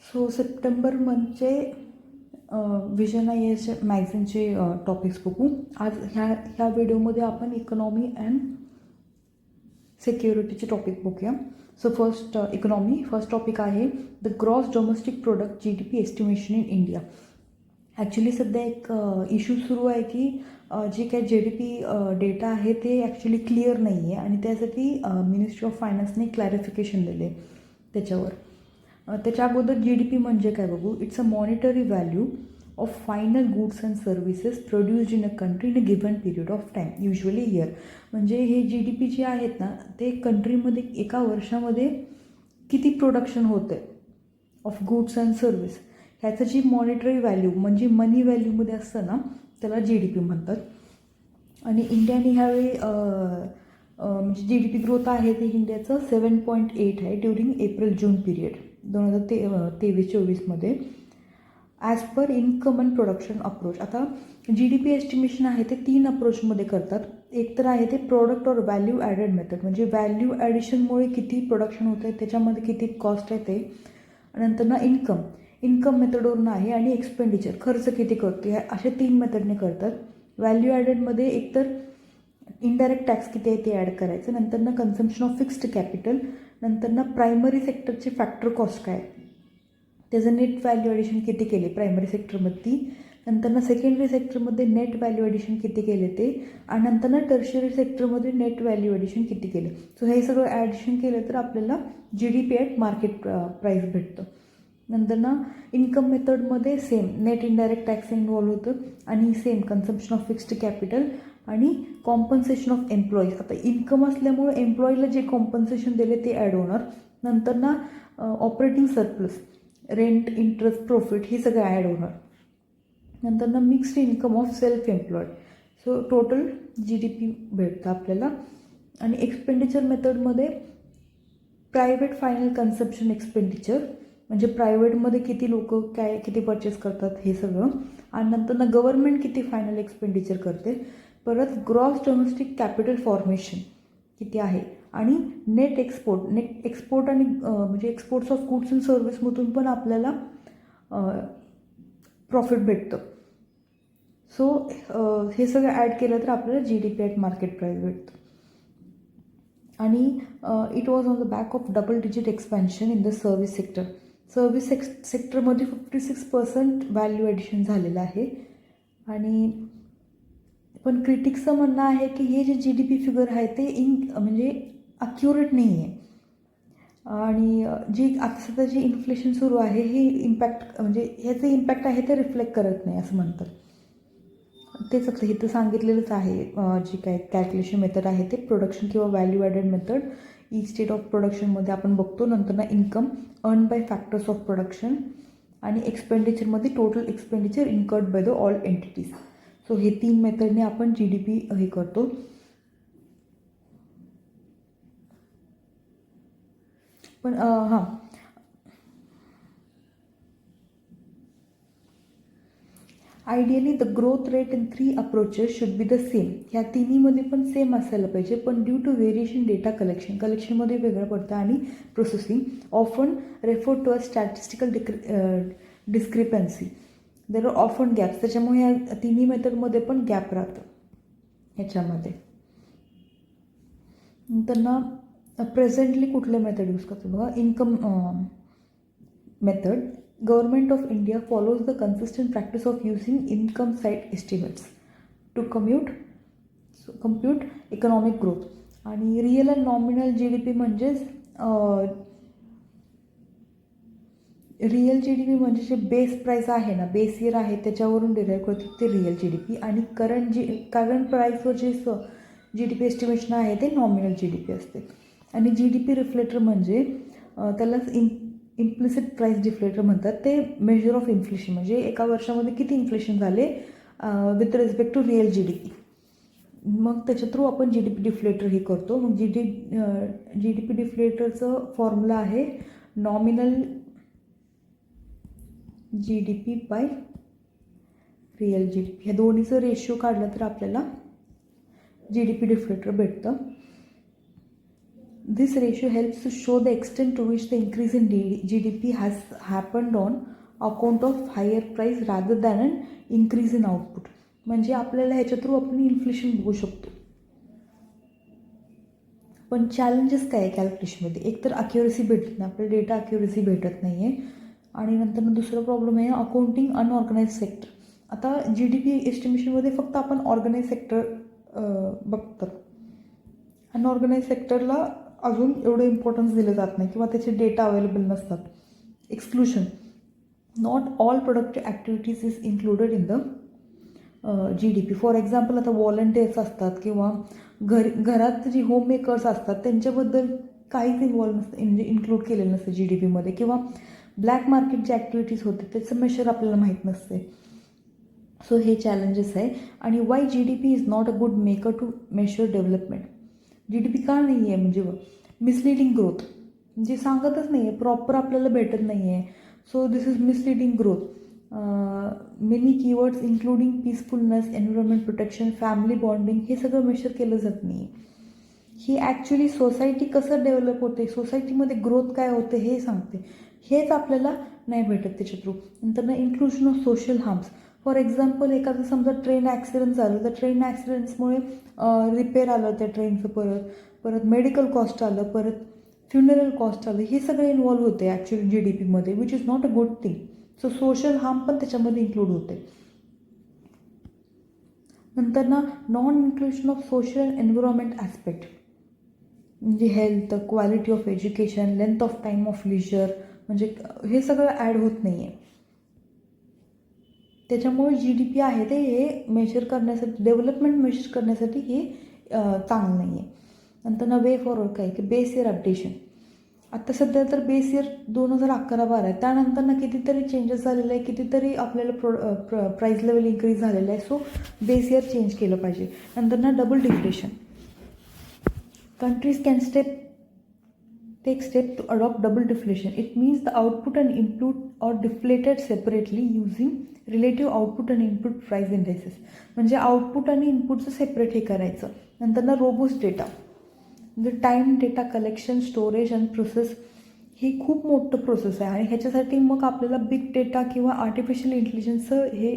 So September मंथचे Vision IAS मॅगझिनचे topics बघू. आज ह्या व्हिडिओमध्ये आपण इकॉनॉमी अँड सिक्युरिटीचे टॉपिक बघूया. सो फर्स्ट टॉपिक आहे the gross domestic product GDP estimation in India. Actually सध्या एक इश्यू सुरू आहे की जे काही GDP डेटा आहे ते ॲक्च्युली क्लिअर नाही आहे आणि त्यासाठी मिनिस्ट्री ऑफ फायनान्सने क्लॅरिफिकेशन दिले त्याच्यावर. त्याच्या अगोदर GDP म्हणजे काय बघू. It's a monetary value of final goods and services produced in a country in a given period of time, usually year. म्हणजे हे GDP जे आहेत ना ते कंट्रीमध्ये एका वर्षामध्ये किती प्रोडक्शन होतं आहे ऑफ गुड्स अँड सर्व्हिस ह्याचं जी मॉनिटरी व्हॅल्यू म्हणजे मनी व्हॅल्यूमध्ये असतं ना त्याला GDP म्हणतात. आणि इंडियाने ह्यावेळी म्हणजे GDP ग्रोथ आहे ते इंडियाचं 7.8 आहे ड्युरिंग एप्रिल-जून पिरियड 2023-24मध्ये as per income and production approach. आता GDP एस्टिमेशन आहे ते 3 अप्रोचमध्ये करतात. एक तर आहे ते प्रोडक्ट और व्हॅल्यू ॲडेड मेथड, म्हणजे व्हॅल्यू ॲडिशनमुळे किती प्रोडक्शन होतं आहे त्याच्यामध्ये किती कॉस्ट आहे ते. नंतर ना इन्कम मेथडवरून आहे आणि एक्सपेंडिचर खर्च किती करतो ह्या असे 3 मेथडने करतात. व्हॅल्यू ॲडेडमध्ये एकतर इनडायरेक्ट टॅक्स किती आहे ते ॲड करायचं, नंतर ना कन्झम्पशन ऑफ फिक्स्ड कॅपिटल, नंतर ना प्रायमरी सेक्टरचे फॅक्टर कॉस्ट काय त्याचं नेट व्हॅल्यू ॲडिशन किती केले प्रायमरी सेक्टरमध्ये, नंतर ना सेकंडरी सेक्टरमध्ये नेट व्हॅल्यू ॲडिशन किती केले ते, आणि नंतर ना टर्शियरी सेक्टरमध्ये नेट व्हॅल्यू ॲडिशन किती केले. सो हे सगळं ॲडिशन केलं तर आपल्याला GDP ॲट मार्केट प्राईस भेटतं. नंतर ना इन्कम मेथडमध्ये same net indirect tax involve होतं आणि same consumption of fixed capital आणि कॉम्पन्सेशन ऑफ एम्प्लॉईज. आता इन्कम असल्यामुळे एम्प्लॉईला जे कॉम्पन्सेशन दिले ते ॲड होणार. नंतर ना operating surplus, rent, interest, profit हे सगळं ॲड होणार. नंतर ना mixed income of self employed. So total GDP भेटतं आपल्याला. आणि एक्सपेंडिचर मेथडमध्ये प्रायव्हेट फायनल कन्झम्पशन एक्सपेंडिचर म्हणजे प्रायव्हेटमध्ये किती लोक किती परचेस करतात हे सगळं, आणि नंतर ना गव्हर्नमेंट किती फायनल एक्सपेंडिचर करते. परत ग्रॉस डोमेस्टिक कॅपिटल फॉर्मेशन किती आहे आणि नेट एक्सपोर्ट आणि म्हणजे एक्सपोर्ट्स ऑफ गुड्स अँड सर्व्हिसमधून पण आपल्याला प्रॉफिट भेटतं. सो हे सगळं ॲड केलं तर आपल्याला GDP ॲट मार्केट प्राईस भेटतं. आणि it was on the back of double digit expansion in the service sector. Service सेक्टरमध्ये 56% व्हॅल्यू ॲडिशन झालेलं आहे. आणि पण क्रिटिक्सचं म्हणणं आहे की हे जे GDP फिगर आहे ते म्हणजे अक्युरेट नाही आहे. आणि जी आता सध्या जी इन्फ्लेशन सुरू आहे हे इम्पॅक्ट म्हणजे ह्याचं इम्पॅक्ट आहे ते रिफ्लेक्ट करत नाही असं म्हणतात. तेच आता इथं सांगितलेलंच आहे. जी काय कॅल्क्युलेशन मेथड आहे ते प्रोडक्शन किंवा व्हॅल्यू ॲडेड मेथड ई स्टेट ऑफ प्रोडक्शनमध्ये आपण बघतो. नंतर ना income earn by factors of production आणि एक्सपेंडिचरमध्ये total expenditure incurred by the all entities. So हे 3 मेथडने आपण GDP हे करतो. पण ideally the growth rate in 3 approaches should be the same. ह्या तिन्हीमध्ये पण सेम असायला पाहिजे, पण ड्यू टू व्हेरिएशन डेटा कलेक्शनमध्ये वेगळं पडतं आणि processing often refer to a statistical discrepancy. There are often gaps. त्याच्यामुळे ह्या तिन्ही मेथडमध्ये पण गॅप राहतं ह्याच्यामध्ये. नंतर ना प्रेझेंटली कुठलं मेथड यूज करतो बघा. Income method. Government of India follows the consistent practice of using income side estimates to compute economic growth. आणि रिअल अँड नॉमिनल GDP म्हणजेच रिअल GDP म्हणजे जे बेस प्राईस आहे ना, बेस इयर आहे त्याच्यावरून डिराईव्ह करतात ते रिअल GDP. आणि करंट प्राईसवर जे GDP एस्टिमेशन आहे ते नॉमिनल GDP असते. आणि GDP रिफ्लेक्टर म्हणजे त्याला इम्प्लिसिट प्राईस डिफ्लेटर म्हणतात. ते मेजर ऑफ इन्फ्लेशन म्हणजे एका वर्षामध्ये किती इन्फ्लेशन झाले with respect to real GDP. मग त्याच्या थ्रू आपण GDP डिफ्लेटर हे करतो. मग GDP डिफ्लेटरचं फॉर्म्युला आहे nominal GDP by real GDP. ह्या दोन्हीचं रेशिओ काढलं तर आपल्याला GDP डिफ्लेटर भेटतं. This ratio helps to show the extent to which the increase in GDP has happened on account of higher price rather than an increase in output. म्हणजे आपल्याला ह्याच्या through आपण इन्फ्लेशन बघू शकतो. पण चॅलेंजेस काय आहे कॅल्क्युलेशनमध्ये? एक तर अक्युरेसी भेटत नाही, आपल्याला डेटा अक्युरेसी भेटत नाही आहे. आणि नंतर दुसरा प्रॉब्लेम आहे अकाउंटिंग अनऑर्गनाइज सेक्टर. आता GDP एस्टिमेशनमध्ये फक्त आपण ऑर्गनाइज सेक्टर बघतात. अनऑर्गनाइज सेक्टरला अजून एवढं इम्पॉर्टन्स दिलं जात नाही किंवा त्याचे डेटा अवेलेबल नसतात. Exclusion, not all productive activities is included in the GDP. For example आता व्हॉलंटियर्स असतात किंवा घरात जी होममेकर्स असतात त्यांच्याबद्दल काहीच इन्व्हॉल्व नसतं, म्हणजे इन्क्लूड केलेलं नसतं GDPमध्ये. किंवा ब्लॅक मार्केट जे ॲक्टिव्हिटीज होते त्याचं मेशर आपल्याला माहीत नसते. सो हे चॅलेंजेस आहे. आणि why GDP is not a good marker to measure development. GDP का नाही आहे म्हणजे मिसलिडिंग ग्रोथ, म्हणजे सांगतच नाही आहे, प्रॉपर आपल्याला भेटत नाही आहे. So this is misleading growth. Many keywords including peacefulness, environment protection, family bonding हे सगळं मेशर केलं जात नाही. ही ॲक्च्युली सोसायटी कसं डेव्हलप होते, सोसायटीमध्ये ग्रोथ काय होते हे सांगते. हेच आपल्याला नाही भेटत त्याच्या थ्रू. नंतर inclusion of social harms. For example एखादं समजा ट्रेन ॲक्सिडेंट झालं तर ट्रेन ॲक्सिडेंट्समुळे रिपेअर आलं त्या ट्रेनचं, परत मेडिकल कॉस्ट आलं, परत फ्युनरल कॉस्ट आलं, हे सगळं इन्व्हॉल्व होते ॲक्च्युली GDPमध्ये, which is not a good thing. So social harm पण त्याच्यामध्ये इन्क्लूड होते. नंतर non inclusion of social and environment aspect, म्हणजे health, quality of education, length of time of leisure, म्हणजे हे सगळं ॲड होत नाही आहे. त्याच्यामुळे GDP आहे ते हे मेजर करण्यासाठी, डेव्हलपमेंट मेजर करण्यासाठी हे चांगलं नाही आहे. नंतर वे फॉरवर्ड काय की बेस इयर अपडेशन. आता सध्या तर बेस इयर 2011-12 आहे, त्यानंतर कितीतरी चेंजेस झालेले आहे, कितीतरी आपल्याला प्राईस लेवल इन्क्रीज झालेलं आहे. सो बेस इयर चेंज केलं पाहिजे. नंतर double deflation. Countries can take step to adopt double deflation. It means the output and input are deflated separately using relative output and input price indices. म्हणजे output आणि इनपुटचं separate हे करायचं. नंतर robust data, म्हणजे time data collection, storage आणि process ही खूप मोठं process आहे. आणि ह्याच्यासाठी मग आपल्याला बिग डेटा किंवा आर्टिफिशियल इंटेलिजन्सचं हे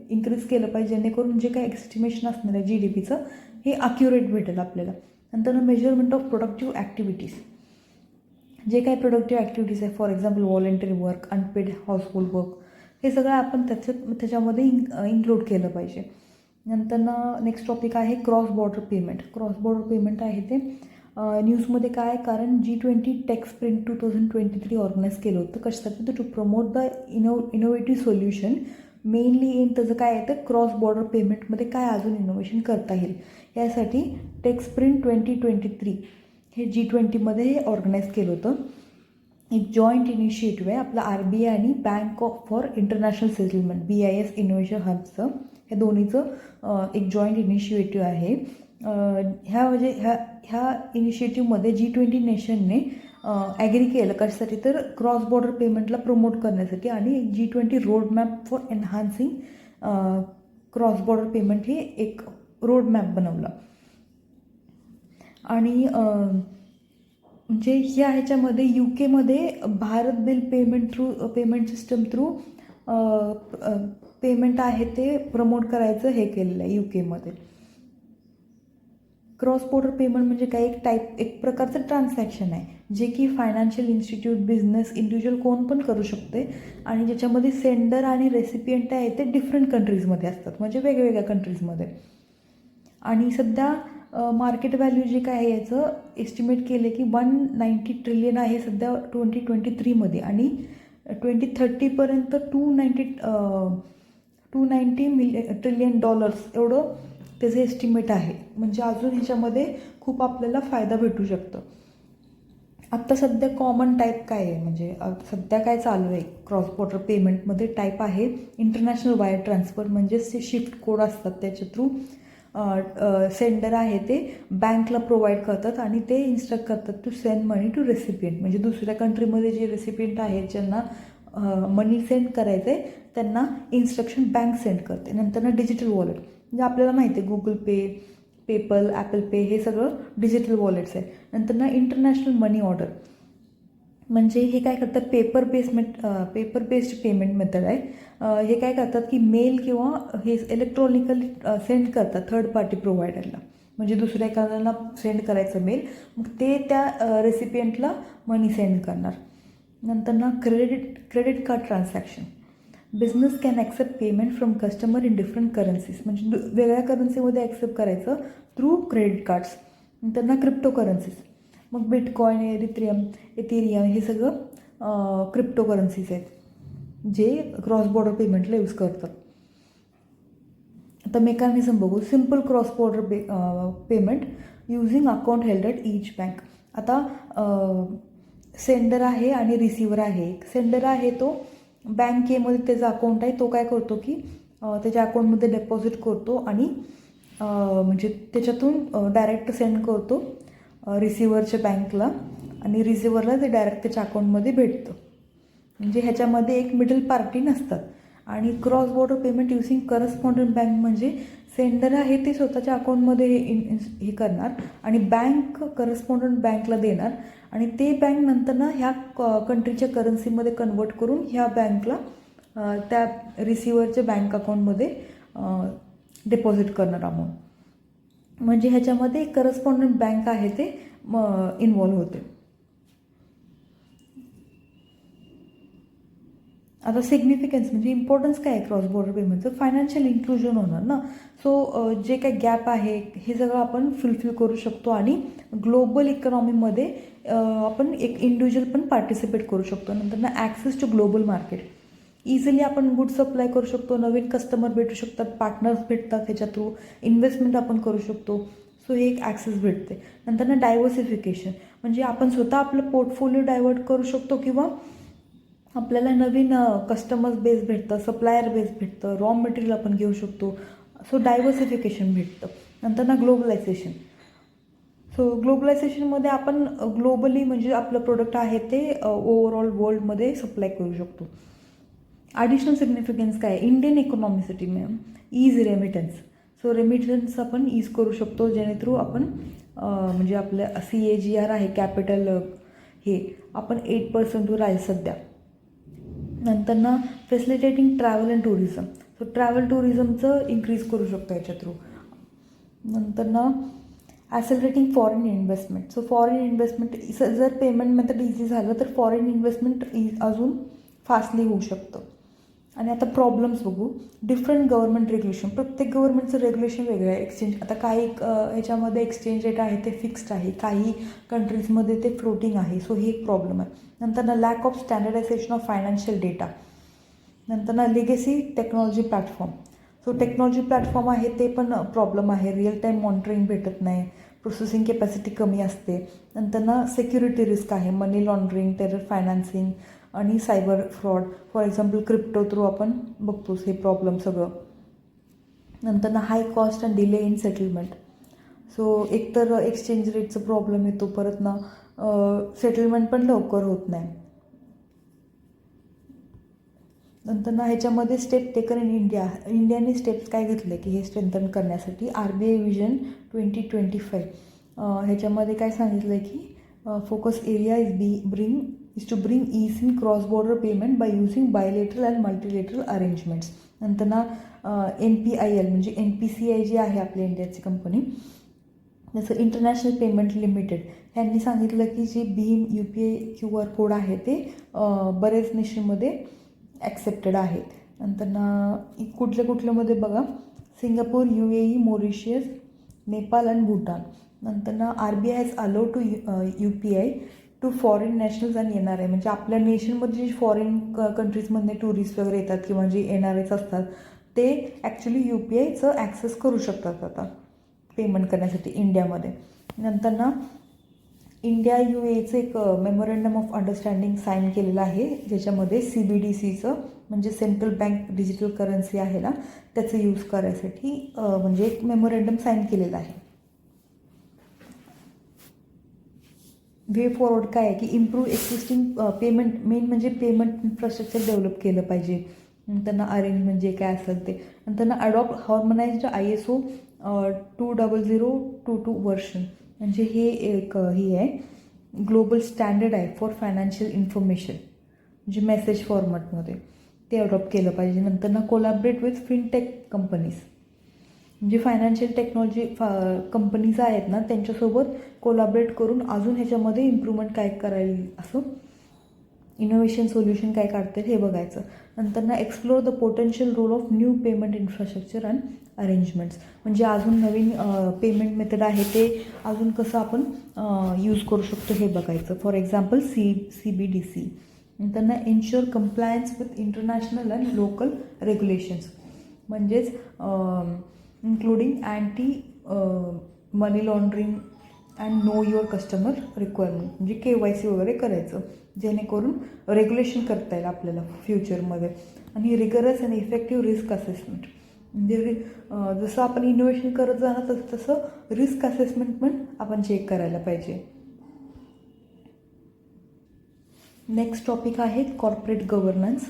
इन्क्रीज केलं पाहिजे, जेणेकरून जे काही एस्टिमेशन असणार आहे GDPचं हे अक्युरेट भेटेल आपल्याला. नंतर मेजरमेंट ऑफ प्रोडक्टिव्ह ॲक्टिव्हिटीज, जे काही प्रोडक्टिव्ह ॲक्टिव्हिटीज आहे, for example voluntary work, unpaid household work, हे सगळं आपण त्याच्यामध्ये इन्क्लूड केलं पाहिजे. नंतर नेक्स्ट टॉपिक आहे cross border payment. Cross border payment आहे ते न्यूजमध्ये काय आहे, कारण G20 टेक स्प्रिंट 2023 ऑर्गनाईज केलं होतं. कशासाठी? To promote the innovative solution. Mainly aim त्याचं काय आहे तर क्रॉस बॉर्डर पेमेंटमध्ये काय अजून इनोव्हेशन करता येईल यासाठी टेक स्प्रिंट 2023 हे G20मध्ये हे ऑर्गनाईज केलं होतं. एक जॉईंट इनिशिएटिव्ह आहे आपला RBI आणि bank for international settlement BIS innovation हबचं, ह्या दोन्हीचं एक जॉईंट इनिशिएटिव्ह आहे. ह्या इनिशिएटिव्हमध्ये G20 नेशनने ॲग्री केलं. कशासाठी तर क्रॉस बॉर्डर पेमेंटला प्रमोट करण्यासाठी, आणि G20 road map for enhancing cross border payment हे एक रोड मॅप बनवला. आणि म्हणजे ह्याच्यामध्ये UKमध्ये Bharat bill payment system through payment आहे ते प्रमोट करायचं हे केलेलं आहे UKमध्ये. क्रॉस बॉर्डर पेमेंट म्हणजे काय, एक प्रकारचं ट्रान्झॅक्शन आहे जे की फायनान्शियल इन्स्टिट्यूट, बिझनेस, इंडिव्हिज्युअल कोण पण करू शकते, आणि ज्याच्यामध्ये सेंडर आणि रेसिपियंट आहे ते डिफरंट कंट्रीजमध्ये असतात, म्हणजे वेगवेगळ्या कंट्रीजमध्ये. आणि सध्या मार्केट व्हॅल्यू जे काय आहे याचं एस्टिमेट केले की 190 ट्रिलियन आहे सध्या 2023मध्ये, आणि 2030पर्यंत 290 ट्रिलियन डॉलर्स एवढं त्याचं एस्टिमेट आहे. म्हणजे अजून ह्याच्यामध्ये खूप आपल्याला फायदा भेटू शकतो. आत्ता सध्या कॉमन टाईप काय आहे, म्हणजे सध्या काय चालू आहे क्रॉस बॉर्डर पेमेंटमध्ये टाईप आहे इंटरनॅशनल वायर ट्रान्सफर, म्हणजे शिफ्ट कोड असतात त्याच्या थ्रू सेंडर आहे ते बँकला प्रोव्हाइड करतात आणि ते इन्स्ट्रक्ट करतात to send money to recipient. म्हणजे दुसऱ्या कंट्रीमध्ये जे रेसिपियंट आहेत ज्यांना मनी सेंड करायचं आहे त्यांना इन्स्ट्रक्शन बँक सेंड करते. नंतर डिजिटल वॉलेट, म्हणजे आपल्याला माहिती आहे गुगल पे, पेपल, ॲपल पे हे सगळं डिजिटल वॉलेट्स आहे. नंतर ना इंटरनॅशनल मनी ऑर्डर, म्हणजे हे काय करतात, पेपर बेस्ड पेमेंट मेथड आहे. हे काय करतात की मेल किंवा हे इलेक्ट्रॉनिकली सेंड करतात थर्ड पार्टी प्रोव्हायडरला, म्हणजे दुसऱ्या एखाद्याला सेंड करायचं मेल, मग ते त्या रेसिपियंटला मनी सेंड करणार. नंतर ना credit card transaction, business can accept payment from customer in different currencies, म्हणजे वेगळ्या करन्सीमध्ये ॲक्सेप्ट करायचं थ्रू क्रेडिट कार्ड्स. नंतर ना क्रिप्टो करन्सीज, मग बिटकॉइन, एथिरियम हे सगळं क्रिप्टो करन्सीज आहेत जे क्रॉस बॉर्डर पेमेंटला यूज करतात. आता मेकॅनिझम बघू. Simple cross border payment using account held at each bank. आता सेंडर आहे आणि रिसिवर आहे. सेंडर आहे तो बँकेमध्ये त्याचा अकाउंट आहे, तो काय करतो की त्याच्या अकाउंटमध्ये डेपॉझिट करतो आणि म्हणजे त्याच्यातून डायरेक्ट सेंड करतो रिसिव्हरच्या बँकला, आणि रिसिव्हरला ते डायरेक्ट त्याच्या अकाउंटमध्ये भेटतं. म्हणजे ह्याच्यामध्ये एक मिडल पार्टी नसतात. आणि cross border payment using correspondent bank, म्हणजे सेंडर आहे ते स्वतःच्या अकाउंटमध्ये हे करणार आणि बँक करस्पॉन्डंट बँकला देणार, आणि ते बँक नंतर ना ह्या कंट्रीच्या करन्सीमध्ये कन्वर्ट करून ह्या बँकला त्या रिसिव्हरच्या बँक अकाउंटमध्ये डिपॉझिट करणार अमाऊंट. म्हणजे ह्याच्यामध्ये करस्पॉन्डंट बँक आहे ते इन्वॉल्व होते. आता सिग्निफिकन्स म्हणजे इम्पॉर्टन्स काय आहे क्रॉस बॉर्डर पेमेंटचं, फायनान्शियल इन्क्लुजन होणार ना. सो जे काही गॅप आहे हे सगळं आपण फुलफिल करू शकतो, आणि ग्लोबल इकॉनॉमीमध्ये आपण एक इंडिव्हिज्युअल पण पार्टिसिपेट करू शकतो. नंतर ना access to global market, easily आपण गुड सप्लाय करू शकतो, नवीन कस्टमर भेटू शकतात, पार्टनर्स भेटतात, त्याच्या थ्रू इन्व्हेस्टमेंट आपण करू शकतो. सो हे एक ॲक्सेस भेटते. नंतर ना डायव्हर्सिफिकेशन, म्हणजे आपण स्वतः आपलं पोर्टफोलिओ डायव्हर्ट करू शकतो, किंवा आपल्याला नवीन कस्टमर्स बेस भेटतं, सप्लायर बेस भेटतं, रॉ मटेरियल आपण घेऊ शकतो. सो डायव्हर्सिफिकेशन भेटतं. नंतर ना ग्लोबलायझेशन. सो ग्लोबलायझेशनमध्ये आपण ग्लोबली म्हणजे आपलं प्रोडक्ट आहे ते ओव्हरऑल वर्ल्डमध्ये सप्लाय करू शकतो. ॲडिशनल सिग्निफिकन्स काय आहे इंडियन इकॉनॉमीसाठी ईज रेमिटन्स. सो रेमिटन्स आपण ईज करू शकतो, जेणे थ्रू आपण म्हणजे आपलं CAGR आहे कॅपिटल, हे आपण 8% आहे सध्या. नंतर ना facilitating travel and tourism, so travel टुरिझमचं इन्क्रीज करू शकतो याच्या थ्रू. नंतर ना accelerating foreign investment. So foreign investment जर पेमेंट मेथड इझी झालं तर फॉरेन इन्व्हेस्टमेंट अजून फास्टली होऊ शकतं. आणि आता प्रॉब्लेम्स बघू. डिफरंट गव्हर्नमेंट रेग्युलेशन, प्रत्येक गव्हर्नमेंटचं रेग्युलेशन वेगळं आहे. एक्सचेंज, आता काही ह्याच्यामध्ये एक्सचेंज रेट आहे ते फिक्स्ड आहे, काही कंट्रीजमध्ये ते फ्लोटिंग आहे. सो ही एक प्रॉब्लेम आहे. नंतर ना lack of standardisation of financial data. नंतर ना legacy technology platform. So technology platform आहे ते पण प्रॉब्लेम आहे. रिअल टाईम मॉनिटरिंग भेटत नाही, प्रोसेसिंग कॅपॅसिटी कमी असते. नंतर ना सिक्युरिटी रिस्क आहे, मनी लॉन्ड्रिंग, टेरर फायनान्सिंग आणि cyber fraud. For example crypto through आपण बघतोच हे प्रॉब्लेम सगळं. नंतर ना high cost and delay in settlement. So एकतर एक्सचेंज रेटचा प्रॉब्लेम येतो, परत ना सेटलमेंट पण लवकर होत नाही. नंतर ना ह्याच्यामध्ये स्टेप टेकन इन इंडियाने स्टेप्स काय घेतले की हे स्ट्रेंथन करण्यासाठी. RBI विजन 2025 ह्याच्यामध्ये काय सांगितलं आहे की focus area is to bring ease in cross border payment by using bilateral and multilateral arrangements. नंतर ना NPIL म्हणजे NPCI जी आहे आपल्या इंडियाची कंपनी, जसं इंटरनॅशनल पेमेंट लिमिटेड, यांनी सांगितलं की जे भीम UPI QR कोड आहे ते बरेच नेशनमध्ये ॲक्सेप्टेड आहेत. नंतर ना कुठल्यामध्ये बघा, सिंगापूर, UAE, मॉरिशियस, नेपाळ आणि भूटान. नंतर ना RBI has allow to UPI to foreign nationals आणि NRI, म्हणजे आपल्या नेशनमध्ये जे फॉरेन कंट्रीजमधले टुरिस्ट वगैरे येतात किंवा जे NRIs असतात ते ॲक्च्युली UPIचं ॲक्सेस करू शकतात आता पेमेंट करण्यासाठी इंडियामध्ये. नंतर ना इंडिया UAEचं एक मेमोरंडम ऑफ अंडरस्टँडिंग साईन केलेलं आहे, ज्याच्यामध्ये CBDCचं म्हणजे सेंट्रल बँक डिजिटल करन्सी आहे ना त्याचं यूज करायसाठी म्हणजे एक मेमोरंडम साईन केलेलं आहे. वे फॉरवर्ड काय आहे की इम्प्रूव्ह एक्झिस्टिंग पेमेंट, मेन म्हणजे पेमेंट इन्फ्रास्ट्रक्चर डेव्हलप केलं पाहिजे. नंतर ना अरेंज म्हणजे काय असेल ते. नंतर ना अडॉप्ट हार्मोनाइज्ड ISO 2022 वर्षन, म्हणजे हे एक ही आहे ग्लोबल स्टँडर्ड आहे फॉर फायनान्शियल इन्फॉर्मेशन, म्हणजे मेसेज फॉर्मॅटमध्ये ते अडॉप्ट केलं पाहिजे. नंतर ना कोलॅबरेट विथ फिनटेक कंपनीज, म्हणजे फायनान्शियल टेक्नॉलॉजी कंपनीज आहेत ना त्यांच्यासोबत कोलॅबरेट करून अजून ह्याच्यामध्ये इम्प्रूव्हमेंट काय करायला, असं इनोव्हेशन सोल्युशन काय काढतात हे बघायचं. नंतर ना explore the potential role of new payment infrastructure and arrangements, म्हणजे अजून नवीन पेमेंट मेथड आहे ते अजून कसं आपण यूज करू शकतो हे बघायचं. For example CBDC. नंतर ना ensure compliance with international and local regulations, म्हणजेच including anti money laundering and know your customer requirement, म्हणजे KYC वगैरे करायचं जेणेकरून रेग्युलेशन करता येईल आपल्याला फ्युचरमध्ये. आणि rigorous and effective risk assessment, म्हणजे जसं आपण इनोव्हेशन करत जाणार तसं रिस्क असेसमेंट पण आपण चेक करायला पाहिजे. नेक्स्ट टॉपिक आहे कॉर्पोरेट गव्हर्नन्स.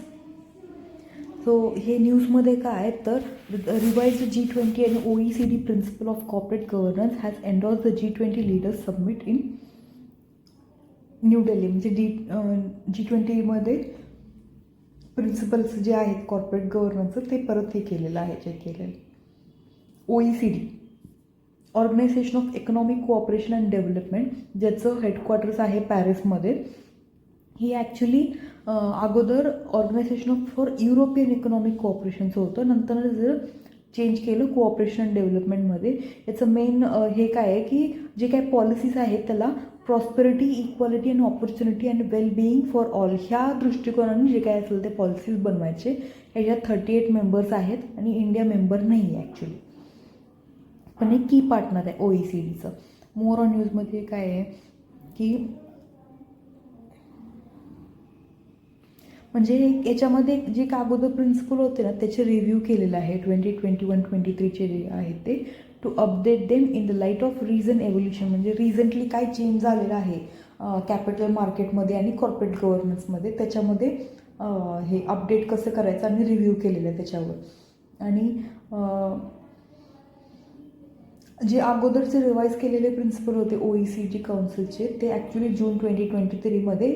सो हे न्यूजमध्ये काय आहे तर रिवाइज्ड G20 आणि OECD principle of corporate governance has endorse the G20 leaders submit in New Delhi, म्हणजे G20मध्ये प्रिन्सिपल्स जे आहेत कॉर्पोरेट गव्हर्नन्सचं ते परत हे केलेलं आहे, चेक केलेलं. OECD organisation of economic cooperation and development, ज्याचं हेडक्वार्टर्स आहे पॅरिसमध्ये. ही ॲक्च्युली अगोदर organisation of for European economic कोऑपरेशनचं होतं, नंतर जर चेंज केलं कोऑपरेशन अँड डेव्हलपमेंटमध्ये. याचं मेन हे काय आहे की जे काही पॉलिसीज आहेत त्याला prosperity, equality and opportunity and well-being for all ह्या दृष्टिकोनाने जे काय असेल ते पॉलिसीज बनवायचे. ह्याच्यात 38 मेंबर्स आहेत आणि इंडिया मेंबर नाही आहे ॲक्च्युली, पण एक की पार्टनर आहे OECDचं. मोर ऑन न्यूजमध्ये काय आहे की म्हणजे याच्यामध्ये जे अगोदर प्रिन्सिपल होते ना त्याचे रिव्ह्यू केलेलं आहे 2021-23 जे आहेत ते, to update them in the light of recent evolution, म्हणजे रिझंटली काय चेंज झालेलं आहे कॅपिटल मार्केटमध्ये आणि कॉर्पोरेट गव्हर्नन्समध्ये, त्याच्यामध्ये हे अपडेट कसं करायचं आणि रिव्ह्यू केलेलं आहे त्याच्यावर. आणि जे अगोदरचे रिवाईज केलेले प्रिन्सिपल होते OECD काउन्सिलचे ते ॲक्च्युली जून 2023मध्ये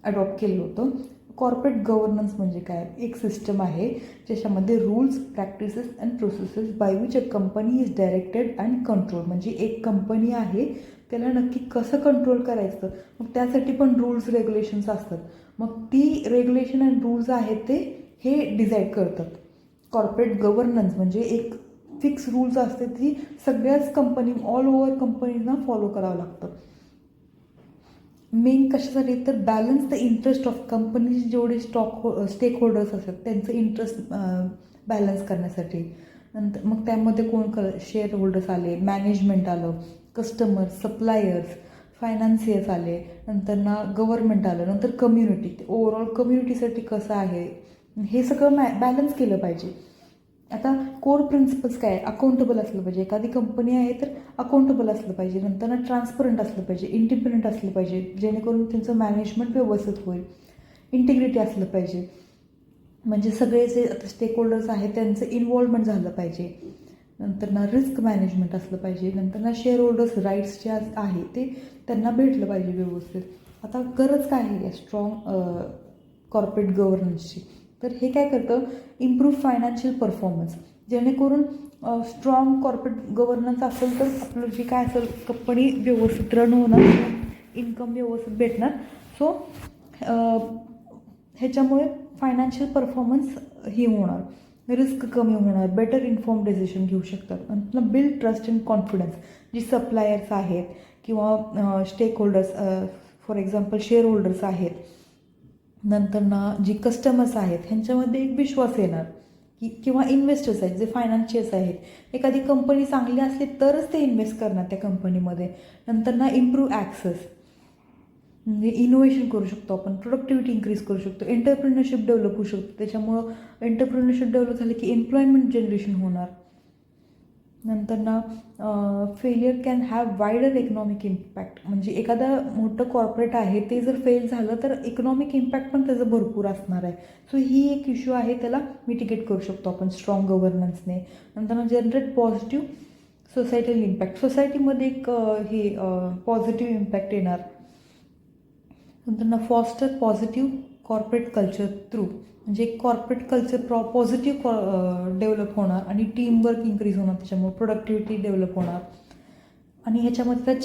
अडॉप्ट केलं होतं. कॉर्पोरेट गव्हर्नन्स म्हणजे काय, एक सिस्टम आहे ज्याच्यामध्ये rules, practices and processes by which a company is directed and control, म्हणजे एक कंपनी आहे त्याला नक्की कसं कंट्रोल करायचं, मग त्यासाठी पण रूल्स रेग्युलेशन्स असतात. मग ती रेग्युलेशन अँड रूल्स आहेत ते हे डिसाईड करतात. कॉर्पोरेट गव्हर्नन्स म्हणजे एक फिक्स रूल्स असते ती सगळ्याच कंपनी, ऑल ओव्हर कंपनीजना फॉलो करावं लागतं. मेन कशासाठी तर balance the interest of companies, जेवढे स्टेक होल्डर्स असतात त्यांचं इंटरेस्ट बॅलन्स करण्यासाठी. नंतर मग त्यामध्ये कोण शेअर होल्डर्स आले, मॅनेजमेंट आलं, कस्टमर्स, सप्लायर्स, फायनान्सियर्स आले, नंतर ना गव्हर्नमेंट आलं, नंतर कम्युनिटी. ओव्हरऑल कम्युनिटीसाठी कसं आहे हे सगळं बॅलन्स केलं पाहिजे. आता कोर प्रिन्सिपल्स काय, अकाउंटेबल असलं पाहिजे. एखादी कंपनी आहे तर अकाउंटेबल असलं पाहिजे, नंतर ना ट्रान्सपरंट असलं पाहिजे, इंडिपेंडंट असलं पाहिजे जेणेकरून त्यांचं मॅनेजमेंट व्यवस्थित होईल. इंटिग्रिटी असलं पाहिजे, म्हणजे सगळे जे आता स्टेक होल्डर्स आहेत त्यांचं इन्व्हॉल्वमेंट झालं पाहिजे. नंतर ना रिस्क मॅनेजमेंट असलं पाहिजे. नंतर ना शेअर होल्डर्स राईट्स जे आहे ते त्यांना भेटलं पाहिजे व्यवस्थित. आता गरज काय आहे या स्ट्रॉंग कॉर्पोरेट गव्हर्नन्सची, तर हे काय करतं, इम्प्रूव्ह फायनान्शियल परफॉर्मन्स, जेणेकरून स्ट्रॉंग कॉर्पोरेट गव्हर्नन्स असेल तर आपलं जे काय असेल कंपनी व्यवस्थित रन होणार, इन्कम व्यवस्थित भेटणार. सो ह्याच्यामुळे फायनान्शियल परफॉर्मन्स ही होणार, रिस्क कमी होणार, बेटर इन्फॉर्म डिसिशन घेऊ शकतात. नंतर बिल्ड ट्रस्ट अँड कॉन्फिडन्स, जी सप्लायर्स आहेत किंवा stakeholders, for example share holders आहेत, नंतर ना जी कस्टमर्स आहेत ह्यांच्यामध्ये एक विश्वास येणार की, किंवा इन्व्हेस्टर्स आहेत जे फायनान्शियर्स आहेत, एखादी कंपनी चांगली असली तरच ते इन्व्हेस्ट करणार त्या कंपनीमध्ये. नंतर ना इम्प्रूव्ह ॲक्सेस, म्हणजे इनोव्हेशन करू शकतो आपण, प्रोडक्टिव्हिटी इन्क्रीज करू शकतो, एंटरप्रिनरशिप डेव्हलप होऊ शकतो. त्याच्यामुळं एंटरप्रिनरशिप डेव्हलप झालं की एम्प्लॉयमेंट जनरेशन होणार. नंतर ना failure can have wider economic impact, म्हणजे एखादं मोठं कॉर्पोरेट आहे ते जर फेल झालं तर इकॉनॉमिक इम्पॅक्ट पण त्याचं भरपूर असणार आहे. सो ही एक इश्यू आहे, त्याला मिटिगेट करू शकतो आपण स्ट्रॉंग गव्हर्नन्सने. नंतर जनरेट पॉझिटिव्ह सोसायटल इम्पॅक्ट, सोसायटीमध्ये एक हे पॉझिटिव्ह इम्पॅक्ट येणार. नंतर foster positive corporate culture through, म्हणजे कॉर्पोरेट कल्चर पॉझिटिव्ह डेव्हलप होणार आणि टीमवर्क इन्क्रीज होणार, त्याच्यामुळे प्रोडक्टिव्हिटी डेव्हलप होणार. आणि ह्याच्यामध्ये त्या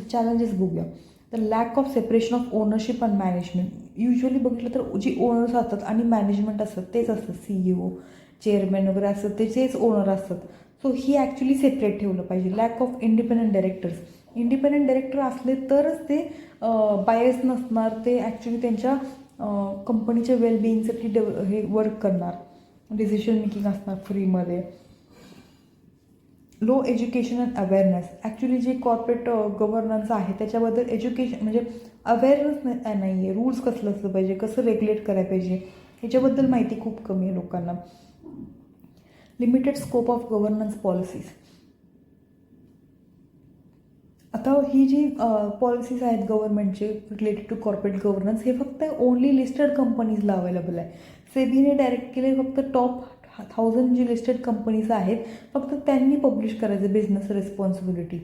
चॅलेंजेस बघूया. तर lack of separation of ownership and management, usually बघितलं तर जी ओनर्स असतात आणि मॅनेजमेंट असतात तेच असतात, CEO चेअरमॅन वगैरे असतात तेच ओनर असतात. सो ही ॲक्च्युली सेपरेट ठेवलं पाहिजे. Lack of independent directors, independent director असले तरच ते बायस नसणार, ते ॲक्च्युली त्यांच्या कंपनीच्या वेलबिईंगसाठी हे वर्क करणार, डिसिशन मेकिंग असणार फ्रीमध्ये. Low education and awareness, actually जे कॉर्पोरेट गव्हर्नन्स आहे त्याच्याबद्दल एज्युकेशन म्हणजे अवेअरनेस नाही आहे, रूल्स कसलं असलं पाहिजे, कसं रेग्युलेट करायला पाहिजे ह्याच्याबद्दल माहिती खूप कमी आहे लोकांना. Limited scope of governance policies, आता ही जी पॉलिसीज आहेत गव्हर्नमेंटचे रिलेटेड टू कॉर्पोरेट गव्हर्नन्स हे फक्त ओनली लिस्टेड कंपनीजला अवेलेबल आहे. सेबीने डायरेक्ट केले फक्त टॉप 1000 जी लिस्टेड कंपनीज आहेत फक्त त्यांनी पब्लिश करायचं बिझनेस रिस्पॉन्सिबिलिटी,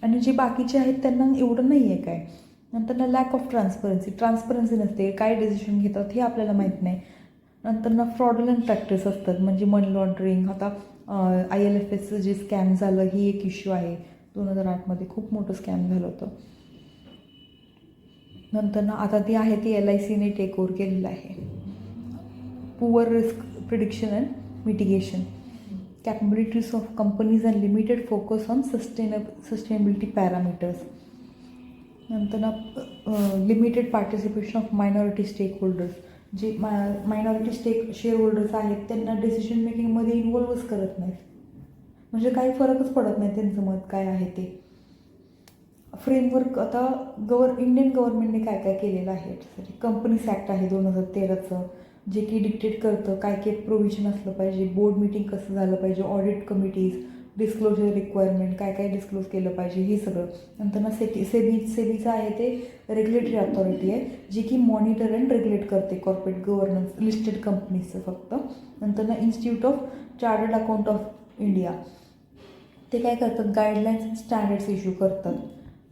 आणि जे बाकीचे आहेत त्यांना एवढं नाही आहे काय. नंतर लॅक ऑफ ट्रान्सपरन्सी नसते, काय डिसिशन घेतात हे आपल्याला माहीत नाही. नंतर फ्रॉडलंट प्रॅक्टिस असतात, म्हणजे मनी लॉन्ड्रिंग. आता ILFSचं जे स्कॅम झालं ही एक इश्यू आहे, 2008मध्ये खूप मोठं स्कॅम झालं होतं. नंतर आता ती आहे ती LICने टेक ओव्हर केलेलं आहे. Poor risk prediction and mitigation, capabilities of companies and limited focus on sustainability parameters. नंतर limited participation of minority stake holders, जे मायनॉरिटी शेअर होल्डर्स आहेत त्यांना डिसिशन मेकिंगमध्ये इन्व्हॉल्वच करत नाहीत, म्हणजे काही फरकच पडत नाही त्यांचं मत काय आहे ते. फ्रेमवर्क, आता इंडियन गव्हर्नमेंटने काय काय केलेलं आहे याच्यासाठी. कंपनीज ॲक्ट आहे 2013चं, जे की डिक्टेट करतं काय काय प्रोव्हिजन असलं पाहिजे, बोर्ड मीटिंग कसं झालं पाहिजे, ऑडिट कमिटीज, डिस्क्लोजर रिक्वायरमेंट, काय काय डिस्क्लोज केलं पाहिजे हे सगळं. नंतर सेबीचं आहे ते रेग्युलेटरी अथॉरिटी आहे, जी की मॉनिटर अँड रेग्युलेट करते कॉर्पोरेट गव्हर्नन्स लिस्टेड कंपनीजचं फक्त. नंतर institute of chartered account of India, ते काय करतात गाईडलाईन्स अँड स्टँडर्ड्स इश्यू करतात.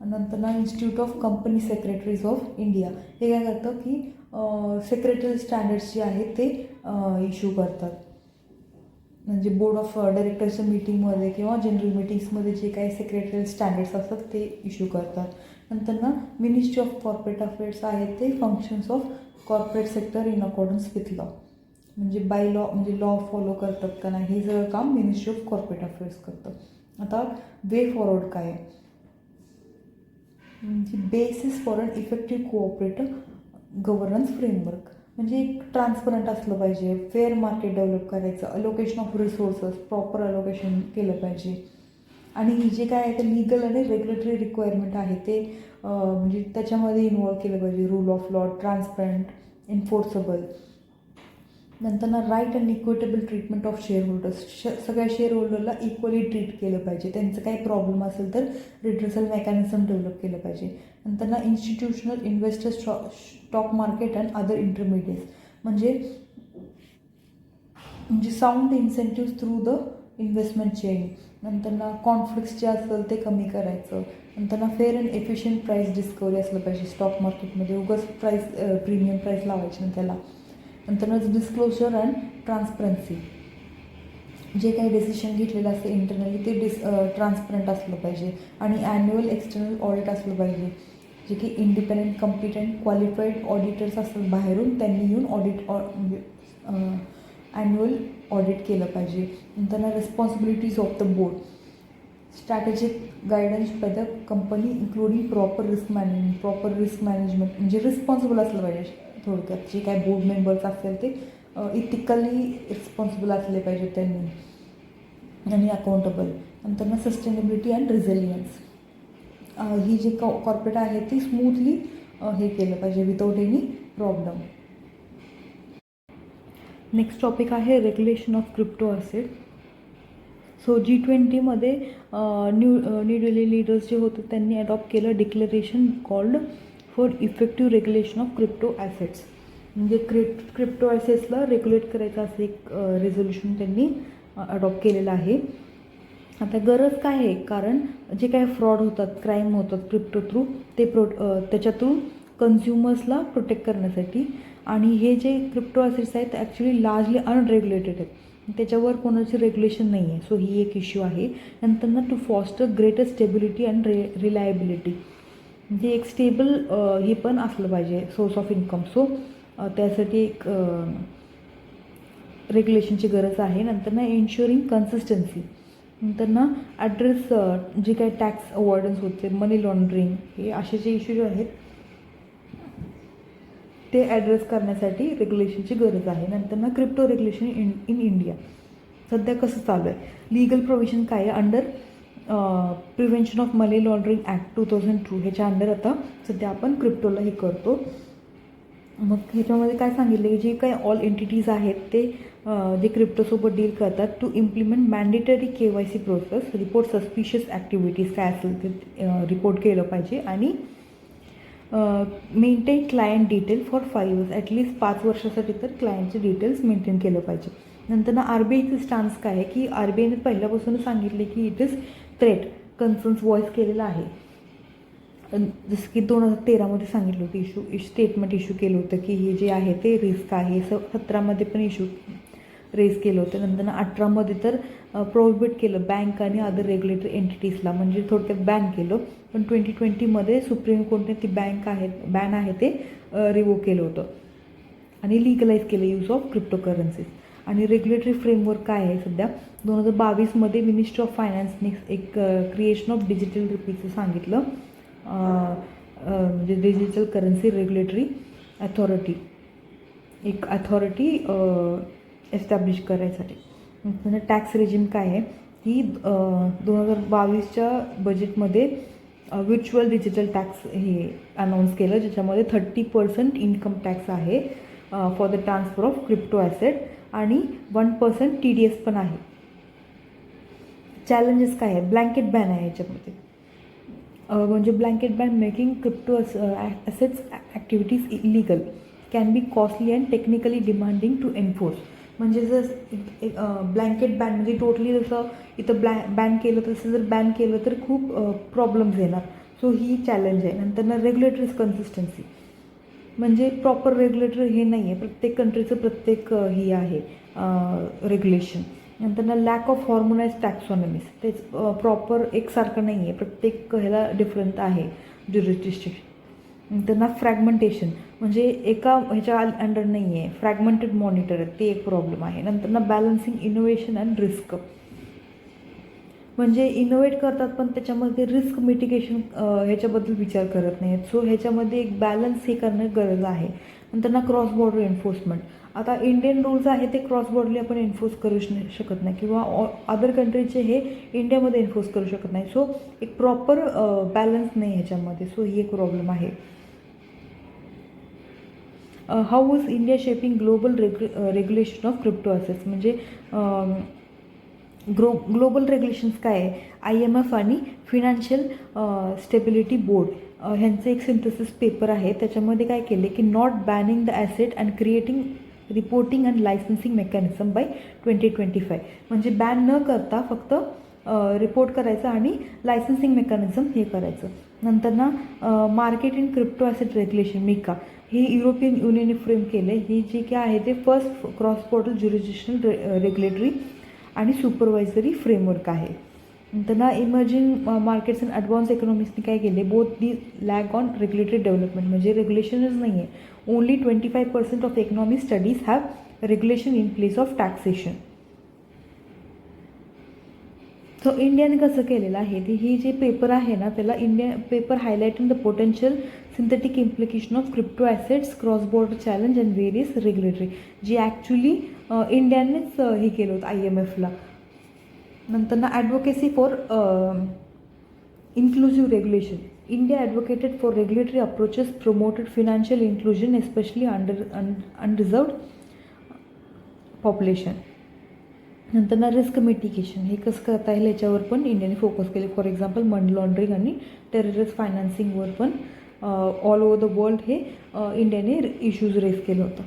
नंतर institute of company secretaries of India, हे काय करतं की सेक्रेटरी स्टँडर्ड्स जे आहेत ते इश्यू करतात, म्हणजे बोर्ड ऑफ डायरेक्टर्सच्या मीटिंगमध्ये किंवा जनरल मीटिंग्समध्ये जे काही सेक्रेटरी स्टँडर्ड्स असतात ते इश्यू करतात. नंतर मिनिस्ट्री ऑफ कॉर्पोरेट अफेअर्स आहेत ते functions of corporate sector in accordance with law, म्हणजे बाय लॉ, म्हणजे लॉ फॉलो करतात का नाही हे सगळं काम मिनिस्ट्री ऑफ कॉर्पोरेट अफेअर्स करतं. आता वे फॉरवर्ड काय आहे, म्हणजे basis for an effective cooperative governance framework, म्हणजे एक ट्रान्सपरंट असलं पाहिजे, फेअर मार्केट डेव्हलप करायचं, allocation of resources proper allocation केलं पाहिजे. आणि जे काय आहे ते लिगल आणि रेग्युलेटरी रिक्वायरमेंट आहे ते म्हणजे त्याच्यामध्ये इन्व्हॉल्व केलं पाहिजे. Rule of law, transparent, enforceable. नंतर right and equitable treatment of share holders, सगळ्या शेअर होल्डरला इक्वली ट्रीट केलं पाहिजे, त्यांचं काही प्रॉब्लेम असेल तर रिड्रेसल मेकॅनिझम डेव्हलप केलं पाहिजे. नंतर institutional investor stock market and other intermediates, म्हणजे sound incentive through the investment chain. नंतर कॉन्फ्लिक्ट्स जे असेल ते कमी करायचं. नंतर fair and efficient price discovery असलं पाहिजे स्टॉक मार्केटमध्ये, उगाच प्रीमियम प्राईस लावायची ना त्याला. नंतर डिस्क्लोजर अँड ट्रान्सपरन्सी, जे काही डिसिशन घेतलेलं असतं इंटरनली ते ट्रान्सपरंट असलं पाहिजे. आणि ॲन्युअल एक्सटर्नल ऑडिट असलं पाहिजे, जे की इंडिपेंडंट कॉम्पिटंट क्वालिफाईड ऑडिटर्स असतात बाहेरून, त्यांनी येऊन म्हणजे ॲन्युअल ऑडिट केलं पाहिजे. नंतर responsibilities of the board, strategic guidance by the company including proper risk management, म्हणजे रिस्पॉन्सिबल असलं पाहिजे थोडक्यात. जे काय बोर्ड मेंबर्स असेल ते इथिकली रिस्पॉन्सिबल असले पाहिजे त्यांनी, आणि अकाउंटेबल. नंतर सस्टेनेबिलिटी अँड रिझिलियन्स, ही जी कॉर्पोरेट आहे ती स्मूथली हे केलं पाहिजे without any problem. Next topic आहे regulation of crypto asset. So G20मध्ये न्यू दिल्ली लीडर्स जे होते त्यांनी अडॉप्ट केलं declaration called for effective regulation of crypto assets. म्हणजे क्रिप्टो ॲसेट्सला रेग्युलेट करायचं असं एक रेझोल्युशन त्यांनी अडॉप्ट केलेलं आहे. आता गरज काय आहे, कारण जे काय फ्रॉड होतात, क्राईम होतात क्रिप्टो थ्रू ते त्याच्यातून कन्झ्युमर्सला प्रोटेक्ट करण्यासाठी. आणि हे जे क्रिप्टो ॲसेट्स आहेत ॲक्च्युली लार्जली अनरेग्युलेटेड आहेत, त्याच्यावर कोणाची रेग्युलेशन नाही आहे. सो ही एक इश्यू आहे. नंतर to foster greater stability and reliability, म्हणजे एक स्टेबल हे पण असलं पाहिजे सोर्स ऑफ इन्कम. सो त्यासाठी एक रेग्युलेशनची गरज आहे. नंतर इन्शुरिंग कन्सिस्टन्सी, नंतर ॲड्रेस जे काही टॅक्स अवॉइडन्स होते, मनी लॉन्ड्रिंग, हे असे जे इश्यू आहेत ते ॲड्रेस करण्यासाठी रेग्युलेशनची गरज आहे. नंतर क्रिप्टो रेग्युलेशन इन इंडिया सध्या कसं चालू आहे, लिगल प्रोव्हिजन काय आहे under prevention of money laundering act 2002, ह्याच्या अंडर आता सध्या आपण क्रिप्टोला हे करतो. मग ह्याच्यामध्ये काय सांगितलं की जे काही ऑल एंटिटीज आहेत ते जे क्रिप्टोसोबत डील करतात to implement mandatory KYC process, report suspicious activities काय असेल ते रिपोर्ट केलं पाहिजे. आणि maintain client detail for 5 years, at least 5 वर्षासाठी तर क्लायंटचे डिटेल्स मेंटेन केलं पाहिजे. नंतर RBIचं स्टान्स काय आहे की RBIने पहिल्यापासूनच सांगितले की it is threat concerns voice केलेला आहे. जसं की 2013मध्ये सांगितलं होतं, स्टेटमेंट इश्यू केलं होतं की हे जे आहे ते रिस्क आहे. 17मध्ये पण इश्यू रेज केलं होतं. नंतर 18मध्ये तर प्रोहिबिट केलं बँक आणि अदर रेग्युलेटरी एंटिटीजला, म्हणजे थोडक्यात बॅन केलं. पण 2020मध्ये सुप्रीम कोर्टने ती बॅन आहे ते रिवोक केलं होतं आणि लिगलाइज केलं यूज ऑफ क्रिप्टो करन्सीज. आणि रेग्युलेटरी फ्रेमवर्क काय आहे सध्या 2022मध्ये मिनिस्ट्री ऑफ फायनान्सने एक क्रिएशन ऑफ डिजिटल रुपीजचं सांगितलं, म्हणजे डिजिटल करन्सी रेग्युलेटरी अथॉरिटी, एक अथॉरिटी एस्टॅब्लिश करायसाठी. म्हणजे टॅक्स रेजिम काय आहे की 2022च्या बजेटमध्ये व्हर्च्युअल डिजिटल टॅक्स हे अनाऊन्स केलं, ज्याच्यामध्ये 30% इन्कम टॅक्स आहे for the transfer of crypto asset आणि 1% TDS पण आहे. चॅलेंजेस काय आहे, ब्लँकेट बॅन आहे याच्यामध्ये, म्हणजे blanket ban making crypto assets activities illegal, can be costly and technically demanding to enforce. म्हणजे जर एक ब्लँकेट बॅन म्हणजे टोटली जसं इथं बॅन केलं तसं जर बॅन केलं तर खूप प्रॉब्लेम्स येणार. सो ही चॅलेंज आहे. नंतर रेग्युलेटरीज कन्सिस्टन्सी, म्हणजे प्रॉपर रेग्युलेटर हे नाही आहे, प्रत्येक कंट्रीचं प्रत्येक ही आहे रेग्युलेशन. नंतर लॅक ऑफ हार्मोनाइज टॅक्सॉनॉमीज, तेच प्रॉपर एकसारखं नाही आहे, प्रत्येक ह्याला डिफरंट आहे ज्युरिस्डिक्शन. नंतर फ्रॅगमेंटेशन, म्हणजे एका ह्याच्या अंडर नाही आहे, फ्रॅगमेंटेड मॉनिटर आहे, ते एक प्रॉब्लेम आहे. नंतर बॅलन्सिंग इनोव्हेशन अँड रिस्क, म्हणजे इनोव्हेट करतात पण त्याच्यामध्ये रिस्क मिटिगेशन ह्याच्याबद्दल विचार करत नाहीत. सो ह्याच्यामध्ये एक बॅलन्स हे करणं गरज आहे. नंतर क्रॉस बॉर्डर एन्फोर्समेंट, आता इंडियन रूल्स आहे ते क्रॉस बॉर्डरली आपण एन्फोर्स करू शकत नाही किंवा अदर कंट्रीचे हे इंडियामध्ये एन्फोर्स करू शकत नाही. सो एक प्रॉपर बॅलन्स नाही ह्याच्यामध्ये. सो ही एक प्रॉब्लेम आहे. How is India shaping global regulation of crypto assets, म्हणजे ग्लोबल रेग्युलेशन्स काय आहे, IMF आणि फिनान्शियल स्टेबिलिटी बोर्ड ह्यांचं एक सिंथेसिस पेपर आहे. त्याच्यामध्ये काय केले की not banning the asset and creating reporting and licensing mechanism by 2025, म्हणजे बॅन न करता फक्त रिपोर्ट करायचं आणि लायसन्सिंग मेकॅनिझम हे करायचं. नंतर market in crypto asset regulation MiCA, हे युरोपियन युनियनने फ्रेम केले. ही जी काय आहे ते first cross border jurisdictional regulatory आणि सुपरवायझरी फ्रेमवर्क आहे. नंतर इमर्जिंग मार्केट्स अँड ॲडव्हान्स इकॉनॉमिक्सने काय केले, both the lag on regulatory development, म्हणजे रेग्युलेशनच नाही आहे. Only 25% of economic studies have regulation in place of taxation. So इंडियाने कसं केलेलं आहे ते ही जे पेपर आहे ना त्याला India paper highlighting the potential synthetic implication of crypto assets, cross border challenge and various regulatory, जी ॲक्च्युली इंडियानेच हे केलं होतं IMFला. नंतर advocacy for inclusive regulation, India advocated for regulatory approaches promoted financial inclusion especially unreserved population. नंतर ना रिस्क मिटिगेशन हे कसं करता येईल याच्यावर पण इंडियाने फोकस केले. फॉर एक्झाम्पल मनी लॉन्ड्रिंग आणि टेररिस्ट फायनान्सिंगवर पण ऑल ओव्हर द वर्ल्ड हे इंडियाने इश्यूज रेस केलं होतं.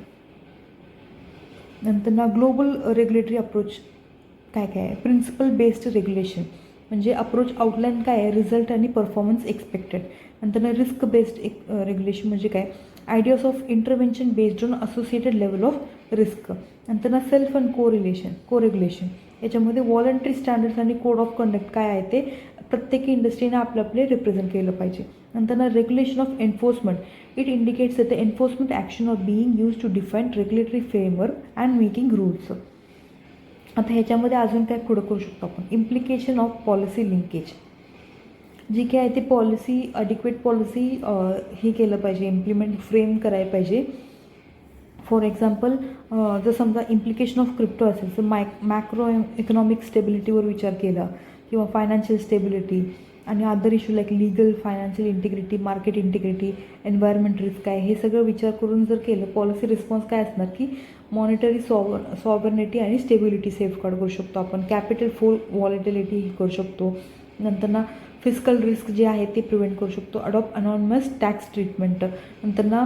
नंतर ना ग्लोबल रेग्युलेटरी अप्रोच काय काय आहे, प्रिन्सिपल बेस्ड रेग्युलेशन म्हणजे अप्रोच आउटलाईन काय आहे, रिझल्ट आणि परफॉर्मन्स एक्सपेक्टेड. नंतर ना रिस्क बेस्ड रेग्युलेशन म्हणजे काय, ideas of intervention based on associated level of risk. नंतर ना सेल्फ अँड को रेग्युलेशन याच्यामध्ये व्हॉलंटरी स्टँडर्ड्स आणि कोड ऑफ कंडक्ट काय आहे ते प्रत्येक इंडस्ट्रीने आपले रिप्रेझेंट केलं पाहिजे. नंतर ना regulation of enforcement, it indicates that the enforcement action are being used to define regulatory framework and making rules. आता ह्याच्यामध्ये अजून काय पुढं करू शकतो आपण, इम्प्लिकेशन ऑफ पॉलिसी लिंकेज, जी काय आहे ते पॉलिसी अडिक्वेट पॉलिसी हे केलं पाहिजे, इम्प्लिमेंट फ्रेम करायला पाहिजे. फॉर एक्झाम्पल जर समजा इम्प्लिकेशन ऑफ क्रिप्टो असेल तर मॅक्रो इकॉनॉमिक स्टेबिलिटीवर विचार केला किंवा फायनान्शियल स्टेबिलिटी आणि other issue like legal, financial integrity, market integrity, environment risk काय हे सगळं विचार करून जर केलं, पॉलिसी रिस्पॉन्स काय असणार की मॉनिटरी सॉव्हर्निटी आणि स्टेबिलिटी सेफगार्ड करू शकतो आपण, कॅपिटल व्हॉलेटिलिटी ही करू शकतो. नंतर ना फिस्कल रिस्क जे आहे ते प्रिव्हेंट करू शकतो, अडॉप्ट अनॉनमस टॅक्स ट्रीटमेंट, नंतर ना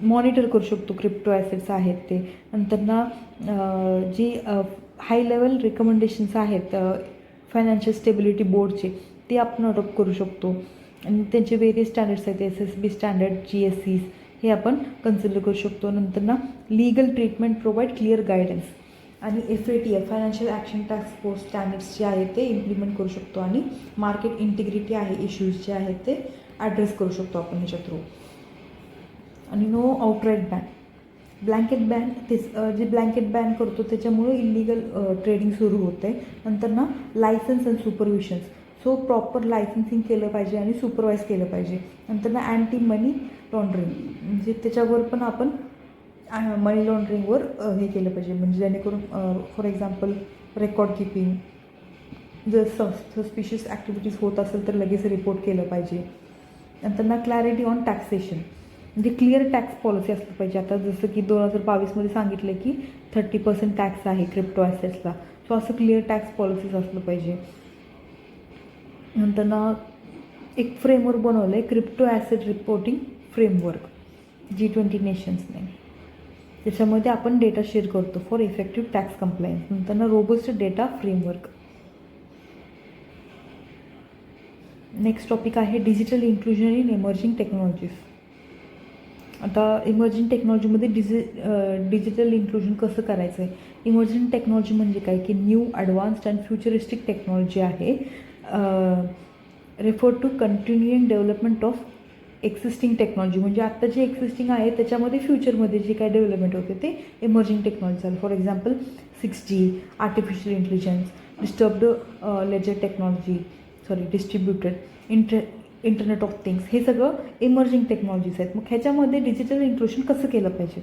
मॉनिटर करू शकतो क्रिप्टो ॲसेट्स आहेत ते. नंतर ना जी हाय लेवल रिकमेंडेशन्स आहेत फायनान्शियल स्टेबिलिटी बोर्डचे ते आपण अडॉप्ट करू शकतो आणि त्यांचे वेरियस स्टँडर्ड्स आहेत, SSB स्टँडर्ड, GSEs हे आपण कन्सिडर करू शकतो. नंतर ना legal treatment provide clear guidance आणि FATF financial action task force standards जे आहेत ते इम्प्लिमेंट करू शकतो आणि मार्केट इंटिग्रिटी आहे इश्यूज जे आहेत ते ॲड्रेस करू शकतो आपण ह्याच्या थ्रू. आणि no outright ban, blanket ban तेच जे ब्लँकेट बॅन करतो त्याच्यामुळे इलिगल ट्रेडिंग सुरू होते. नंतर ना licence and supervisions, so proper licensing केलं पाहिजे आणि सुपरवाईज केलं पाहिजे. नंतर ना अँटी मनी लॉन्ड्रिंग म्हणजे त्याच्यावर पण आपण मनी लॉन्ड्रिंगवर हे केलं पाहिजे, म्हणजे जेणेकरून फॉर एक्झाम्पल रेकॉर्ड किपिंग, जर सस्पिशियस ॲक्टिव्हिटीज होत असेल तर लगेच रिपोर्ट केलं पाहिजे. नंतर ना क्लॅरिटी ऑन टॅक्सेशन म्हणजे क्लिअर टॅक्स पॉलिसी असली पाहिजे. आता जसं की 2022मध्ये सांगितलं की 30% टॅक्स आहे क्रिप्टो ॲसेट्सला, सो असं क्लिअर टॅक्स पॉलिसीज असलं पाहिजे. नंतर ना एक फ्रेमवर्क बनवलं आहे crypto asset reporting framework G20 नेशन्सने, त्याच्यामध्ये आपण डेटा शेअर करतो फॉर इफेक्टिव्ह टॅक्स कंप्लायन्स. नंतर ना robust data framework. Next topic आहे digital inclusion in emerging technologies. आता इमर्जिंग टेक्नॉलॉजीमध्ये डिजिटल इन्क्लुजन कसं करायचं आहे. इमर्जिंग टेक्नॉलॉजी म्हणजे काय की new advanced and futuristic technology आहे, refer to continuing development of existing technology, म्हणजे आत्ता जे एक्झिस्टिंग आहे त्याच्यामध्ये फ्युचरमध्ये जे काय डेव्हलपमेंट होते ते इमर्जिंग टेक्नॉलॉजी झालं. For example 6G, artificial intelligence, distributed internet of things, हे सगळं इमर्जिंग टेक्नॉलॉजीज आहेत. मग ह्याच्यामध्ये डिजिटल इन्क्लुजन कसं केलं पाहिजे.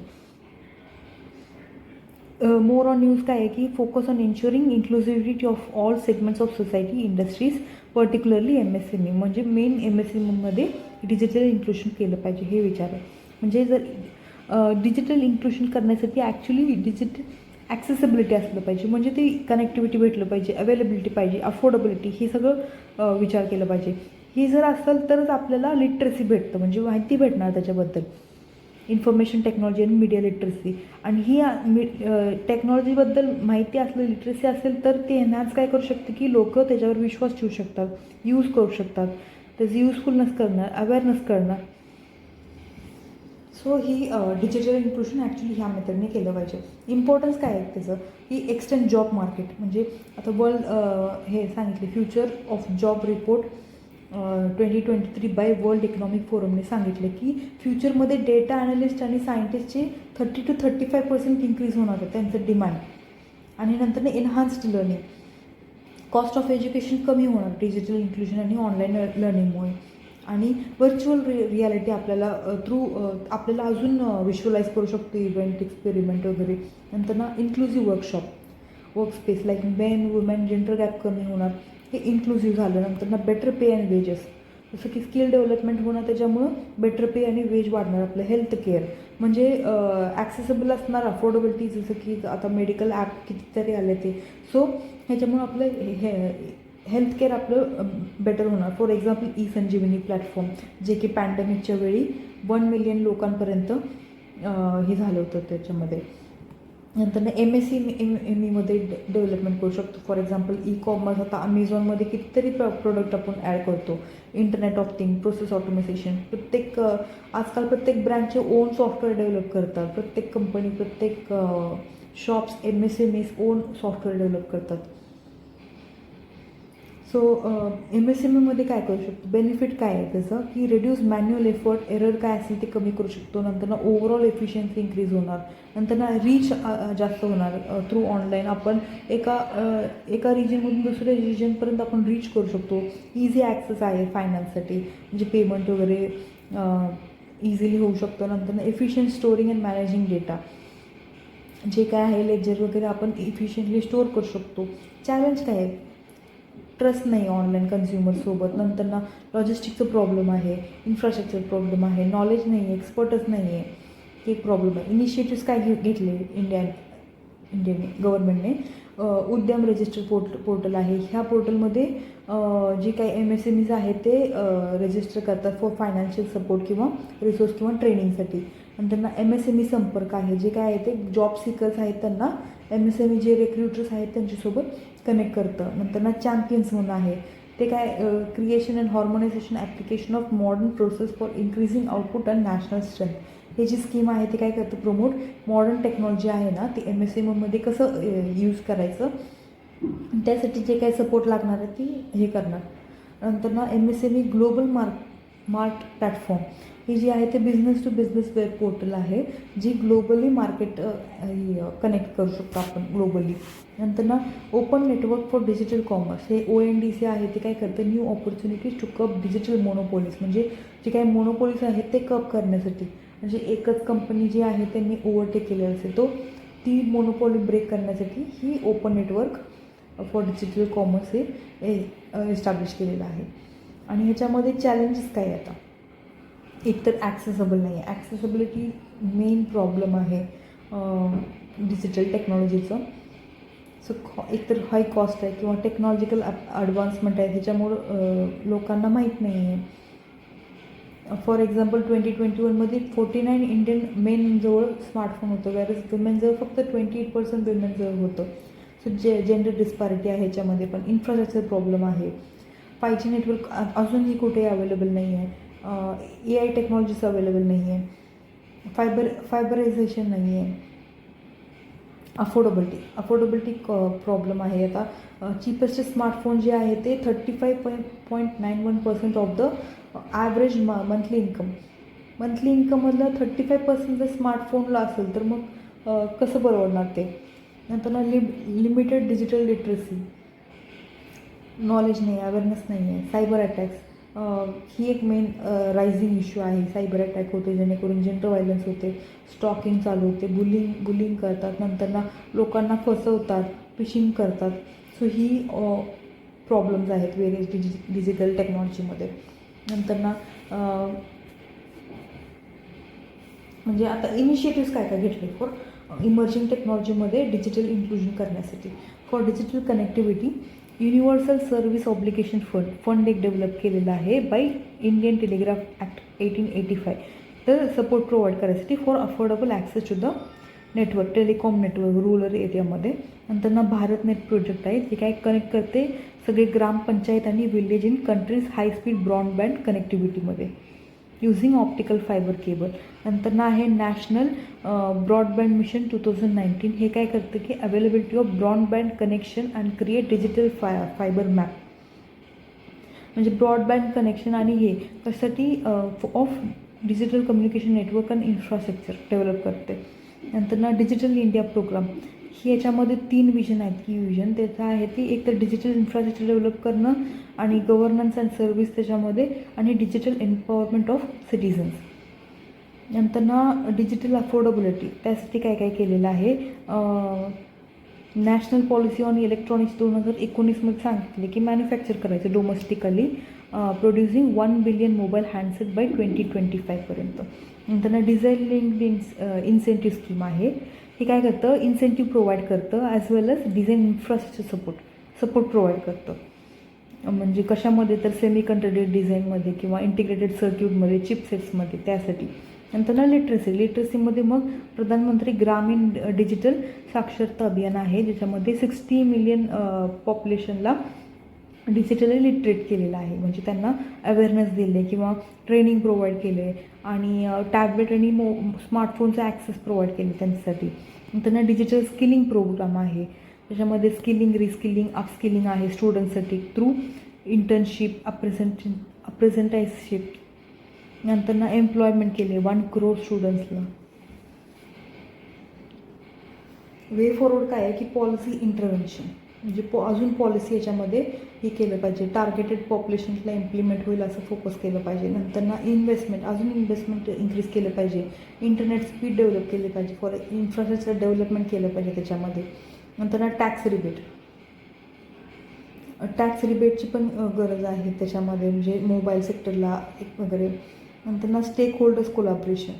मोर ऑन न्यूज काय आहे की focus on ensuring inclusivity of all segments of society, industries, particularly MSME, म्हणजे मेन MSMEमध्ये डिजिटल इन्क्लुजन केलं पाहिजे हे विचार आहे. म्हणजे जर डिजिटल इन्क्लुजन करण्यासाठी ॲक्च्युली डिजिटल ॲक्सेसिबिलिटी असलं पाहिजे, म्हणजे ते कनेक्टिव्हिटी भेटलं पाहिजे, अवेलेबिलिटी पाहिजे, अफोर्डेबिलिटी, हे सगळं विचार केलं पाहिजे. ही जर असेल तरच आपल्याला लिटरसी भेटतं, म्हणजे माहिती भेटणार त्याच्याबद्दल, इन्फॉर्मेशन टेक्नॉलॉजी आणि मीडिया लिटरसी. आणि ही टेक्नॉलॉजीबद्दल माहिती असलं, लिटरसी असेल तर ते एनहान्स काय करू शकते की लोक त्याच्यावर विश्वास ठेवू शकतात, यूज करू शकतात, त्याचं युजफुलनेस करणार, अवेअरनेस करणार. सो ही डिजिटल इन्क्लुजन ॲक्च्युली ह्या मेथडने केलं पाहिजे. इम्पॉर्टन्स काय आहे त्याचं की एक्सटेंड जॉब मार्केट, म्हणजे आता वर्ल्ड हे सांगितले future of job report 2023 by world economic फोरमने सांगितलं की फ्युचरमध्ये डेटा ॲनालिस्ट आणि सायंटिस्टचे 30 to 35% इन्क्रीज होणार आहे त्यांचं डिमांड. आणि नंतर एनहान्स्ड लर्निंग, कॉस्ट ऑफ एज्युकेशन कमी होणार डिजिटल इन्क्लुजन आणि ऑनलाईन लर्निंगमुळे. आणि व्हर्च्युअल रियालिटी आपल्याला आपल्याला अजून विज्युअलाइज करू शकतो, इव्हेंट, एक्सपेरिमेंट वगैरे. नंतर ना inclusive workshop, workspace like main women gender gap कमी होणार, हे इन्क्लुझिव्ह झालं. नंतर ना बेटर पे अँड वेजेस, जसं की स्किल डेव्हलपमेंट होणं, त्याच्यामुळं बेटर पे आणि वेज वाढणार. आपलं हेल्थ केअर म्हणजे ॲक्सेसिबल असणार, अफोर्डेबिलिटी, जसं की आता मेडिकल ॲप कितीतरी आले ते. सो ह्याच्यामुळं आपलं हेल्थ केअर आपलं बेटर होणार. For example e Sanjeevani platform, जे की पॅन्डेमिकच्या वेळी 1 मिलियन लोकांपर्यंत हे झालं होतं त्याच्यामध्ये. नंतर MSMEमध्ये डेव्हलपमेंट करू शकतो. फॉर एक्झाम्पल ई कॉमर्स, आता अमेझॉनमध्ये कितीतरी प्रोडक्ट आपण ॲड करतो. Internet of thing, process automation, आजकाल प्रत्येक ब्रँडचे ओन सॉफ्टवेअर डेव्हलप करतात. प्रत्येक कंपनी, प्रत्येक shops, MSMEs on software develop करतात. सो MSMEमध्ये काय करू शकतो, बेनिफिट काय आहे त्याचं, की रिड्यूस मॅन्युअल एफर्ट, एरर काय असेल ते कमी करू शकतो. नंतर ओव्हरऑल एफिशियन्सी इन्क्रीज होणार. नंतर रीच जास्त होणार थ्रू ऑनलाईन. आपण एका रिजनमधून दुसऱ्या रिजनपर्यंत आपण रीच करू शकतो. इझी ॲक्सेस आहे फायनान्ससाठी, म्हणजे पेमेंट वगैरे इझिली होऊ शकतो. नंतर efficient storing and managing data, जे काय आहे लेजर वगैरे आपण इफिशियंटली स्टोअर करू शकतो. चॅलेंज काय आहे, ट्रस्ट नाही ऑनलाईन कन्झ्युमरसोबत. नंतर लॉजिस्टिकचं प्रॉब्लेम आहे, इन्फ्रास्ट्रक्चर प्रॉब्लेम आहे, नॉलेज नाही आहे, एक्सपर्टच नाही आहे, एक प्रॉब्लेम आहे. इनिशिएटिव्स काय घेतले इंडियन गव्हर्नमेंटने, उद्यम रजिस्टर पोर्टल आहे. ह्या पोर्टलमध्ये जे काही MSMEs आहेत ते रजिस्टर करतात फॉर फायनान्शियल सपोर्ट किंवा रिसोर्स किंवा ट्रेनिंगसाठी. नंतर MSME संपर्क आहे, जे काय आहे ते जॉब सिकर्स आहेत त्यांना MSME जे रिक्रुटर्स आहेत त्यांच्यासोबत कनेक्ट करतं. नंतर चॅम्पियन्स म्हणून आहे, ते काय creation and harmonisation application of modern process for increasing output and national strength. हे जी स्कीम आहे ते काय करतं, प्रमोट मॉडर्न टेक्नॉलॉजी आहे ना ती MSMEमध्ये कसं यूज करायचं, त्यासाठी जे काही सपोर्ट लागणार आहे ती हे करणार. नंतर MSME ग्लोबल मार्ट प्लॅटफॉर्म, ही जी आहे ते business to business web portal आहे, जी ग्लोबली मार्केट कनेक्ट करू शकतो आपण ग्लोबली. नंतर open network for digital commerce, हे ONDC आहे ते काय करतं, new opportunities to curb digital monopolies, म्हणजे जे काही मोनोपोलीज आहेत ते कप करण्यासाठी, म्हणजे एकच कंपनी जी आहे त्यांनी ओव्हरटेक केलेलं असेल ती मोनोपोली ब्रेक करण्यासाठी ही open network for digital commerce हे एस्टॅब्लिश केलेलं आहे. आणि ह्याच्यामध्ये चॅलेंजेस काय आता, एकतर ॲक्सेसेबल नाही आहे, ॲक्सेसिबिलिटी मेन प्रॉब्लेम आहे डिजिटल टेक्नॉलॉजीचं. सो एकतर हाय कॉस्ट आहे किंवा टेक्नॉलॉजिकल ॲडव्हान्समेंट आहे, ह्याच्यामुळं लोकांना माहीत नाही आहे. फॉर एक्झाम्पल 2021मध्ये 49 इंडियन मेनजवळ स्मार्टफोन होतं, वॅरस विमेनजवळ फक्त 28% विमेनजवळ होतं. सो जेंडर डिस्पॅरिटी आहे ह्याच्यामध्ये. पण इन्फ्रास्ट्रक्चर प्रॉब्लेम आहे, 5G नेटवर्क अजूनही कुठेही अवेलेबल नाही आहे, AI टेक्नॉलॉजीज अवेलेबल नाही आहे, फायबरायझेशन नाही आहे, अफोर्डेबिलिटी प्रॉब्लेम आहे. आता चिपेस्ट स्मार्टफोन जे आहे ते 35.91% ऑफ द ॲव्हरेज मंथली इन्कममधलं 35% जर स्मार्टफोनला असेल तर मग कसं परवडणार ते. नंतर लिमिटेड डिजिटल लिटरसी, नॉलेज नाही, अवेअरनेस नाही आहे. सायबर अटॅक्स ही एक मेन रायझिंग इश्यू आहे. सायबर अटॅक होते, जेणेकरून जेंडर व्हायलन्स होते, स्टॉकिंग चालू होते, बुलिंग करतात, नंतर लोकांना फसवतात, फिशिंग करतात. सो ही प्रॉब्लेम्स आहेत वेरियस डिजिटल टेक्नॉलॉजीमध्ये. नंतर म्हणजे आता इनिशिएटिव्स काय घेतले फॉर इमर्जिंग टेक्नॉलॉजीमध्ये डिजिटल इन्क्लुजन करण्यासाठी. For digital connectivity universal service obligation fund एक डेव्हलप केलेला आहे बाय इंडियन टेलिग्राफ ॲक्ट 1885. तर सपोर्ट प्रोव्हाइड करायसाठी for affordable access to the network, telecom network rural एरियामध्ये. नंतर भारत नेट प्रोजेक्ट आहे, जे काय कनेक्ट करते सगळे ग्रामपंचायत आणि village in countries high speed broadband कनेक्टिव्हिटीमध्ये युझिंग ऑप्टिकल फायबर केबल. नंतर आहे नॅशनल ब्रॉडबँड मिशन 2019. हे काय करतं की availability of broadband connection and create digital fibre map, म्हणजे ब्रॉडबँड कनेक्शन आणि हे कशासाठी of digital communication network and infrastructure develop करते. नंतर डिजिटल इंडिया प्रोग्राम, ही याच्यामध्ये 3 विजन आहेत. की विजन त्याचं आहे ती एक तर डिजिटल इन्फ्रास्ट्रक्चर डेव्हलप करणं आणि गव्हर्नन्स अँड सर्व्हिस त्याच्यामध्ये, आणि डिजिटल एम्पॉवरमेंट ऑफ सिटिझन्स. नंतर डिजिटल अफोर्डेबिलिटी, त्यासाठी काय काय केलेलं आहे. नॅशनल पॉलिसी ऑन इलेक्ट्रॉनिक्स 2019मध्ये सांगितले की मॅन्युफॅक्चर करायचं domestically producing 1 billion mobile handset by 2025पर्यंत. नंतर डिझाईन लिंक्ड इन्सेंटिव्ह स्कीम आहे. हे काय करतं, इन्सेंटिव्ह प्रोव्हाइड करतं as well as design infrastructure support provide करतं. म्हणजे कशामध्ये तर सेमी कंडक्टर डिझाईनमध्ये किंवा इंटिग्रेटेड सर्क्यूटमध्ये, चिपसेट्समध्ये, त्यासाठी. नंतर लिटरसीमध्ये मग प्रधानमंत्री ग्रामीण डिजिटल साक्षरता अभियान आहे, ज्याच्यामध्ये 60 मिलियन पॉप्युलेशनला डिजिटली लिटरेट केलेलं आहे. म्हणजे त्यांना अवेअरनेस दिले किंवा ट्रेनिंग प्रोव्हाइड केले आणि टॅबलेट आणि स्मार्टफोनचा ॲक्सेस प्रोव्हाइड केले त्यांच्यासाठी. त्यांना डिजिटल स्किलिंग प्रोग्राम आहे, त्याच्यामध्ये स्किलिंग, रिस्किलिंग, अपस्किलिंग आहे स्टुडंट्ससाठी थ्रू इंटर्नशिप, अप्रेझेंटाईशिप. नंतर एम्प्लॉयमेंट केले 1 करोड स्टुडंट्सला. वे फॉरवर्ड काय आहे की पॉलिसी इंटरव्हेन्शन, म्हणजे अजून पॉलिसी याच्यामध्ये हे केलं पाहिजे, टार्गेटेड पॉप्युलेशनला इम्प्लिमेंट होईल असं फोकस केलं पाहिजे. नंतर इन्व्हेस्टमेंट, अजून इन्व्हेस्टमेंट इन्क्रीज केलं पाहिजे. इंटरनेट स्पीड डेव्हलप केली पाहिजे, फॉर इन्फ्रास्ट्रक्चर डेव्हलपमेंट केलं पाहिजे त्याच्यामध्ये. नंतर टॅक्स रिबेटची पण गरज आहे त्याच्यामध्ये, म्हणजे मोबाईल सेक्टरला वगैरे. नंतर stakeholders collaboration,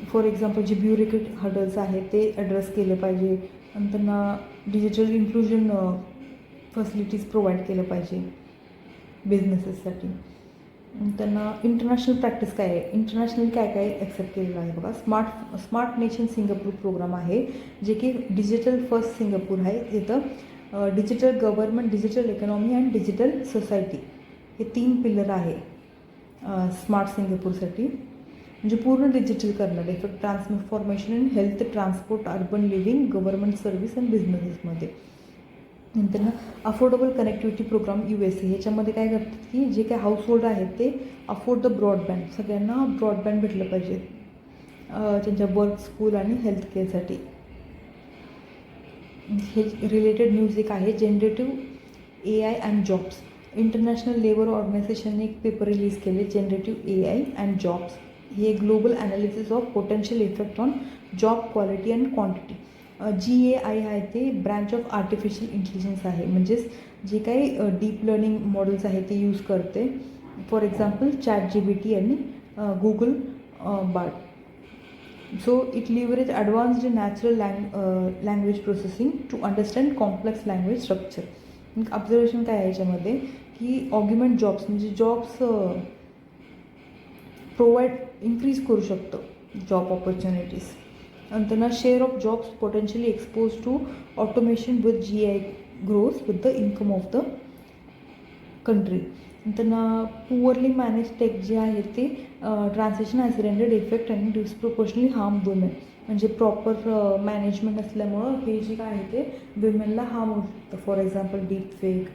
for example जे ब्युरोक्रेट हर्डल्स आहेत ते ॲड्रेस केलं पाहिजे. नंतर डिजिटल इन्क्लुजन फॅसिलिटीज प्रोव्हाइड केलं पाहिजे बिझनेसेससाठी. त्यांना इंटरनॅशनल प्रॅक्टिस काय आहे, इंटरनॅशनल काय ॲक्सेप्ट केलेलं आहे बघा. स्मार्ट नेशन सिंगापूर प्रोग्राम आहे, जे की डिजिटल फर्स्ट सिंगापूर आहे. इथं digital government, digital economy and digital society हे 3 पिलर आहे स्मार्ट सिंगापूरसाठी. म्हणजे पूर्ण डिजिटल करणार, effect transformation in health, transport, urban living, government service and बिझनेसेसमध्ये. नंतर अफोर्डेबल कनेक्टिव्हिटी प्रोग्राम USA, ह्याच्यामध्ये काय करतात की जे काय हाऊसहोल्ड आहेत ते अफोर्ड द ब्रॉडबँड, सगळ्यांना ब्रॉडबँड भेटलं पाहिजे त्यांच्या वर्क, स्कूल आणि हेल्थ केअरसाठी. हे रिलेटेड न्यूज एक आहे, generative AI and jobs. International labour ऑर्गनायझेशनने एक पेपर रिलीज केले, जनरेटिव्ह AI अँड जॉब्स. हे global analysis of potential effect on job quality and quantity. GAI आहे ते ब्रँच ऑफ आर्टिफिशियल इंटेलिजन्स आहे, म्हणजेच जे काही डीप लर्निंग मॉडेल्स आहेत ते यूज करते. फॉर एक्झाम्पल ChatGPT आणि Google Bard. So it leverage advanced natural language processing to understand complex language structure. Observation काय आहे याच्यामध्ये की ऑग्युमेंट जॉब्स, म्हणजे जॉब्स प्रोव्हाइड इन्क्रीज करू शकतं जॉब ऑपॉर्च्युनिटीज. नंतर share of jobs potentially expose to automation with GI growth with the income of the country. नंतर poorly manage tech जे आहे ते ट्रान्सलेशन हॅज रेंडेड इफेक्ट आणि डिस्प्रोपोर्शनली हार्म वुमेन. म्हणजे proper management नसल्यामुळं हे जे काय आहे ते विमेनला हार्म होऊ शकतं. For example deep fake,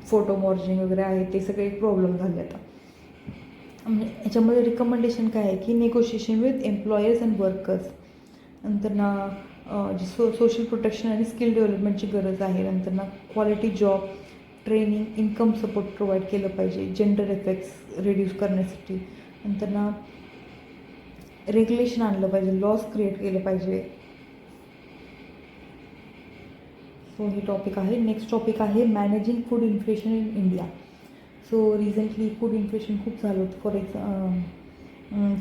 photo morphing वगैरे आहे ते सगळे प्रॉब्लेम झाले आता. याच्यामध्ये रिकमेंडेशन काय आहे की negotiation with employers and workers. नंतर सोशल प्रोटेक्शन आणि स्किल डेव्हलपमेंटची गरज आहे. नंतर quality job training, income support provide केलं पाहिजे जेंडर इफेक्ट्स रिड्यूस करण्यासाठी. नंतर रेग्युलेशन आणलं पाहिजे, लॉज क्रिएट केलं पाहिजे. सो हे टॉपिक आहे. नेक्स्ट टॉपिक आहे managing food inflation in India. So recently food inflation खूप झालं होतं. फॉर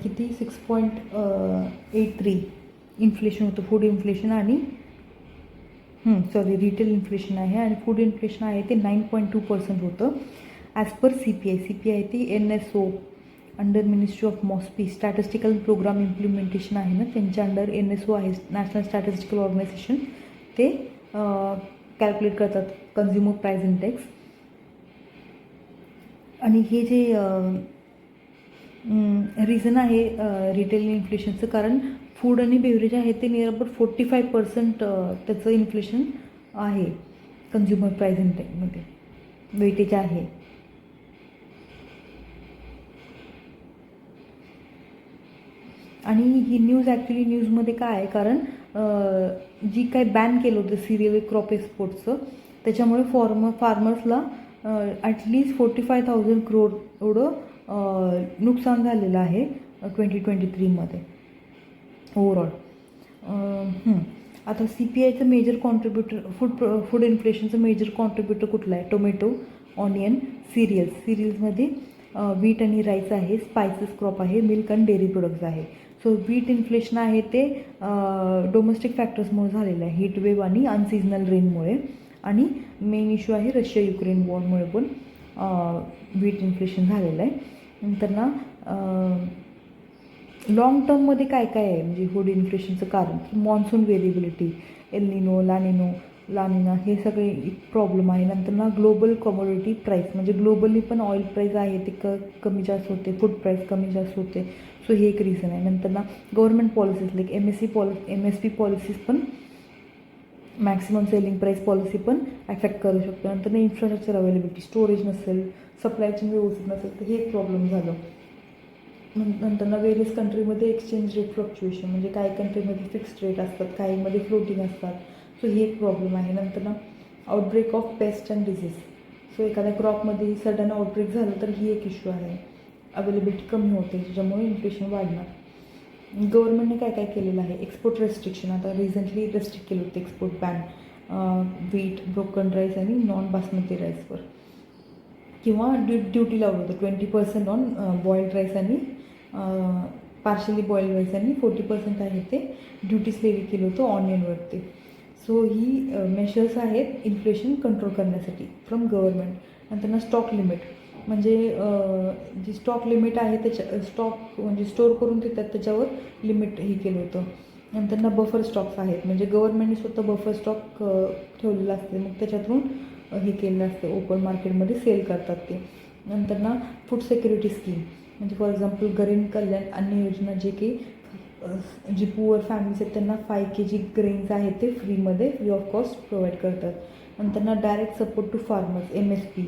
किती 6.83 इन्फ्लेशन होतं फूड इन्फ्लेशन. आणि रिटेल इन्फ्लेशन आहे आणि फूड इन्फ्लेशन आहे ते 9.2% होतं ॲज पर CPI ती NSO under ministry of MOSPI statistical programme implementation आहे ना, त्यांच्या अंडर NSO आहे, नॅशनल स्टॅटिस्टिकल ऑर्गनायझेशन. ते कॅल्क्युलेट करतात कन्झ्युमर प्राईस इंडेक्स. आणि हे जे रिझन आहे रिटेल इन्फ्लेशनचं, कारण फूड आणि बेवरेज आहे ते नियर अबाउट 45% त्याचं इन्फ्लेशन आहे कन्झ्युमर प्राईस इंडेक्समध्ये, वेटेज आहे. आणि ही न्यूज ॲक्च्युली न्यूजमध्ये काय आहे, कारण जी काय बॅन केलं होतं सिरियल क्रॉप एक्सपोर्टचं, त्याच्यामुळे फार्मर्सला ॲटलिस्ट 45,000 crore एवढं नुकसान झालेलं आहे 2023मध्ये ओव्हरऑल. आता CPIचं मेजर कॉन्ट्रीब्युटर फूड इन्फ्लेशनचं मेजर कॉन्ट्रीब्युटर कुठलं आहे? टोमॅटो, ऑनियन, सिरियल्समध्ये व्हीट आणि राईस आहे, स्पायसेस क्रॉप आहे, मिल्क आणि डेअरी प्रोडक्ट्स आहे. सो व्हीट इन्फ्लेशन आहे ते डोमेस्टिक फॅक्टर्समुळे झालेलं आहे, हीट वेव्ह आणि अनसिजनल रेनमुळे. आणि मेन इश्यू आहे रशिया युक्रेन वॉरमुळे पण व्हीट इन्फ्लेशन झालेलं आहे. नंतर ना लॉंग टर्ममध्ये काय काय आहे म्हणजे फूड इन्फ्लेशनचं कारण की मॉन्सून व्हेरिएबिलिटी, एल निनो, लानिना हे सगळे प्रॉब्लेम आहे. नंतर ना ग्लोबल कमोडिटी प्राईस म्हणजे ग्लोबली पण ऑइल प्राईस आहे ते कमी जास्त होते, फूड प्राईस कमी जास्त होते. सो हे एक रिझन आहे. नंतर ना government policies like MSP policies पण मॅक्सिमम सेलिंग प्राईस पॉलिसी पण ॲफेक्ट करू शकतो. नंतर ना इन्फ्रास्ट्रक्चर अवेलेबिलिटी, स्टोरेज नसेल, सप्लाय चेन व्यवस्थित नसेल तर हे एक प्रॉब्लेम झालं. नंतर ना वेरियस कंट्रीमध्ये एक्सचेंज रेट फ्लक्च्युएशन म्हणजे काही कंट्रीमध्ये फिक्स्ड रेट असतात, काहीमध्ये फ्लोटिंग असतात. सो ही एक प्रॉब्लेम आहे. नंतर ना outbreak of paste and disease. So एखाद्या क्रॉपमध्ये सडन आउटब्रेक झालं तर ही एक इश्यू आहे. अवेलेबिलिटी कमी होते ज्याच्यामुळे इन्फ्लेशन वाढणार. गव्हर्नमेंटने काय काय केलेलं आहे, एक्सपोर्ट रेस्ट्रिक्शन आता रिसेंटली रेस्ट्रिक्ट केलं होतं export ban wheat, broken rice आणि नॉन बासमती राईसवर. किंवा ड्युटी लावलं होतं 20% ऑन बॉइल्ड राईस आणि पार्शली बॉइल्ड राईस आणि 40% आहे ते ड्युटीज लेवी केलं होतं ऑनियनवरती. सो ही मेशर्स आहेत इन्फ्लेशन कंट्रोल करण्यासाठी फ्रॉम गव्हर्नमेंट. नंतर ना स्टॉक लिमिट म्हणजे जी स्टॉक लिमिट आहे त्याच्या स्टॉक म्हणजे स्टोअर करून देतात त्याच्यावर लिमिट हे केलं होतं. नंतर ना बफर स्टॉक्स आहेत म्हणजे गव्हर्नमेंटने स्वतः बफर स्टॉक ठेवलेला असते, मग त्याच्यातून हे केलेलं असतं, ओपन मार्केटमध्ये सेल करतात ते. नंतर ना फूड सिक्युरिटी स्कीम म्हणजे फॉर एक्झाम्पल गरीब कल्याण अन्न योजना जे की जी पुअर फॅमिलीज आहेत त्यांना 5 kg ग्रेन्स आहेत ते फ्री ऑफ कॉस्ट प्रोव्हाइड करतात. नंतर ना direct support to farmers MSP.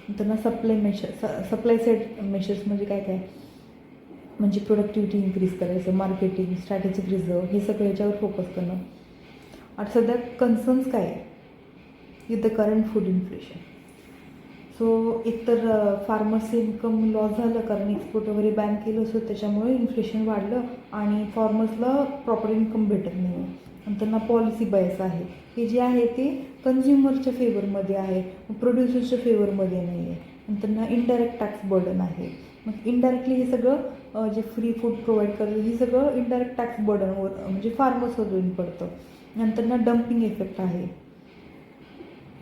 नंतर ना सप्लाय साईड मेशर्स म्हणजे काय काय म्हणजे प्रोडक्टिव्हिटी इन्क्रीज करायचं, मार्केटिंग, स्ट्रॅटेजिक रिझर्व हे सगळं याच्यावर फोकस करणं. आता सध्या कन्सर्न्स काय आहे with the current food inflation. So एकतर फार्मर्सचं इन्कम लॉस झालं कारण एक्सपोर्ट वगैरे बॅन केलं असं त्याच्यामुळे इन्फ्लेशन वाढलं आणि फार्मर्सला प्रॉपर इन्कम भेटत नाही आहे. नंतर ना पॉलिसी बायस आहे, हे जे आहे ते कन्झ्युमरच्या फेवरमध्ये आहे, प्रोड्युसर्सच्या फेवरमध्ये नाही आहे. नंतर ना इनडायरेक्ट टॅक्स बर्डन आहे, मग इनडायरेक्टली हे सगळं जे फ्री फूड प्रोव्हाइड करतं हे सगळं इनडायरेक्ट टॅक्स बर्डनवर म्हणजे फार्मर्सवर येऊन पडतं. नंतर ना डम्पिंग इफेक्ट आहे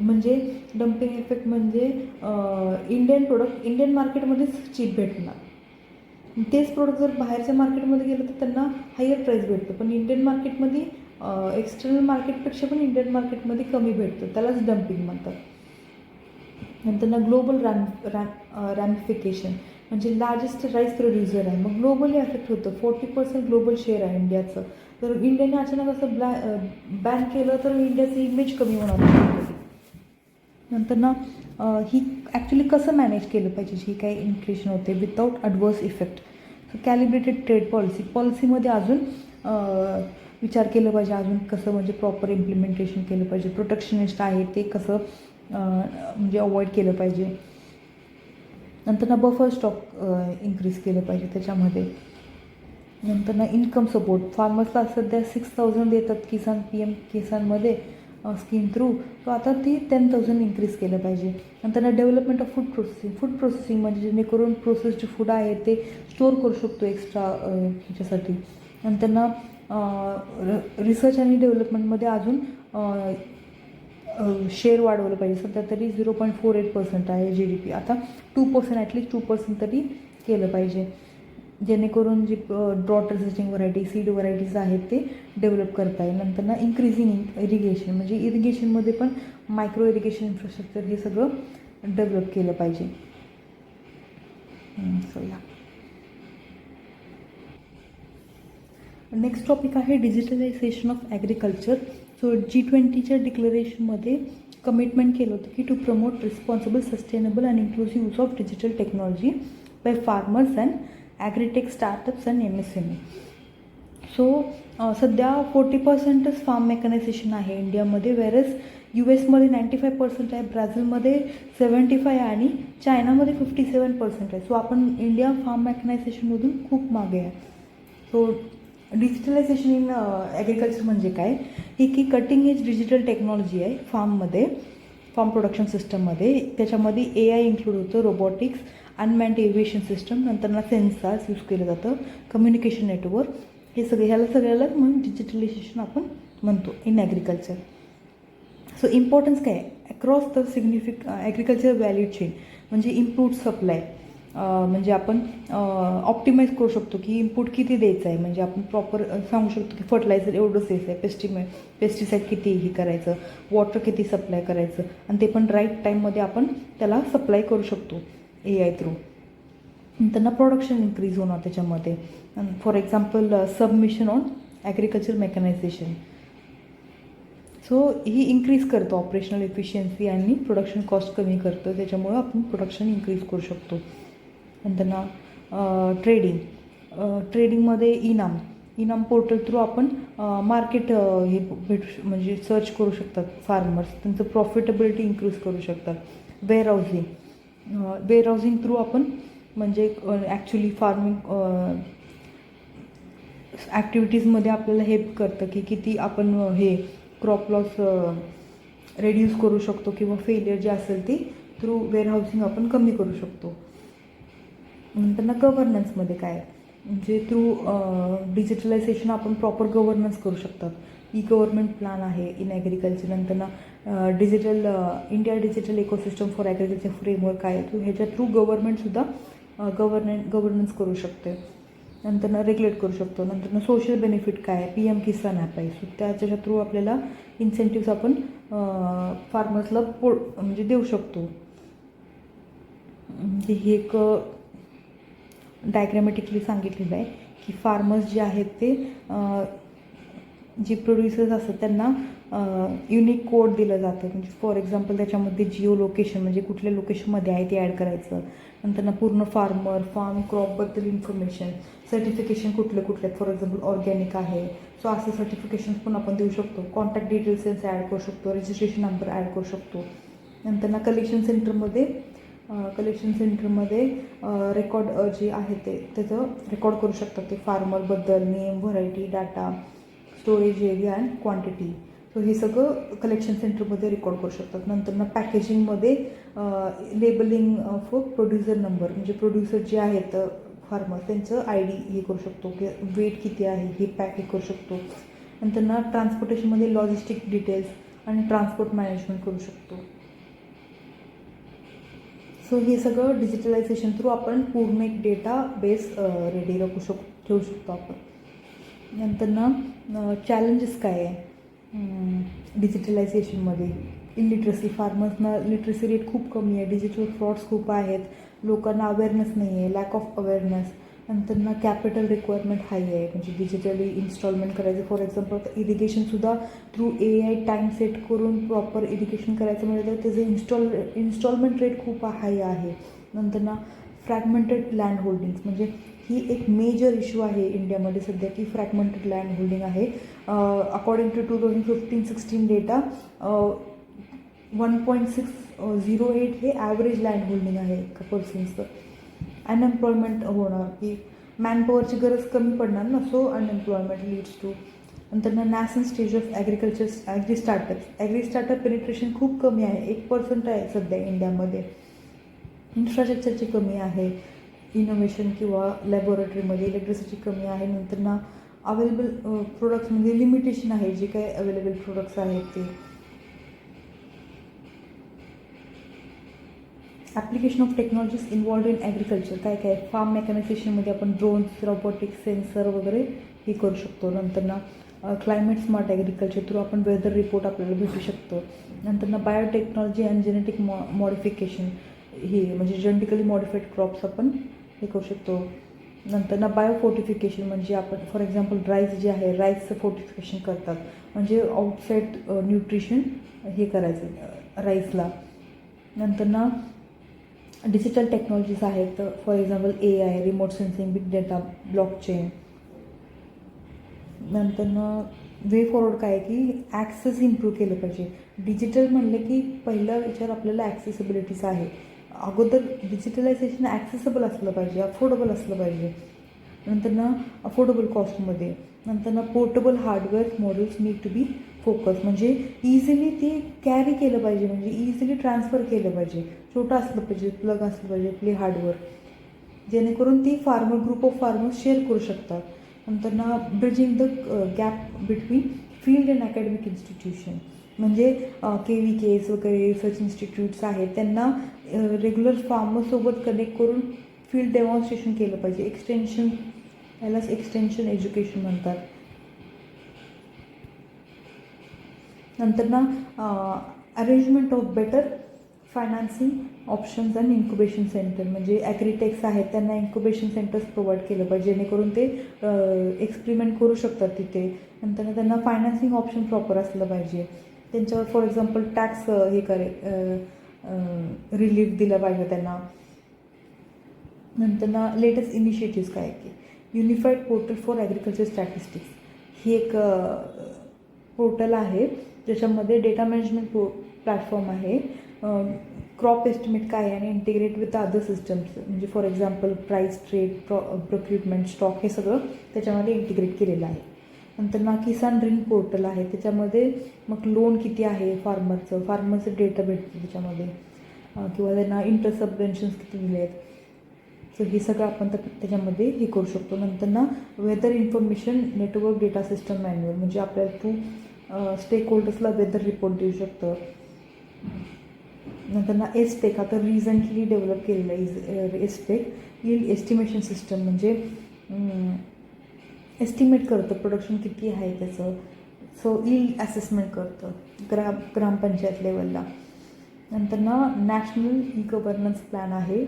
म्हणजे डम्पिंग इफेक्ट म्हणजे इंडियन प्रोडक्ट इंडियन मार्केटमध्येच चीप भेटणार, तेच प्रोडक्ट जर बाहेरच्या मार्केटमध्ये गेलं तर त्यांना हायर प्राईस भेटतं, पण इंडियन मार्केटमध्ये एक्सटर्नल मार्केटपेक्षा पण इंडियन मार्केटमध्ये कमी भेटतं, त्यालाच डम्पिंग म्हणतात. नंतर ना ग्लोबल रॅमिफिकेशन म्हणजे लार्जेस्ट राईस प्रोड्युसर आहे, मग ग्लोबली अफेक्ट होतं. 40% ग्लोबल शेअर आहे इंडियाचं. तर इंडियाने अचानक असं बॅन केलं तर इंडियाचं इमेज कमी होणार. नंतर ना ही ॲक्च्युली कसं मॅनेज केलं पाहिजे ही काही इन्फ्लेशन होते without adverse effect. So calibrated trade पॉलिसीमध्ये अजून विचार केलं पाहिजे, अजून कसं म्हणजे प्रॉपर इम्प्लिमेंटेशन केलं पाहिजे. प्रोटेक्शनिस्ट आहे ते कसं म्हणजे अवॉइड केलं पाहिजे. नंतर ना बफर स्टॉक इन्क्रीज केलं पाहिजे त्याच्यामध्ये. नंतर ना इन्कम सपोर्ट फार्मर्सला सध्या 6000 देतात PM किसानमध्ये स्कीम थ्रू, तो आता ती 10,000 इन्क्रीज केलं पाहिजे. नंतर ना डेव्हलपमेंट ऑफ फूड प्रोसेसिंग म्हणजे जेणेकरून प्रोसेस्ड फूड आहे ते स्टोअर करू शकतो एक्स्ट्रा ह्याच्यासाठी. नंतर ना रिसर्च आणि डेव्हलपमेंटमध्ये अजून शेअर वाढवलं पाहिजे. सध्या तरी 0.48% आहे GDP, आता 2% ॲटलीस्ट 2% तरी केलं पाहिजे जेणेकरून जी drought resisting variety seed varieties आहेत ते डेव्हलप करता येईल. नंतर ना इन्क्रीजिंग इरिगेशन म्हणजे इरिगेशनमध्ये पण मायक्रो इरिगेशन इन्फ्रास्ट्रक्चर हे सगळं डेव्हलप केलं पाहिजे. नेक्स्ट टॉपिक आहे डिजिटलायझेशन ऑफ ॲग्रिकल्चर. सो G20च्या डिक्लेरेशनमध्ये कमिटमेंट केलं होतं की to promote responsible, sustainable and inclusive use of digital technology by farmers and agritech startups and MSME. So सध्या 40%च फार्म मेकनायझेशन आहे इंडियामध्ये, वेरस US मध्ये 95% आहे, ब्राझीलमध्ये 75% आहे आणि चायनामध्ये 57% आहे. सो आपण इंडिया फार्म मेकनायझेशनमधून खूप मागे आहे. सो डिजिटलायझेशन इन ॲग्रिकल्चर म्हणजे काय, ही की कटिंग एज डिजिटल टेक्नॉलॉजी आहे फार्ममध्ये फार्म प्रोडक्शन सिस्टममध्ये. त्याच्यामध्ये AI इन्क्लूड होतं, रोबोटिक्स, अनमॅन्ड एव्हिएशन सिस्टम, नंतर ना सेन्सर्स यूज केलं जातं, कम्युनिकेशन नेटवर्क, हे सगळे सगळ्याला म्हणून डिजिटलायझेशन आपण म्हणतो इन ॲग्रिकल्चर. सो इम्पॉर्टन्स काय आहे across the agriculture value chain, म्हणजे इनपुट सप्लाय, म्हणजे आपण ऑप्टिमाइज करू शकतो की इनपुट किती द्यायचं आहे. म्हणजे आपण प्रॉपर सांगू शकतो की फर्टिलायझर एवढंच द्यायचं आहे, पेस्टिसाईड किती हे करायचं, वॉटर किती सप्लाय करायचं, आणि ते पण राईट टाईममध्ये आपण त्याला सप्लाय करू शकतो AI थ्रू. त्यांना प्रोडक्शन इन्क्रीज होणार त्याच्यामध्ये. For example submission on agriculture mechanisation. So ही इन्क्रीज करतं ऑपरेशनल एफिशियन्सी आणि प्रोडक्शन कॉस्ट कमी करतं, त्याच्यामुळं आपण प्रोडक्शन इन्क्रीज करू शकतो. नंतर ट्रेडिंगमध्ये इनाम पोर्टल थ्रू आपण मार्केट हे म्हणजे सर्च करू शकतात फार्मर्स, त्यांचं प्रॉफिटेबिलिटी इन्क्रीज करू शकतात. वेअरहाऊसिंग थ्रू आपण म्हणजे ॲक्च्युली फार्मिंग ॲक्टिव्हिटीजमध्ये आपल्याला हेल्प करतं की किती आपण हे क्रॉप लॉस रेड्यूस करू शकतो, किंवा फेलियर जे असेल ते थ्रू वेअरहाऊसिंग आपण कमी करू शकतो. नंतर गव्हर्नन्समध्ये काय म्हणजे थ्रू डिजिटलायझेशन आपण प्रॉपर गव्हर्नन्स करू शकतात. गव्हर्नमेंट प्लॅन आहे इन ॲग्रिकल्चर. नंतर India digital ecosystem for agriculture framework आहे, थ्रू ह्याच्या थ्रू गव्हर्नमेंटसुद्धा गव्हर्नन्स करू शकते. नंतर रेग्युलेट करू शकतो. नंतर सोशल बेनिफिट काय आहे, PM किसान ॲप आहे, सो त्याच्या थ्रू आपल्याला इन्सेंटिव्स आपण फार्मर्सला म्हणजे देऊ शकतो. म्हणजे हे एक डायग्रॅमॅटिकली सांगितलेलं आहे की फार्मर्स जे आहेत ते जे प्रोड्युसर्स असतात त्यांना युनिक कोड दिलं जातं. म्हणजे फॉर एक्झाम्पल त्याच्यामध्ये जिओ लोकेशन, म्हणजे कुठल्या लोकेशनमध्ये आहे ते ॲड करायचं. नंतर पूर्ण फार्म क्रॉपबद्दल इन्फॉर्मेशन, सर्टिफिकेशन कुठले फॉर एक्झाम्पल ऑर्गॅनिक आहे, सो असे सर्टिफिकेशन पण आपण देऊ शकतो. कॉन्टॅक्ट डिटेल्स ॲड करू शकतो, रजिस्ट्रेशन नंबर ॲड करू शकतो. नंतर कलेक्शन सेंटरमध्ये रेकॉर्ड जे आहे त्याचं रेकॉर्ड करू शकतात ते फार्मरबद्दल, name, variety, data, storage area and quantity. So हे सगळं कलेक्शन सेंटरमध्ये रेकॉर्ड करू शकतात. नंतर पॅकेजिंगमध्ये लेबलिंग ऑफ प्रोड्युसर नंबर, म्हणजे प्रोड्युसर जे आहेत फार्मर त्यांचं ID हे करू शकतो की वेट किती आहे हे पॅक हे करू शकतो. नंतर ट्रान्सपोर्टेशनमध्ये लॉजिस्टिक डिटेल्स आणि ट्रान्सपोर्ट मॅनेजमेंट करू शकतो. सो हे सगळं डिजिटलायझेशन थ्रू आपण पूर्ण एक डेटा बेस रेडी ठेवू शकतो आपण. नंतर चॅलेंजेस काय आहे डिजिटलायझेशनमध्ये, इलिटरसी, फार्मर्सना लिटरसी रेट खूप कमी आहे, डिजिटल फ्रॉड्स खूप आहेत, लोकांना अवेअरनेस नाही आहे, लॅक ऑफ अवेअरनेस. नंतर कॅपिटल रिक्वायरमेंट हाय आहे, म्हणजे डिजिटली इन्स्टॉलमेंट करायचं. फॉर एक्झाम्पल इरिगेशनसुद्धा थ्रू AI टाईम सेट करून प्रॉपर इरिगेशन करायचं म्हणजे तर त्याचं इन्स्टॉलमेंट रेट खूप हाय आहे. नंतर फ्रॅगमेंटेड लँड होल्डिंग्स, म्हणजे ही एक मेजर इश्यू आहे इंडियामध्ये सध्या की फ्रॅगमेंटेड लँड होल्डिंग आहे. अकॉर्डिंग टू 2015-16 डेटा 1.608 हे ॲव्हरेज लँड होल्डिंग आहे एका पर्सन्सचं. अनएम्प्लॉयमेंट होणार की मॅनपॉवरची गरज कमी पडणार ना, सो अनएम्प्लॉयमेंट लीड्स टू. नंतर national stage of agri startup penetration खूप कमी आहे, 1% आहे सध्या इंडियामध्ये. इन्फ्रास्ट्रक्चरची कमी आहे, इनोव्हेशन किंवा लॅबोरेटरीमध्ये इलेक्ट्रिसिटी कमी आहे. नंतर अवेलेबल प्रोडक्ट्समध्ये लिमिटेशन आहे, जे काही अवेलेबल प्रोडक्ट्स आहेत ते. Application of technologies involved in agriculture काय फार्म मेकॅनायझेशनमध्ये आपण ड्रोन्स, रोबोटिक्स, सेन्सर वगैरे हे करू शकतो. नंतर क्लायमेट स्मार्ट ॲग्रिकल्चर थ्रू आपण वेदर रिपोर्ट आपल्याला भेटू शकतो. नंतर बायोटेक्नॉलॉजी अँड जेनेटिक मॉडिफिकेशन, हे म्हणजे जेनेटिकली मॉडिफाईड क्रॉप्स आपण हे करू शकतो. नंतर बायोफोर्टिफिकेशन, म्हणजे आपण फॉर एक्झाम्पल राईस जे आहे राईसचं फोर्टिफिकेशन करतात, म्हणजे आउटसाईड न्यूट्रिशन हे करायचं राईसला. नंतर डिजिटल टेक्नॉलॉजीज आहेत, for example AI, remote sensing, big data, blockchain. नंतर वे फॉरवर्ड काय की ॲक्सेस इम्प्रूव्ह केलं पाहिजे. डिजिटल म्हणलं की पहिला विचार आपल्याला ॲक्सेसिबिलिटीचा आहे. अगोदर डिजिटलायझेशन ॲक्सेसिबल असलं पाहिजे, अफोर्डेबल असलं पाहिजे. नंतर अफोर्डेबल कॉस्टमध्ये. नंतर portable hardware modules need to be focus, म्हणजे इझिली ते कॅरी केलं पाहिजे, म्हणजे इझिली ट्रान्सफर केलं पाहिजे, छोटं असलं पाहिजे, प्लग असलं पाहिजे आपली हार्डवर, जेणेकरून ती farmer group of farmers share करू शकतात. नंतर ना bridging the gap between field and academic institution, म्हणजे KVKs वगैरे रिसर्च इन्स्टिट्यूट्स आहेत त्यांना रेग्युलर फार्मर्ससोबत कनेक्ट करून फील्ड डेमॉन्स्ट्रेशन केलं पाहिजे. एक्सटेन्शन, यालाच एक्सटेन्शन एज्युकेशन म्हणतात. नंतर ना arrangement of better financing options and incubation centre, म्हणजे ॲग्रीटेक्स आहेत त्यांना इन्क्युबेशन सेंटर्स प्रोव्हाइड केलं पाहिजे, जेणेकरून ते एक्सपेरिमेंट करू शकतात तिथे. नंतर त्यांना फायनान्सिंग ऑप्शन प्रॉपर असलं पाहिजे. त्यांच्यावर फॉर एक्झाम्पल टॅक्स रिलीफ दिलं पाहिजे त्यांना. नंतर ना लेटेस्ट इनिशिएटिव्स काय की unified portal for agriculture statistics, ही एक पोर्टल आहे ज्याच्यामध्ये डेटा मॅनेजमेंट प्लॅटफॉर्म आहे. क्रॉप एस्टिमेट काय आहे आणि इंटिग्रेट विथ अदर सिस्टम्स, म्हणजे for example price, trade, procurement, stock, हे सगळं त्याच्यामध्ये इंटिग्रेट केलेलं आहे. नंतर ना किसान ऋण पोर्टल आहे, त्याच्यामध्ये मग लोन किती आहे फार्मरचं डेटा भेटतं त्याच्यामध्ये, किंवा त्यांना इंटरेस्ट सबवेन्शन्स किती दिले आहेत, सो हे सगळं आपण त्याच्यामध्ये हे करू शकतो. नंतर ना weather information network data system manual, म्हणजे आपल्याला थ्रू स्टेक होल्डर्सला वेदर रिपोर्ट देऊ शकतं. नंतर ना एस्टेक आता रिसेंटली डेव्हलप केलेलं आहे एस्टेक, यील्ड एस्टिमेशन सिस्टम, म्हणजे एस्टिमेट करतं प्रोडक्शन किती आहे त्याचं, सो यील्ड असेसमेंट करतं ग्रामपंचायत लेवलला. नंतर ना नॅशनल ई गव्हर्नन्स प्लॅन आहे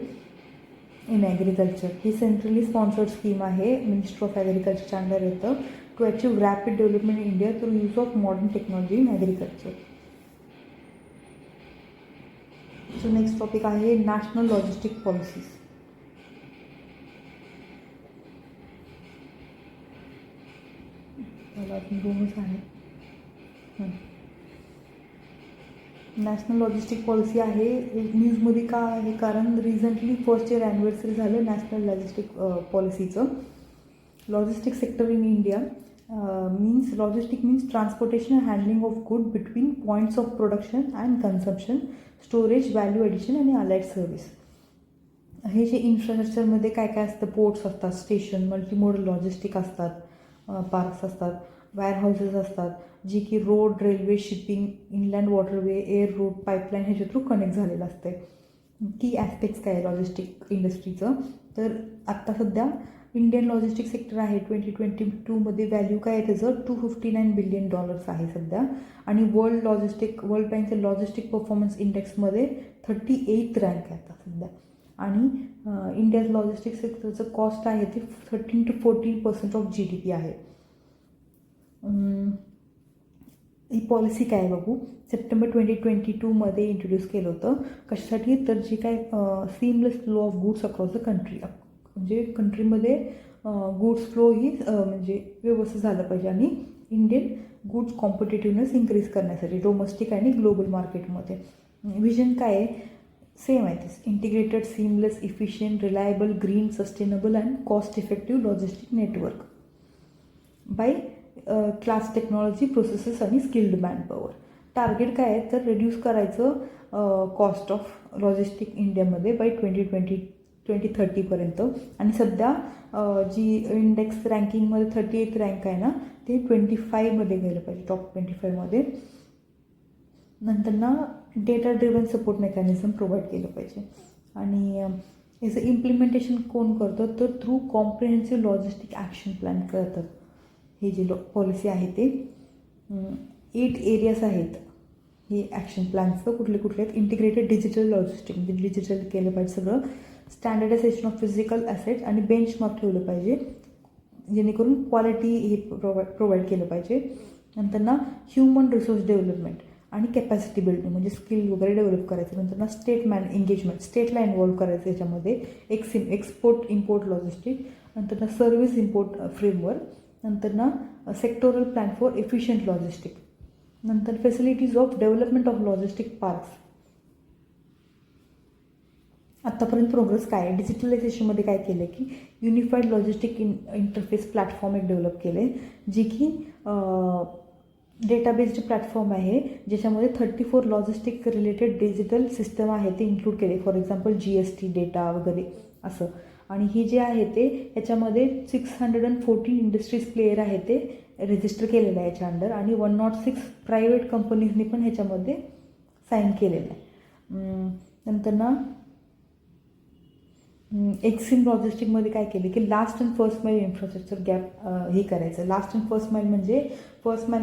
इन ॲग्रिकल्चर, ही सेंट्रली स्पॉन्सर्ड स्कीम आहे, मिनिस्ट्री ऑफ ॲग्रिकल्चरच्या अंडर येतं, to achieve rapid development in India through use of modern technology in agriculture. So next topic आहे नॅशनल लॉजिस्टिक पॉलिसीज. मला अजून दोनच आहे. नॅशनल लॉजिस्टिक पॉलिसी आहे न्यूजमध्ये का आहे, कारण रिसेंटली फर्स्ट इयर ॲनिव्हर्सरी झालं नॅशनल लॉजिस्टिक पॉलिसीचं. Logistic sector in India logistic means transportation and handling of good between points of production and consumption, storage, value addition आणि अलाइड सर्व्हिस. हे जे इन्फ्रास्ट्रक्चरमध्ये काय काय असतं, पोर्ट्स असतात, स्टेशन, मल्टीमोडल लॉजिस्टिक असतात, पार्क्स असतात, वेअरहाऊसेस असतात, जी की road, railway, shipping, inland waterway, air route, pipeline ह्याच्या थ्रू कनेक्ट झालेलं असते. की ॲस्पेक्ट्स काय आहे लॉजिस्टिक इंडस्ट्रीचं, तर आत्ता सध्या इंडियन लॉजिस्टिक सेक्टर आहे 2022मध्ये व्हॅल्यू काय आहे त्याचं $259 बिलियन आहे सध्या, आणि वर्ल्ड बँकच्या लॉजिस्टिक परफॉर्मन्स इंडेक्समध्ये 38th रँक आहे आता सध्या. आणि इंडियाचं लॉजिस्टिक सेक्टरचं कॉस्ट आहे ते 13 to 14% ऑफ GDP आहे. ही पॉलिसी काय बघू, सप्टेंबर 2022मध्ये इंट्रोड्यूस केलं होतं. कशासाठी, तर जे काय seamless flow of goods across the country, म्हणजे कंट्रीमध्ये गुड्स फ्लो ही म्हणजे व्यवस्थित झालं पाहिजे, आणि इंडियन गुड्स कॉम्पिटेटिव्हनेस इन्क्रीज करण्यासाठी डोमेस्टिक आणि ग्लोबल मार्केटमध्ये. विजन काय आहे, सेम आहे तेच, integrated, seamless, efficient, reliable, green, sustainable and cost effective logistic network by class technology, processes आणि स्किल्ड मॅनपॉवर. टार्गेट काय आहे, तर रिड्यूस करायचं कॉस्ट ऑफ लॉजिस्टिक इंडियामध्ये बाय 2030पर्यंत. आणि सध्या जी इंडेक्स रँकिंगमध्ये 38th रँक आहे ना, ते 25मध्ये गेलं पाहिजे, टॉप 25मध्ये. नंतर ना data driven support mechanism provide केलं पाहिजे. आणि याचं इम्प्लिमेंटेशन कोण करतं, तर through comprehensive logistic action plan करतात. हे जे पॉलिसी आहे ते 8 एरियाज आहेत हे ॲक्शन प्लॅन्सचं. कुठले आहेत, इंटिग्रेटेड डिजिटल लॉजिस्टिक, म्हणजे डिजिटल केलं पाहिजे सगळं, स्टँडर्डायझेशन ऑफ फिजिकल ॲसेट्स आणि बेंचमार्क ठेवलं पाहिजे, जेणेकरून क्वालिटी हे प्रोव्हाइड केलं पाहिजे. नंतर ना ह्युमन रिसोर्स डेव्हलपमेंट आणि कॅपॅसिटी बिल्डिंग, म्हणजे स्किल वगैरे डेव्हलप करायचं. नंतर ना एंगेजमेंट, स्टेटला इन्व्हॉल्व करायचं याच्यामध्ये, एक्सपोर्ट इम्पोर्ट लॉजिस्टिक. नंतर ना सर्व्हिस इम्पोर्ट फ्रेमवर्क. नंतर ना sectoral plan for efficient logistic. नंतर facilities of development of logistic parks. आत्तापर्यंत प्रोग्रेस काय आहे, डिजिटलायझेशनमध्ये काय केलं आहे की युनिफाईड लॉजिस्टिक इंटरफेस प्लॅटफॉर्म एक डेव्हलप केलं आहे, जे की डेटाबेस्ड प्लॅटफॉर्म आहे ज्याच्यामध्ये 34 लॉजिस्टिक रिलेटेड डिजिटल सिस्टम आहे ते इन्क्लूड केले. फॉर एक्झाम्पल GST डेटा वगैरे असं. आणि ही जे आहे ते याच्यामध्ये 614 इंडस्ट्रीज प्लेयर आहे ते रजिस्टर केलेलं आहे याच्या अंडर, आणि 106 प्रायव्हेट कंपनीजनी पण ह्याच्यामध्ये साईन केलेलं आहे. नंतर ना एक्सिम लॉजिस्टिकमध्ये काय केले की last and first mile infrastructure gap हे करायचं. लास्ट अँड फर्स्ट माईल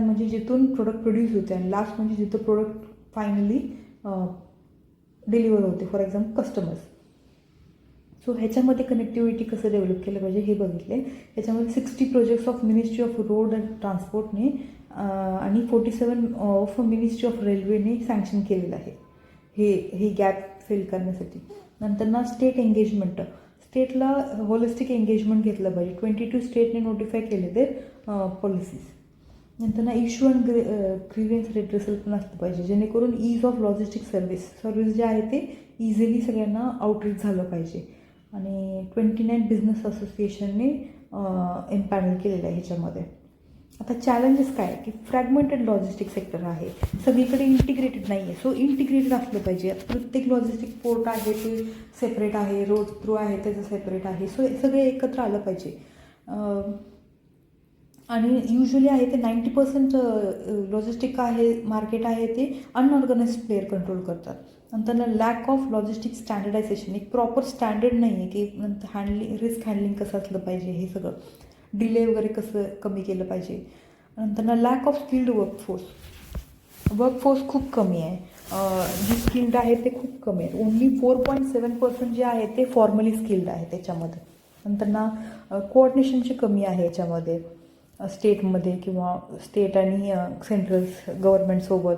म्हणजे जिथून प्रोडक्ट प्रोड्यूस होते, आणि लास्ट म्हणजे जिथं प्रोडक्ट फायनली डिलिव्हर होते, फॉर एक्झाम्पल कस्टमर्स. सो ह्याच्यामध्ये कनेक्टिव्हिटी कसं डेव्हलप केलं पाहिजे हे बघितले. ह्याच्यामध्ये 60 projects of ministry of road and ट्रान्सपोर्टने आणि 47 ऑफ मिनिस्ट्री ऑफ रेल्वेने सँक्शन केलेलं आहे हे गॅप फिल करण्यासाठी. नंतर ना स्टेट एंगेजमेंट, स्टेटला होलिस्टिक एंगेजमेंट घेतलं पाहिजे. 22 स्टेटने नोटिफाय केले ते पॉलिसीज. नंतर ना इश्यू अँड ग्रीव्हन्स रिड्रेसल पण असलं पाहिजे, जेणेकरून ईज ऑफ लॉजिस्टिक सर्व्हिस जे आहे ते इझिली सगळ्यांना आउटरीच झालं पाहिजे. आणि 29 बिझनेस असोसिएशनने एम्पॅनल केलेलं आहे ह्याच्यामध्ये. आता चॅलेंजेस काय की फ्रॅगमेंटेड लॉजिस्टिक सेक्टर आहे, सगळीकडे इंटिग्रेटेड नाही आहे. सो इंटिग्रेटेड असलं पाहिजे. प्रत्येक लॉजिस्टिक पोर्ट आहे ते सेपरेट आहे, रोड थ्रू आहे त्याचं सेपरेट आहे. सो सगळे एकत्र आलं पाहिजे. आणि युजली आहे ते 90% लॉजिस्टिक आहे मार्केट आहे ते अनऑर्गनाइज्ड प्लेयर कंट्रोल करतात. नंतर लॅक ऑफ लॉजिस्टिक स्टँडर्डायझेशन, एक प्रॉपर स्टँडर्ड नाही आहे की नंतर रिस्क हँडलिंग कसं असलं पाहिजे, हे सगळं डिले वगैरे कसं कमी केलं पाहिजे. नंतर लॅक ऑफ स्किल्ड वर्कफोर्स खूप कमी आहे. जी स्किल्ड आहे ते खूप कमी आहे. ओन्ली 4.7% जे आहे ते फॉर्मली स्किल्ड आहे त्याच्यामध्ये. नंतर कोऑर्डिनेशनची कमी आहे याच्यामध्ये स्टेटमध्ये किंवा स्टेट आणि सेंट्रल गव्हर्नमेंटसोबत.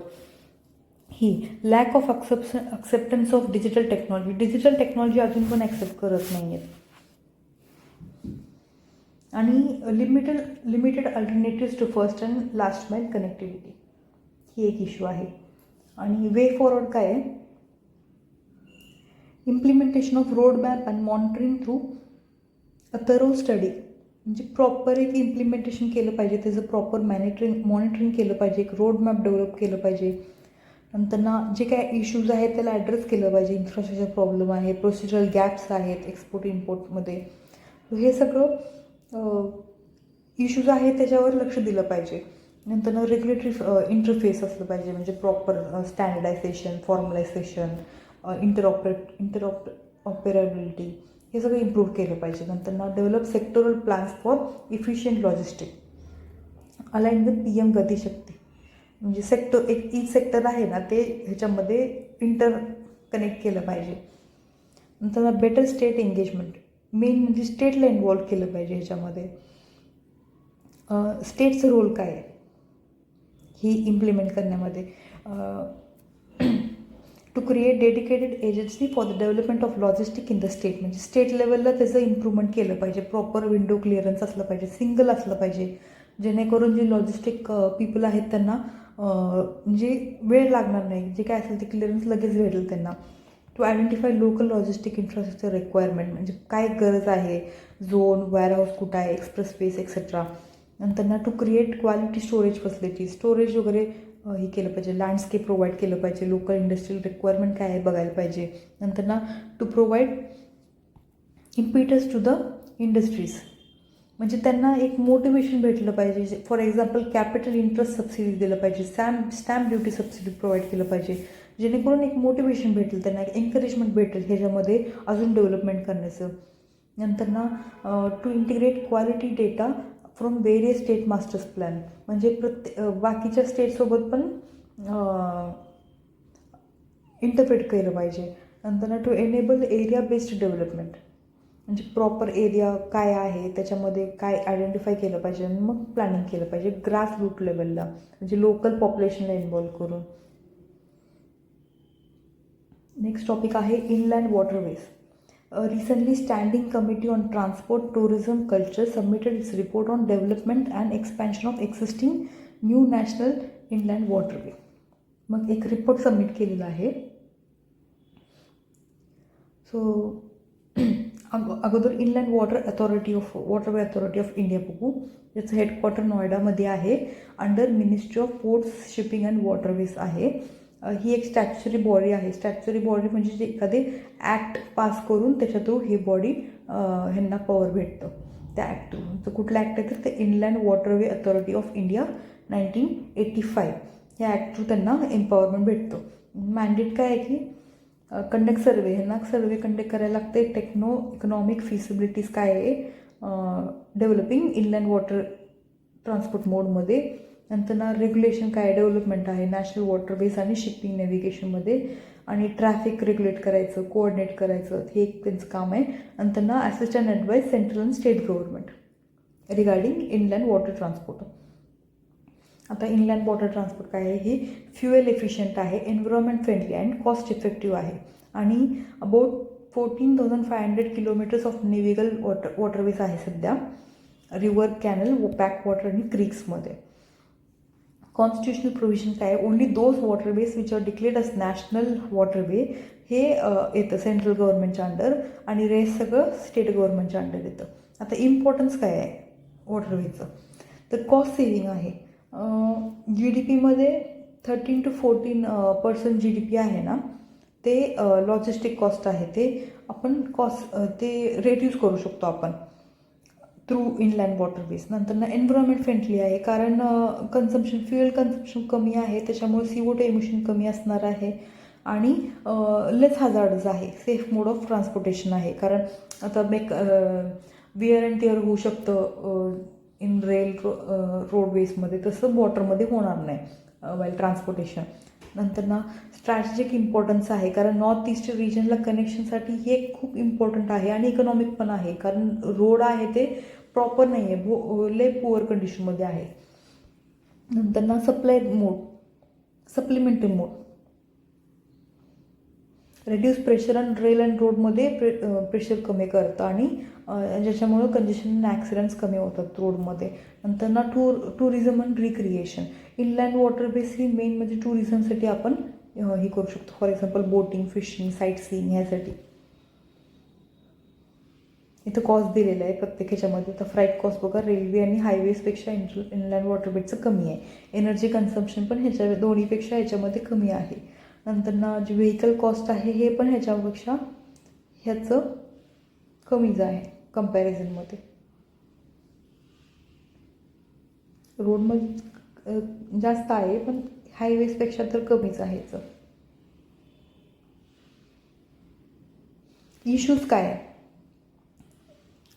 ही lack of acceptance of digital technology अजून पण ॲक्सेप्ट करत नाही आहेत. आणि limited alternatives to first and last mile connectivity, ही एक इश्यू आहे. आणि वे फॉरवर्ड काय आहे, implementation of road map and monitoring through a thorough study, म्हणजे प्रॉपर एक इम्प्लिमेंटेशन केलं पाहिजे, त्याचं प्रॉपर मॉनिटरिंग केलं पाहिजे, एक रोड मॅप डेव्हलप केलं पाहिजे. नंतर जे काय इश्यूज आहेत त्याला ॲड्रेस केलं पाहिजे. इन्फ्रास्ट्रक्चर प्रॉब्लेम आहे, प्रोसिजरल गॅप्स आहेत एक्सपोर्ट इम्पोर्टमध्ये, हे सगळं इश्यूज आहेत त्याच्यावर लक्ष दिलं पाहिजे. नंतर रेग्युलेटरी इंटरफेस असलं पाहिजे, म्हणजे प्रॉपर स्टँडर्डायझेशन, फॉर्मलायझेशन, इंटरऑपरेबिलिटी, हे सगळं इम्प्रूव्ह केलं पाहिजे. नंतर develop sectoral plans for efficient logistic align with PM गतिशक्ती, म्हणजे ईच सेक्टर आहे ना ते ह्याच्यामध्ये इंटरकनेक्ट केलं पाहिजे. नंतर बेटर स्टेट एंगेजमेंट, मेन म्हणजे स्टेटला इन्वॉल्व केलं पाहिजे ह्याच्यामध्ये. स्टेटचं रोल काय आहे ही इम्प्लिमेंट करण्यामध्ये. To create dedicated agency for the development of logistic in the state, म्हणजे स्टेट लेवलला त्याचं इम्प्रूव्हमेंट केलं पाहिजे. प्रॉपर विंडो क्लिअरन्स असलं पाहिजे, सिंगल असलं पाहिजे, जेणेकरून जे लॉजिस्टिक पीपल आहेत त्यांना म्हणजे वेळ लागणार नाही. जे काय असेल ते क्लिअरन्स लगेच भेटेल त्यांना. To identify local logistic infrastructure requirement, म्हणजे काय गरज आहे, झोन, वेअरहाऊस कुठं आहे, एक्सप्रेस वेज एक्सेट्रा. नंतर to create quality storage facility, storage वगैरे हे केलं पाहिजे, लँडस्केप प्रोव्हाइड केलं पाहिजे, लोकल इंडस्ट्रियल रिक्वायरमेंट काय आहे बघायला पाहिजे. नंतर to provide impetus to the industries, म्हणजे त्यांना एक मोटिवेशन भेटलं पाहिजे. For example capital interest subsidy दिलं पाहिजे, स्टॅम्प ड्युटी सबसिडी प्रोव्हाइड केलं पाहिजे, जेणेकरून एक मोटिवेशन भेटेल त्यांना, एक एन्करेजमेंट भेटेल ह्याच्यामध्ये अजून डेव्हलपमेंट करण्याचं. नंतर to integrate quality data from various state masters plan, म्हणजे बाकीच्या स्टेटसोबत पण इंटरप्रेट केलं पाहिजे. नंतर to enable area based development, म्हणजे प्रॉपर एरिया काय आहे त्याच्यामध्ये काय आयडेंटिफाय केलं पाहिजे आणि मग प्लॅनिंग केलं पाहिजे ग्रास रूट लेवलला, म्हणजे लोकल पॉप्युलेशनला इन्व्हॉल्व करून. नेक्स्ट टॉपिक आहे inland waterways. Recently standing committee on transport tourism culture submitted its report on development and expansion of existing new national inland waterway. मग एक रिपोर्ट सबमिट केलेला आहे. सो अगोदर inland waterway authority of India बघू. याचं headquarter नोएडामध्ये आहे. Under ministry of ports, shipping and waterways आहे. ही एक स्टॅच्युटरी बॉडी आहे. स्टॅच्युटरी बॉडी म्हणजे जे एखादे ॲक्ट पास करून त्याच्या थ्रू ही बॉडी ह्यांना पॉवर भेटतं. त्या ॲक्ट तर कुठला ॲक्ट आहे तर ते inland waterway authority of India 1985 ह्या ॲक्ट थ्रू त्यांना एम्पॉवरमेंट भेटतं. मॅन्डेट काय आहे की कंडक्ट सर्वे, ह्यांना सर्वे कंडक्ट करायला लागते. इकॉनॉमिक फिसिबिलिटीज काय आहे डेव्हलपिंग इनलँड वॉटर ट्रान्सपोर्ट मोडमध्ये. नंतर ना रेग्युलेशन काय डेव्हलपमेंट आहे नॅशनल वॉटरवेज आणि शिपिंग नेव्हिगेशनमध्ये. आणि ट्रॅफिक रेग्युलेट करायचं, कोऑर्डिनेट करायचं, हे एक त्यांचं काम आहे. नंतर ना assist and advice central and state government regarding inland water transport. आता इनलँड वॉटर ट्रान्सपोर्ट काय आहे, ही फ्युएल एफिशियंट आहे, environment friendly and cost effective आहे. आणि अबाउट 14,500 किलोमीटर्स ऑफ नेव्हिगल वॉटरवेज आहे सध्या रिव्हर, कॅनल, बॅक वॉटर आणि क्रीक्समध्ये. कॉन्स्टिट्युशनल प्रोव्हिजन काय आहे, only those waterways which are declared us national waterway हे येतं सेंट्रल गव्हर्नमेंटच्या अंडर आणि रेस्ट सगळं स्टेट गव्हर्नमेंटच्या अंडर येतं. आता इम्पॉर्टन्स काय आहे वॉटरवेचं तर कॉस्ट सेव्हिंग आहे. GDPमध्ये 13 to 14% GDP आहे ना ते लॉजिस्टिक कॉस्ट आहे. ते आपण ते रेड्यूस करू शकतो आपण थ्रू इनलँड वॉटरवेज. नंतर ना एन्व्हायरमेंट फ्रेंडली आहे कारण फ्युएल कन्झम्पशन कमी आहे, त्याच्यामुळे CO2 एमिशन कमी असणार आहे. आणि लेस हजार्डस आहे, सेफ मोड ऑफ ट्रान्सपोर्टेशन आहे. कारण आता विअर अँड टिअर होऊ शकतं इन रोडवेजमध्ये, तसं वॉटरमध्ये होणार नाही वाईल ट्रान्सपोर्टेशन. नंतर ना स्ट्रॅटेजिक इम्पॉर्टन्स आहे कारण नॉर्थ ईस्ट रिजनला कनेक्शनसाठी हे खूप इम्पॉर्टंट आहे. आणि इकॉनॉमिक पण आहे कारण रोड आहे ते प्रॉपर नाही आहे, लय पुअर कंडिशनमध्ये आहे. नंतर ना सप्लिमेंटरी मोड रेड्यूस प्रेशर आणि रेल अँड रोडमध्ये प्रेशर कमी करतं आणि ज्याच्यामुळं कंजेशन आणि ॲक्सिडेंट्स कमी होतात रोडमध्ये. नंतर ना tourism and recreation. Inland waterways he main म्हणजे टुरिझमसाठी आपण हे करू शकतो. For example boating, fishing, site seeing ह्यासाठी. इथं कॉस्ट दिलेलं आहे प्रत्येक ह्याच्यामध्ये. तर फ्राईट कॉस्ट बघा रेल्वे आणि हायवेजपेक्षा इनलँड वॉटरवेजचं कमी आहे. एनर्जी कन्झम्पशन पण ह्याच्या दोन्हीपेक्षा ह्याच्यामध्ये कमी आहे. नंतर ना जे व्हेकल कॉस्ट आहे हे पण ह्याच्यापेक्षा ह्याचं कमीच आहे कम्पॅरिझनमध्ये. रोडमध्ये जास्त आहे पण हायवेजपेक्षा तर कमीच आहे ह्याचं. इश्यूज काय आहे,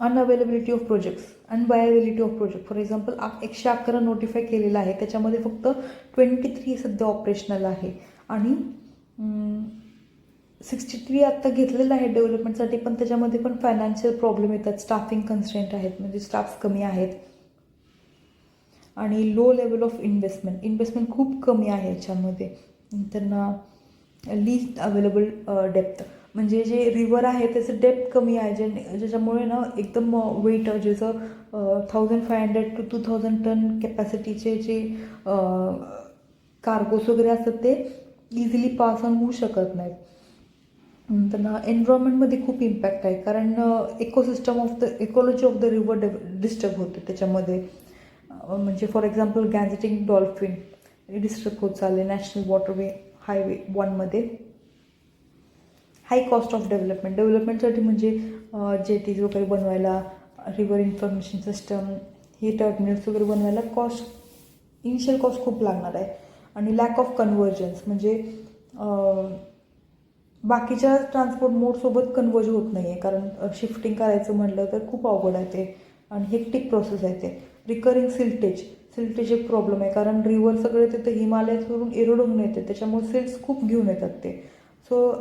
unavailability of projects and viability of project. For example 111 notify केलेलं आहे, त्याच्यामध्ये फक्त 23 सध्या ऑपरेशनल आहे. आणि 63 आत्ता घेतलेलं आहे डेव्हलपमेंटसाठी, पण त्याच्यामध्ये पण फायनान्शियल प्रॉब्लेम येतात, स्टाफिंग कन्स्ट्रेंट आहेत म्हणजे स्टाफ्स कमी आहेत. आणि लो लेवल ऑफ इन्व्हेस्टमेंट खूप कमी आहे याच्यामध्ये. नंतर ना लीस्ट अवेलेबल डेप्थ म्हणजे जे रिव्हर आहे त्याचं डेप्थ कमी आहे, ज्याच्यामुळे ना एकदम वेट ज्याचं 1500 to 2000 टन कॅपॅसिटीचे जे कार्गोस वगैरे असतात ते इझिली पास ऑन होऊ शकत नाहीत. नंतर ना एन्व्हायरमेंटमध्ये खूप इम्पॅक्ट आहे कारण ecology of the river disturb होते त्याच्यामध्ये. म्हणजे फॉर एक्झाम्पल गॅजेटिंग डॉल्फिन डिस्टर्ब होत चालले नॅशनल वॉटरवे हायवे 1मध्ये. हाय कॉस्ट ऑफ डेव्हलपमेंटसाठी म्हणजे जेटीज वगैरे बनवायला, रिव्हर इन्फॉर्मेशन सिस्टम, हे टर्मिनल्स वगैरे बनवायला इनिशियल कॉस्ट खूप लागणार आहे. आणि लॅक ऑफ कन्व्हर्जन्स म्हणजे बाकीच्या ट्रान्सपोर्ट मोडसोबत कन्वर्ज होत नाही आहे कारण शिफ्टिंग करायचं म्हटलं तर खूप अवघड आहे ते आणि हेक्टिक प्रोसेस आहे ते. रिकरिंग सिल्टेज एक प्रॉब्लेम आहे कारण रिव्हर सगळे तिथे हिमालयावरून एरोड होऊन येते, त्याच्यामुळे सिल्ट्स खूप घेऊन येतात ते. सो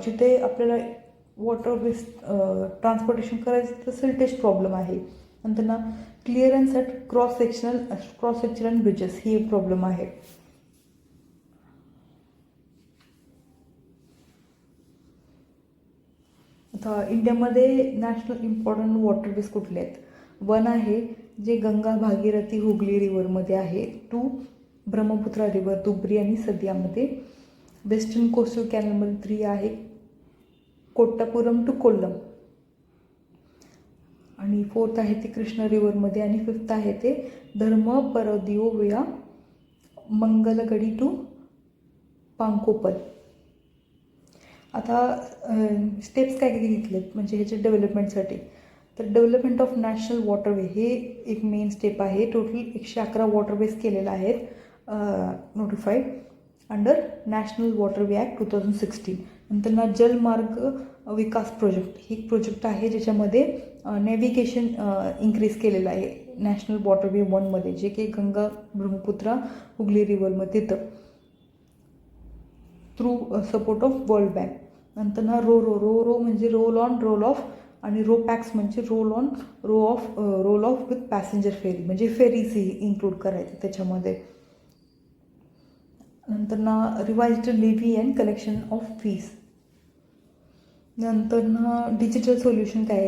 जिथे आपल्याला वॉटरवेज ट्रान्सपोर्टेशन करायचं तर सिल्टेज प्रॉब्लेम आहे. नंतर ना clearance at cross sectional bridges ही एक प्रॉब्लेम आहे. आता इंडियामध्ये नॅशनल इम्पॉर्टंट वॉटरवेज कुठले आहेत. 1 आहे जे गंगा, भागीरथी, हुगली रिव्हरमध्ये आहे. 2 ब्रह्मपुत्रा रिव्हर, दुबरी आणि सदियामध्ये. वेस्टर्न कोस्टल कॅनलमध्ये 3 आहे कोट्टापुरम टू कोल्लम. आणि 4th आहे ते कृष्ण रिव्हरमध्ये, आणि 5th आहे ते धर्म परदिओ वेया मंगलगडी टू पांकोपल. आता स्टेप्स काय काय घेतलेत म्हणजे ह्याच्या डेव्हलपमेंटसाठी. तर डेव्हलपमेंट ऑफ नॅशनल वॉटरवे हे एक मेन स्टेप आहे. टोटल 111 वॉटरवेज केलेलं आहेत notified under national waterway act 2016. नंतर ना जलमार्ग विकास प्रोजेक्ट ही एक प्रोजेक्ट आहे ज्याच्यामध्ये नॅव्हिगेशन इन्क्रीज केलेलं आहे नॅशनल वॉटरवे 1मध्ये, जे की गंगा ब्रह्मपुत्रा हुगली रिव्हरमध्ये येतं through support of World Bank. नंतर ना रो रो रो रो म्हणजे रोल ऑन रोल ऑफ, आणि रो पॅक्स म्हणजे roll on roll off with passenger ferry म्हणजे फेरीज इन्क्लूड करायचं त्याच्यामध्ये. नंतर ना revised levy and collection of fees. नंतर ना डिजिटल सोल्युशन काय आहे,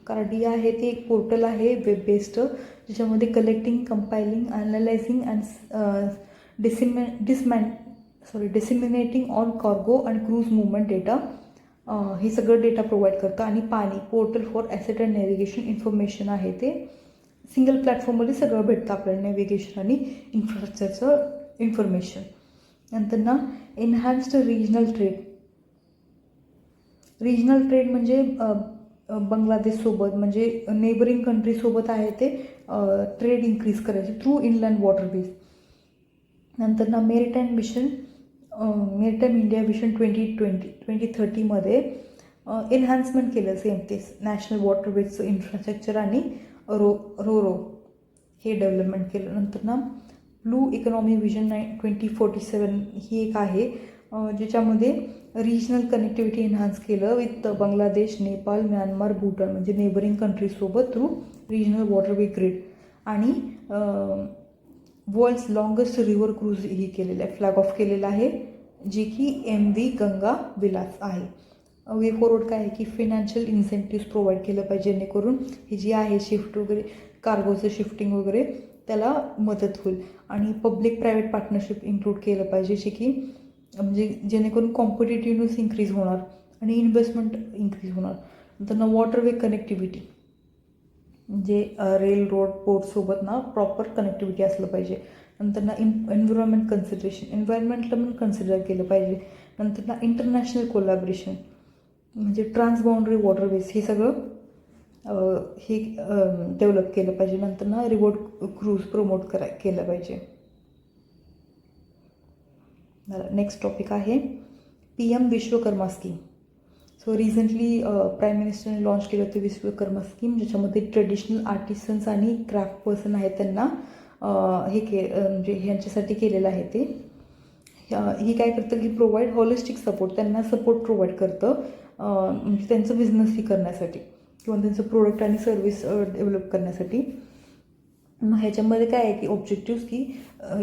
कार्डी आहे ते एक पोर्टल आहे वेब बेस्ड, ज्याच्यामध्ये collecting, compiling, analysing and disseminating on cargo and cruise movement data हे सगळं डेटा प्रोव्हाइड करतं. आणि PANI portal for asset and navigation information आहे ते सिंगल प्लॅटफॉर्ममध्ये सगळं भेटतं आपल्याला नॅव्हिगेशन आणि इन्फ्रास्ट्रक्चरचं इन्फॉर्मेशन. नंतर ना एनहान्स्ड रिजनल ट्रेड म्हणजे बांगलादेशसोबत म्हणजे नेबरिंग कंट्रीसोबत आहे ते ट्रेड इन्क्रीज करायचे थ्रू इनलँड वॉटरवेज. नंतर ना मेरिटाईम इंडिया विशन 2030मध्ये एन्हान्समेंट केलं सेम तेच नॅशनल वॉटरवेजचं इन्फ्रास्ट्रक्चर आणि रो हे डेव्हलपमेंट केलं. नंतर ना ब्लू इकॉनॉमी विजन 2047 ही एक आहे ज्याच्यामध्ये रिजनल कनेक्टिव्हिटी एन्हान्स केलं विथ बांगलादेश, नेपाळ, म्यानमार, भूटान म्हणजे नेबरिंग कंट्रीजसोबत थ्रू रिजनल वॉटरवे ग्रिड. आणि वर्ल्ड्स लॉंगेस्ट रिव्हर क्रूज ही केलेलं आहे, फ्लॅग ऑफ केलेलं आहे, जे की MV गंगा विलास आहे. वे फॉरवर्ड काय आहे की फिनान्शियल इन्सेंटिव्स प्रोव्हाइड केलं पाहिजे जेणेकरून हे जे आहे शिफ्ट वगैरे कार्गोचं शिफ्टिंग वगैरे त्याला मदत होईल. आणि पब्लिक प्रायव्हेट पार्टनरशिप इन्क्लूड केलं पाहिजे जे की म्हणजे जेणेकरून कॉम्पिटेटिव्हनेस इन्क्रीज होणार आणि इन्व्हेस्टमेंट इन्क्रीज होणार. नंतर ना वॉटरवे कनेक्टिव्हिटी म्हणजे रेल रोड पोर्टसोबत ना प्रॉपर कनेक्टिव्हिटी असलं पाहिजे. नंतर ना एन्व्हायरमेंटला पण कन्सिडर केलं पाहिजे. नंतर ना इंटरनॅशनल कोलॅबरेशन म्हणजे ट्रान्सबाउंडरी वॉटरवेज हे सगळं हे डेव्हलप केलं पाहिजे. नंतर ना रिव्हर क्रूज प्रमोट केलं पाहिजे. नेक्स्ट टॉपिक आहे PM Vishwakarma scheme. So recently prime मिनिस्टरने लॉन्च केलं होतं विश्वकर्मा स्कीम, ज्याच्यामध्ये ट्रेडिशनल आर्टिसन्स आणि क्राफ्ट पर्सन आहेत त्यांना म्हणजे ह्यांच्यासाठी केलेलं आहे ते. ही काय करतं की प्रोव्हाइड हॉलिस्टिक सपोर्ट, त्यांना सपोर्ट प्रोव्हाइड करतं म्हणजे त्यांचं बिझनेस ही करण्यासाठी किंवा त्यांचं प्रोडक्ट आणि सर्व्हिस डेव्हलप करण्यासाठी. मग ह्याच्यामध्ये काय आहे की ऑब्जेक्टिव्ह की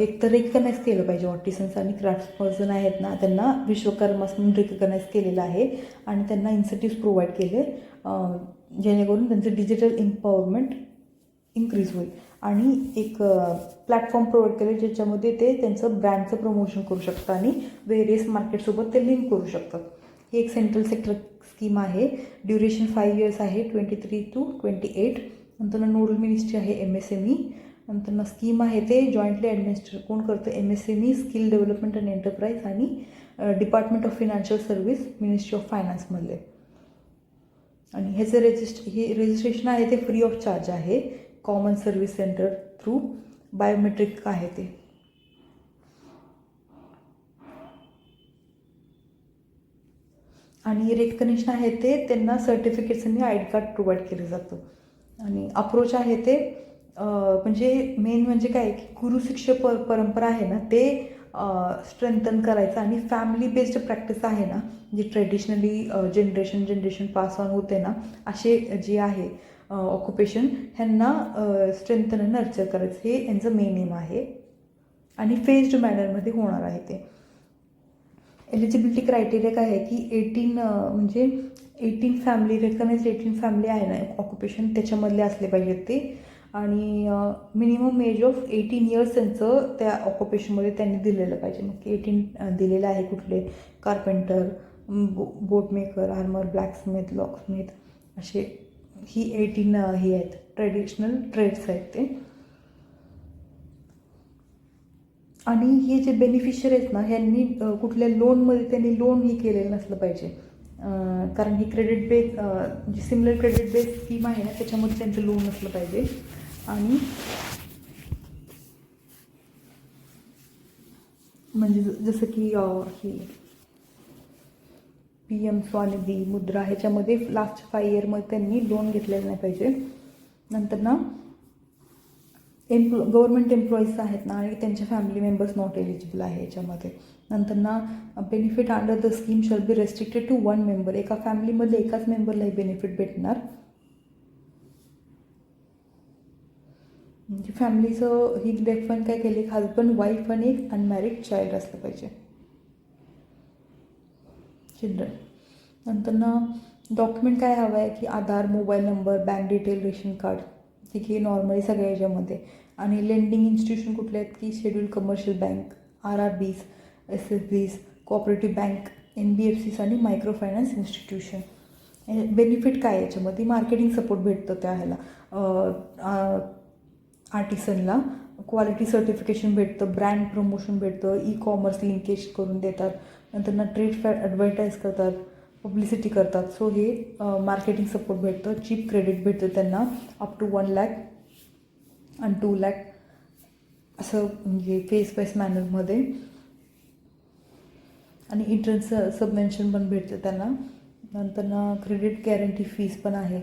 एकतर रिकग्नाईज केलं पाहिजे आर्टिसन्स आणि क्राफ्ट पर्सन आहेत ना त्यांना विश्वकर्मा म्हणून रिकग्नाईज केलेलं आहे आणि त्यांना इन्सेंटिव्स प्रोव्हाइड केले जेणेकरून त्यांचं डिजिटल एम्पॉवरमेंट इन्क्रीज होईल. आणि एक प्लॅटफॉर्म प्रोव्हाइड केले ज्याच्यामध्ये ते त्यांचं ब्रँडचं प्रमोशन करू शकतात आणि वेरियस मार्केटसोबत ते लिंक करू शकतात. ही एक सेंट्रल सेक्टर स्कीम आहे. ड्युरेशन 5 years आहे 23 to 28. नंतर नोडल मिनिस्ट्री आहे MSME. नंतर स्कीम आहे ते जॉईंटली ॲडमिनिस्टर कोण करतं MSME, skill development and enterprise आणि department of financial service, ministry of फायनान्समधले. आणि ह्याचं रजिस्ट्रेशन आहे ते फ्री ऑफ चार्ज आहे. Common service centre through biometric आहे ते. आणि रेकग्नेशन आहे ते त्यांना सर्टिफिकेट्स आणि ID कार्ड प्रोव्हाइड केलं जातं. आणि अप्रोच आहे ते म्हणजे मेन म्हणजे काय की गुरुशिष्य परंपरा आहे ना ते स्ट्रेंथन करायचं आणि फॅमिली बेस्ड प्रॅक्टिस आहे ना जे ट्रेडिशनली जनरेशन पास ऑन होते ना असे जे आहे ऑक्युपेशन ह्यांना स्ट्रेंथन आणि नर्चर करायचं हे यांचं मेन एम आहे. आणि फेज्ड मॅनरमध्ये होणार आहे ते. एलिजिबिलिटी क्रायटेरिया काय आहे की 18 फॅमिली रेकग्नाइज्ड 18 फॅमिली आहे ना ऑक्युपेशन त्याच्यामधले असले पाहिजेत ते. आणि मिनिमम एज ऑफ 18 years त्यांचं त्या ऑक्युपेशनमध्ये त्यांनी दिलेलं पाहिजे. मग 18 दिलेलं आहे कुठले कार्पेंटर, बोट मेकर, आर्मर, ब्लॅकस्मिथ, लॉकस्मिथ असे ही 18 हे आहेत ट्रेडिशनल ट्रेड्स आहेत ते. आणि हे जे बेनिफिशियरी आहेत ना, ह्यांनी कुठल्या लोनमध्ये त्यांनी लोन हे केलेलं नसलं पाहिजे, कारण ही क्रेडिट बेस जी सिमिलर क्रेडिट बेस स्कीम आहे ना, त्याच्यामध्ये त्यांचं लोन नसलं पाहिजे. आणि म्हणजे जसं की ही PM स्वनिधी मुद्रा ह्याच्यामध्ये लास्ट 5 इयरमध्ये त्यांनी लोन घेतलेलं नाही पाहिजे. नंतर ना गव्हर्नमेंट एम्प्लॉईज आहेत ना आणि त्यांचे फॅमिली मेंबर्स नॉट एलिजिबल आहे याच्यामध्ये. नंतर ना benefit under the scheme shall be restricted to 1 member. एका फॅमिलीमध्ये एकाच मेंबरलाही बेनिफिट भेटणार. म्हणजे फॅमिलीचं ही डेफाईन काय केली, हजबंड वाईफ आणि एक अनमॅरिड चाइल्ड असलं पाहिजे, चिल्ड्रन. नंतर ना डॉक्युमेंट काय हवं आहे की Aadhaar, mobile number, bank detail, ration card, ठीक आहे नॉर्मली सगळ्या याच्यामध्ये. आणि लेंडिंग इन्स्टिट्यूशन कुठले आहेत की scheduled commercial bank, RRBs, SFBs, cooperative bank, NBFCs आणि मायक्रो फायनान्स इन्स्टिट्यूशन. बेनिफिट काय याच्यामध्ये, मार्केटिंग सपोर्ट भेटतं त्या ह्याला आर्टिसनला, क्वालिटी सर्टिफिकेशन भेटतं, ब्रँड प्रमोशन भेटतं, ई-कॉमर्स लिंकेज करून देतात. नंतर ना ट्रेड फेअर ॲडव्हर्टाईज करतात, पब्लिसिटी करतात. सो हे मार्केटिंग सपोर्ट भेटतं. चीप क्रेडिट भेटतं त्यांना अप टू 1 लाख आणि 2 लाख असं, म्हणजे फेस बेस मॅनरमध्ये. आणि इंटरेस्ट सबमेन्शन पण भेटतं त्यांना. नंतर ना क्रेडिट गॅरंटी फीस पण आहे.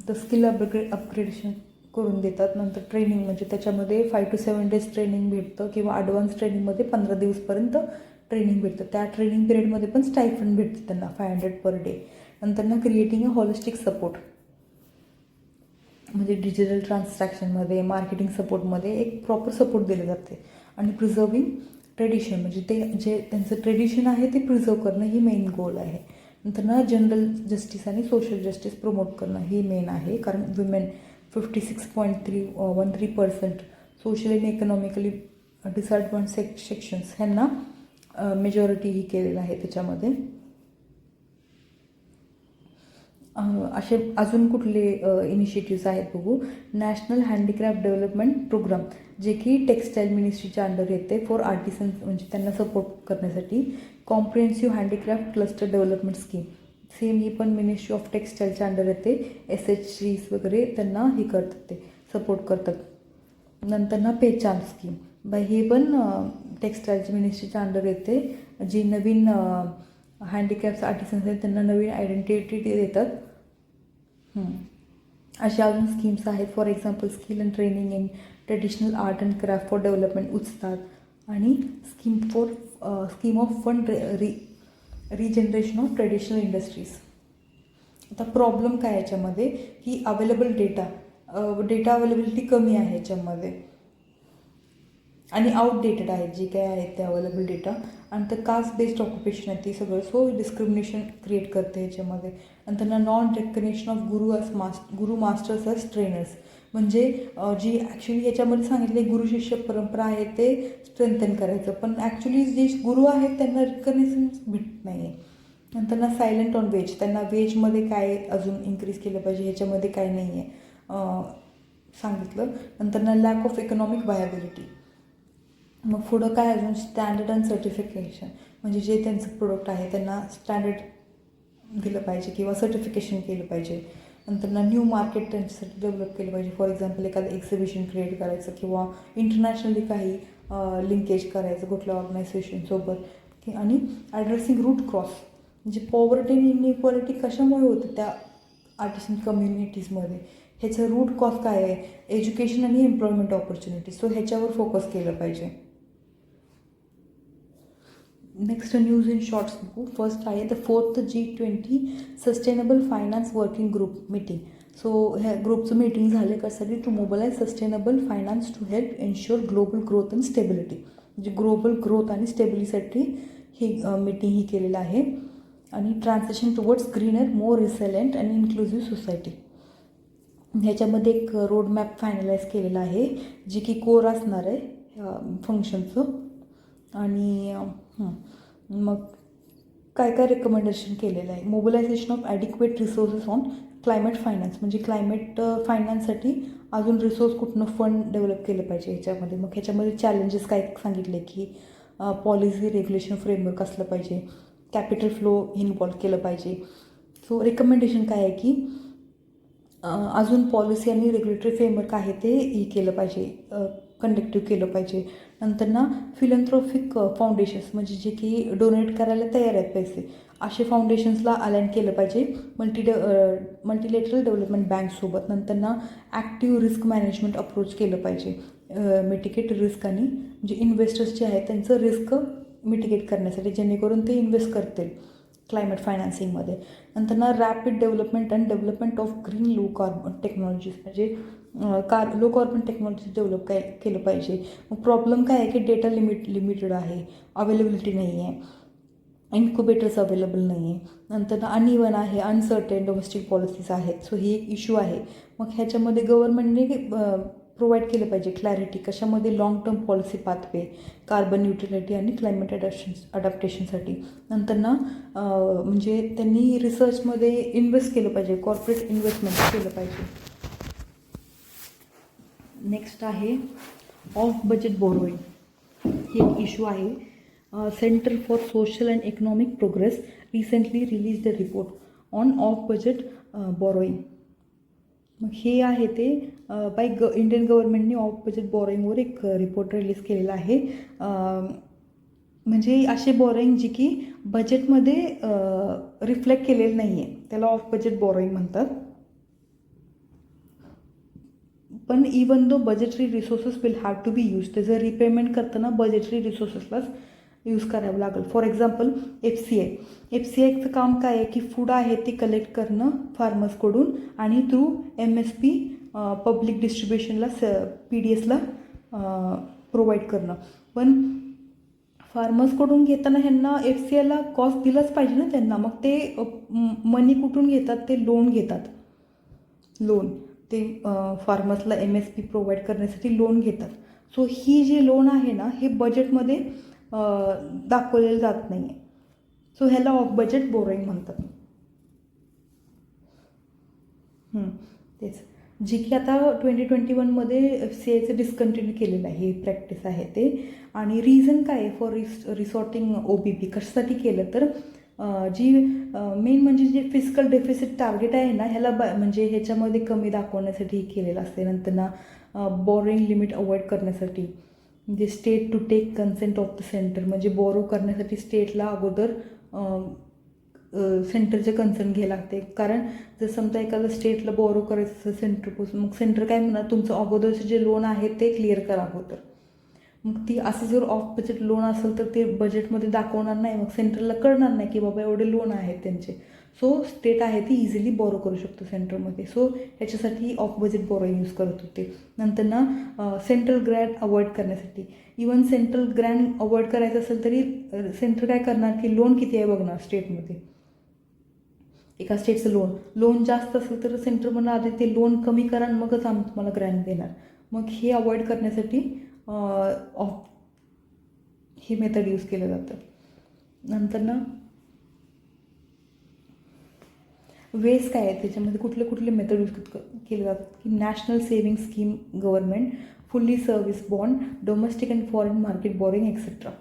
तर स्किल अपग्रेडेशन करून देतात. नंतर ट्रेनिंग म्हणजे त्याच्यामध्ये 5 to 7 days ट्रेनिंग भेटतं किंवा ॲडव्हान्स ट्रेनिंगमध्ये 15 दिवसपर्यंत ट्रेनिंग भेटतं. त्या ट्रेनिंग पिरियडमध्ये पण स्टायफंड भेटतं त्यांना 500 पर डे. नंतर ना क्रिएटिंग अ हॉलिस्टिक सपोर्ट, म्हणजे डिजिटल ट्रान्झॅक्शनमध्ये, मार्केटिंग सपोर्टमध्ये एक प्रॉपर सपोर्ट दिले जाते. आणि प्रिझर्विंग ट्रेडिशन, म्हणजे ते जे त्यांचं ट्रेडिशन आहे ते प्रिझर्व करणं ही मेन गोल आहे. नंतर ना जनरल जस्टिस आणि सोशल जस्टिस प्रमोट करणं ही मेन आहे, कारण विमेन 56.13% सोशली आणि इकॉनॉमिकली डिसएडव्हान्टेज सेक्शन्स ह्यांना मेजॉरिटी ही केलेलं आहे त्याच्यामध्ये. असे अजून कुठले इनिशिएटिव्स आहेत बघू. नॅशनल हँडीक्राफ्ट डेव्हलपमेंट प्रोग्राम, जे की टेक्स्टाईल मिनिस्ट्रीच्या अंडर येते फॉर आर्टिसन्स, म्हणजे त्यांना सपोर्ट करण्यासाठी. Comprehensive handicraft cluster development scheme, same ही पण मिनिस्ट्री ऑफ टेक्स्टाईलच्या अंडर येते. SHGs वगैरे त्यांना हे करतात, ते सपोर्ट करतात. नंतर ना पेचान स्कीम, बाय हे पण टेक्स्टाईलच्या मिनिस्ट्रीच्या अंडर येते. जी नवीन हँडीक्राफ्ट आर्टिसन्स आहेत त्यांना नवीन आयडेंटिटी देतात. अशा अजून स्कीम्स आहेत. For example skill and training in traditional art and craft for development Ustad, आणि scheme of fund regeneration of traditional industries. आता प्रॉब्लेम काय याच्यामध्ये की अवेलेबल डेटा अवेलेबिलिटी कमी आहे याच्यामध्ये, आणि आउटडेटेड आहेत जे काय आहेत ते अवेलेबल डेटा. आणि तर कास्ट बेस्ड ऑक्युपेशन आहे ती सगळं, सो डिस्क्रिमिनेशन क्रिएट करते ह्याच्यामध्ये. नंतर ना non recognition of Guru masters as trainers, म्हणजे जी ॲक्च्युली ह्याच्यामध्ये सांगितले गुरु शिष्य परंपरा आहे ते स्ट्रेंथन करायचं, पण ॲक्च्युली जे गुरु आहेत त्यांना रिकग्नेशन भेटत नाही आहे. नंतर ना सायलेंट ऑन वेज, त्यांना वेजमध्ये काय अजून इन्क्रीज केलं पाहिजे ह्याच्यामध्ये काय नाही आहे सांगितलं. नंतर ना लॅक ऑफ इकॉनॉमिक व्हायबिलिटी. मग पुढं काय अजून स्टँडर्ड अँड सर्टिफिकेशन, म्हणजे जे त्यांचं प्रोडक्ट आहे त्यांना स्टँडर्ड दिलं पाहिजे किंवा सर्टिफिकेशन केलं पाहिजे. नंतर ना न्यू मार्केट त्यांच्यासाठी डेव्हलप केलं पाहिजे. फॉर एक्झाम्पल एखादं एक्झिबिशन क्रिएट करायचं किंवा इंटरनॅशनली काही लिंकेज करायचं कुठल्या ऑर्गनायझेशनसोबत. आणि ॲड्रेसिंग रूट क्रॉस, म्हणजे पॉवर्टी आणि इनइक्वालिटी कशामुळे होतं त्या आर्टिस्ट कम्युनिटीजमध्ये, ह्याचं रूट कॉज काय आहे, एज्युकेशन आणि एम्प्लॉयमेंट ऑपॉर्च्युनिटी. सो ह्याच्यावर फोकस केलं पाहिजे. नेक्स्ट न्यूज इन शॉर्ट्स बघू. फर्स्ट आहे the 4th G20 sustainable finance working group meeting. So ह्या ग्रुपचं मीटिंग झाले कशासाठी, to mobilise sustainable finance to help ensure global growth and stability, म्हणजे ग्लोबल ग्रोथ आणि स्टेबिलिटीसाठी ही मीटिंग ही केलेलं आहे. आणि transition towards greener, more resilient and inclusive society. ह्याच्यामध्ये एक रोडमॅप फायनलाइज केलेला आहे जे की कोर असणार आहे फंक्शनचं. आणि मग काय काय रेकमेंडेशन केलेलं आहे. Mobilisation of adequate resources on climate finance, म्हणजे क्लायमेट फायनान्ससाठी अजून रिसोर्स कुठनं फंड डेव्हलप केलं पाहिजे ह्याच्यामध्ये. मग ह्याच्यामध्ये चॅलेंजेस काय सांगितले की पॉलिसी रेग्युलेशन फ्रेमवर्क असलं पाहिजे, कॅपिटल फ्लो इन्व्हॉल्व केलं पाहिजे. सो रेकमेंडेशन काय आहे की अजून पॉलिसी आणि रेग्युलेटरी फ्रेमवर्क आहे ते केलं पाहिजे, कंडक्टिव्ह केलं पाहिजे. नंतर ना फिलॅन्थ्रॉपिक फाउंडेशन्स, म्हणजे जे की डोनेट करायला तयार आहेत पैसे, असे फाउंडेशन्सला अलाइन केलं पाहिजे मल्टीलेटरल डेव्हलपमेंट बँकसोबत. नंतर ना ॲक्टिव्ह रिस्क मॅनेजमेंट अप्रोच केलं पाहिजे, मिटिगेट रिस्क आणि म्हणजे इन्व्हेस्टर्स जे आहेत त्यांचं रिस्क मिटिगेट करण्यासाठी, जेणेकरून ते इन्व्हेस्ट करतील क्लायमेट फायनान्सिंगमध्ये. नंतर ना rapid development and development of green low carbon technologies, म्हणजे लो कार्बन टेक्नॉलॉजी डेव्हलप केलं पाहिजे. मग प्रॉब्लेम काय आहे की डेटा लिमिटेड आहे, अवेलेबिलिटी नाही आहे, इन्क्युबेटर्स अवेलेबल नाही आहे. नंतर अनइवन आहे, अनसर्टेन डोमेस्टिक पॉलिसीज आहेत. सो ही एक इश्यू आहे. मग ह्याच्यामध्ये गव्हर्नमेंटने प्रोव्हाइड केलं पाहिजे क्लॅरिटी, कशामध्ये long term policy pathway, carbon neutrality आणि क्लायमेट अडॅप्टेशनसाठी. नंतर म्हणजे त्यांनी रिसर्चमध्ये इन्व्हेस्ट केलं पाहिजे, कॉर्पोरेट इन्व्हेस्टमेंट केलं पाहिजे. नेक्स्ट आहे ऑफ बजेट बोरोईंग, ही एक इश्यू आहे. Centre for social and economic progress recently release the report on off budget borrowing. मग हे आहे ते इंडियन गव्हर्नमेंटने ऑफ बजेट बोरोईंगवर एक रिपोर्ट रिलीज केलेला आहे. म्हणजे असे बोरोईंग जी की बजेटमध्ये रिफ्लेक्ट केलेलं नाही आहे, त्याला ऑफ बजेट बोरोईंग म्हणतात. पण even though budgetary resources will have to be use, त्याचं रिपेमेंट करताना बजेटरी रिसोर्सेसलाच यूज करावं लागेल. फॉर एक्झाम्पल FCIचं काम काय आहे की फूड आहे ते कलेक्ट करणं फार्मर्सकडून आणि थ्रू MSP पब्लिक डिस्ट्रीब्युशनला PDSला प्रोव्हाइड करणं. पण फार्मर्सकडून घेताना ह्यांना FCIला कॉस्ट दिलाच पाहिजे ना त्यांना. मग ते मनी कुठून घेतात, ते लोन घेतात. ते फार्मर्सला MSP प्रोव्हाइड करण्यासाठी लोन घेतात. सो ही जी लोन आहे ना, हे बजेटमध्ये दाखवलेलं जात नाही आहे. सो ह्याला ऑफ बजेट बोरोईंग म्हणतात. तेच जी की आता 2021मध्ये FCIचं डिस्कंटिन्यू केलेलं आहे, ही प्रॅक्टिस आहे ते. आणि रिझन काय आहे फॉर रिसॉर्टिंग OBP, कशासाठी केलं तर जी मेन म्हणजे जे फिजिकल डेफिसिट टार्गेट आहे ना, ह्याला म्हणजे ह्याच्यामध्ये कमी दाखवण्यासाठी केलेलं असते. नंतर ना बोरोईंग लिमिट अवॉइड करण्यासाठी, म्हणजे state to take consent of the centre, म्हणजे बोरो करण्यासाठी स्टेटला अगोदर सेंटरचे कन्सर्न घ्यायला लागते. कारण जर समजा एखाद्या स्टेटला बोरो करायचं असेल सेंटरपासून, मग सेंटर काय म्हणणार, तुमचं अगोदरचं जे लोन आहे ते क्लिअर करा अगोदर. मग ती असं जर ऑफ बजेट लोन असेल तर ते बजेटमध्ये दाखवणार नाही, मग सेंटरला कळणार नाही की बाबा एवढे लोन आहेत त्यांचे. सो स्टेट आहे ती इझिली बोरो करू शकतो सेंटरमध्ये. सो ह्याच्यासाठी ऑफ बजेट बोरोईंग यूज करत होते. नंतर ना सेंट्रल ग्रँट अवॉइड करण्यासाठी, इवन सेंट्रल ग्रँट अवॉइड करायचं असेल तरी सेंटर काय करणार की लोन किती आहे बघणार स्टेटमध्ये, एका स्टेटचं लोन जास्त असेल तर सेंटर म्हणणार आधी ते लोन कमी करा मगच आम्ही तुम्हाला ग्रँट देणार. मग हे अवॉइड करण्यासाठी हे मेथड यूज केलं जातं. नंतर ना वेज काय आहे, त्याच्यामध्ये कुठले मेथड यूज केले जातात की national saving scheme, government, fully service bond, domestic and foreign market boring etcetera.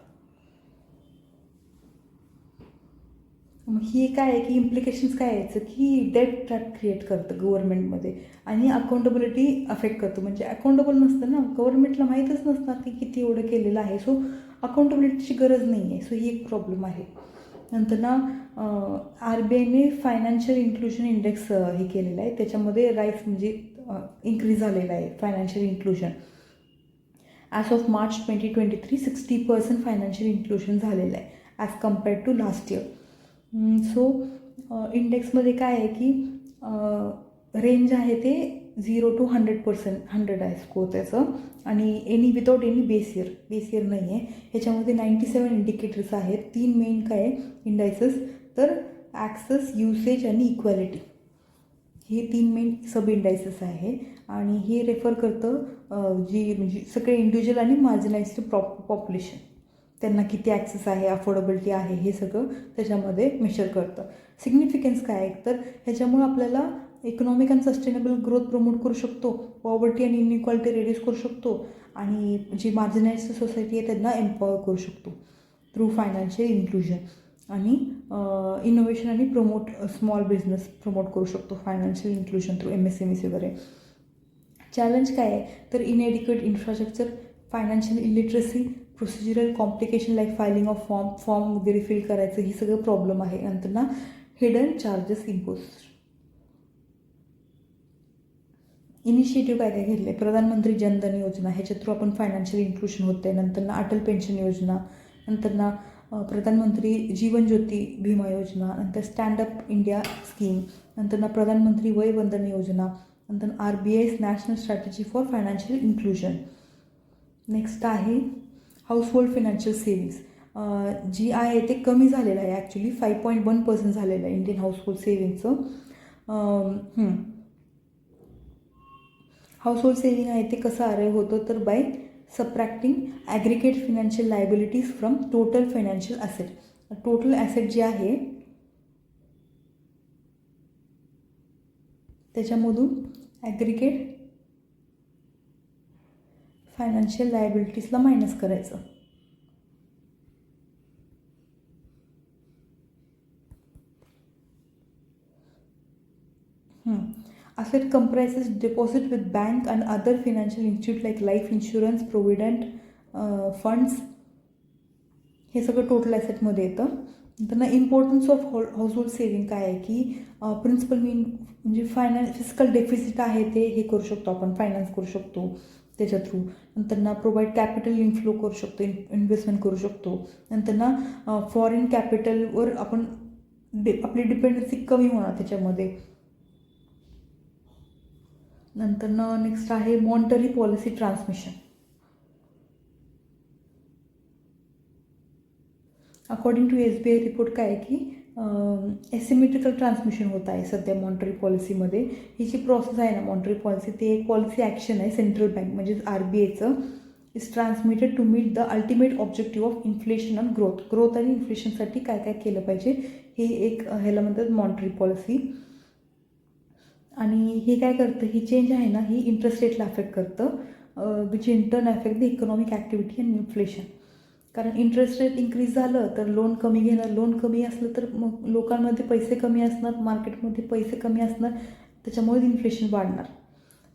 मग ही काय आहे की इम्प्लिकेशन्स काय यायचं की डेट ट्रॅप क्रिएट करतं गव्हर्नमेंटमध्ये आणि अकाउंटेबिलिटी अफेक्ट करतो. म्हणजे अकाउंटेबल नसतं ना, गव्हर्नमेंटला माहीतच नसणार की किती एवढं केलेलं आहे. सो अकाउंटेबिलिटीची गरज नाही आहे. सो ही एक प्रॉब्लेम आहे. नंतर ना RBIने फायनान्शियल इन्क्लुजन इंडेक्स हे केलेलं आहे, त्याच्यामध्ये म्हणजे इन्क्रीज झालेलं आहे financial inclusion. As of March 2023 60% financial inclusion झालेलं आहे as compared to last year. So इंडेक्समध्ये काय आहे की रेंज आहे ते 0 to 100%, 100 आहे स्कोर त्याचं. आणि विदाउट एनी बेस इयर नाही आहे. ह्याच्यामध्ये 97 इंडिकेटर्स आहेत. 3 मेन काय आहे इंडायसेस, तर ॲक्सेस, युसेज आणि इक्वॅलिटी, हे 3 मेन सब इंडायसेस आहे. आणि हे रेफर करतं म्हणजे सगळे इंडिव्हिज्युअल आणि मार्जिनाइज्ड पॉप्युलेशन त्यांना किती ॲक्सेस आहे, अफोर्डेबिलिटी आहे, हे सगळं त्याच्यामध्ये मेजर करतं. सिग्निफिकन्स काय आहे, तर ह्याच्यामुळं आपल्याला economic and sustainable growth promote करू शकतो, पॉवर्टी आणि इनइक्वालिटी रिड्यूस करू शकतो, आणि जी मार्जिनाइज्ड सोसायटी आहे त्यांना एम्पॉवर करू शकतो थ्रू फायनान्शियल इन्क्लुजन, आणि इनोव्हेशन आणि प्रमोट स्मॉल बिझनेस प्रमोट करू शकतो फायनान्शियल इन्क्लुजन थ्रू MSMEs वगैरे. चॅलेंज काय आहे, तर इनएडिक्वेट infrastructure, financial illiteracy, procedural complication like filing of form वगैरे फिल करायचं, ही सगळं प्रॉब्लेम आहे. नंतर ना हिडन चार्जेस इम्पोज. इनिशिएटिव्ह काय काय घेतले, प्रधानमंत्री जनधन योजना, ह्याच्या थ्रू आपण फायनान्शियल इन्क्लुजन होते. नंतर ना अटल पेन्शन योजना, नंतर ना प्रधानमंत्री जीवन ज्योती विमा योजना, नंतर स्टँडअप इंडिया स्कीम, नंतर ना प्रधानमंत्री वय वंदन योजना, नंतर RBI national strategy for financial inclusion. Next आहे हाऊसहोल्ड फायनान्शियल सेविंग्स. जी आहे ते कमी झालेलं आहे ॲक्च्युली, 5.1% झालेलं आहे इंडियन हाऊसहोल्ड सेविंगचं. हाऊसहोल्ड सेविंग आहे ते कसं अरे होतं, तर by subtracting aggregate financial liabilities from total financial asset. Total asset जे आहे त्याच्यामधून ॲग्रिगेट फायनान्शियल लायबिलिटीजला मायनस करायचं. Asset comprises deposit with bank and other financial institute like life insurance, provident funds, हे सगळं टोटल ॲसेटमध्ये येतं. त्यांना इम्पॉर्टन्स ऑफ हाऊसहोल्ड सेविंग काय आहे की प्रिन्सिपल मीन म्हणजे फिजिकल डेफिसिट आहे ते हे करू शकतो आपण, फायनान्स करू शकतो त्याच्या थ्रू. नंतर ना प्रोव्हाइड कॅपिटल इनफ्लो करू शकतो, इन्व्हेस्टमेंट करू शकतो. नंतर ना फॉरेन कॅपिटलवर आपण आपली डिपेंडन्सी कमी होणार त्याच्यामध्ये. नंतर नेक्स्ट आहे monetary policy transmission. According to SBI report काय आहे की एसिमेट्रिकल ट्रान्समिशन होत आहे सध्या मॉनिटरी पॉलिसीमध्ये. ही जी प्रोसेस आहे ना मॉनिटरी पॉलिसी, ते एक पॉलिसी ॲक्शन आहे सेंट्रल बँक म्हणजेच RBIचं, is transmitted to meet the ultimate objective of inflation and growth आणि इन्फ्लेशनसाठी काय काय केलं पाहिजे हे एक ह्याला म्हणतात मॉनिटरी पॉलिसी. आणि हे काय करतं, ही चेंज आहे ना ही इंटरेस्ट रेटला अफेक्ट करतं, which in turn affect the economic activity and inflation. कारण इंटरेस्ट रेट इंक्रीज झालं तर लोन कमी घेणार, लोन कमी असलं तर मग लोकांमध्ये पैसे कमी असणार, मार्केटमध्ये पैसे कमी असणार, त्याच्यामुळे इन्फ्लेशन वाढणार.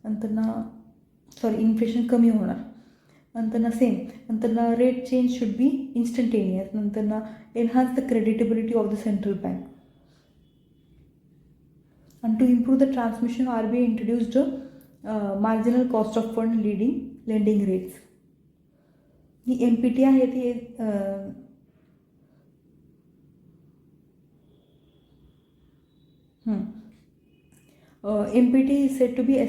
नंतर इन्फ्लेशन कमी होणार. नंतर नंतर rate change should be instantaneous. नंतर enhance the creditability of the central bank. And to improve the transmission, RBI introduced marginal cost of fund lending rates. He MPT आहे ती MPT is said to be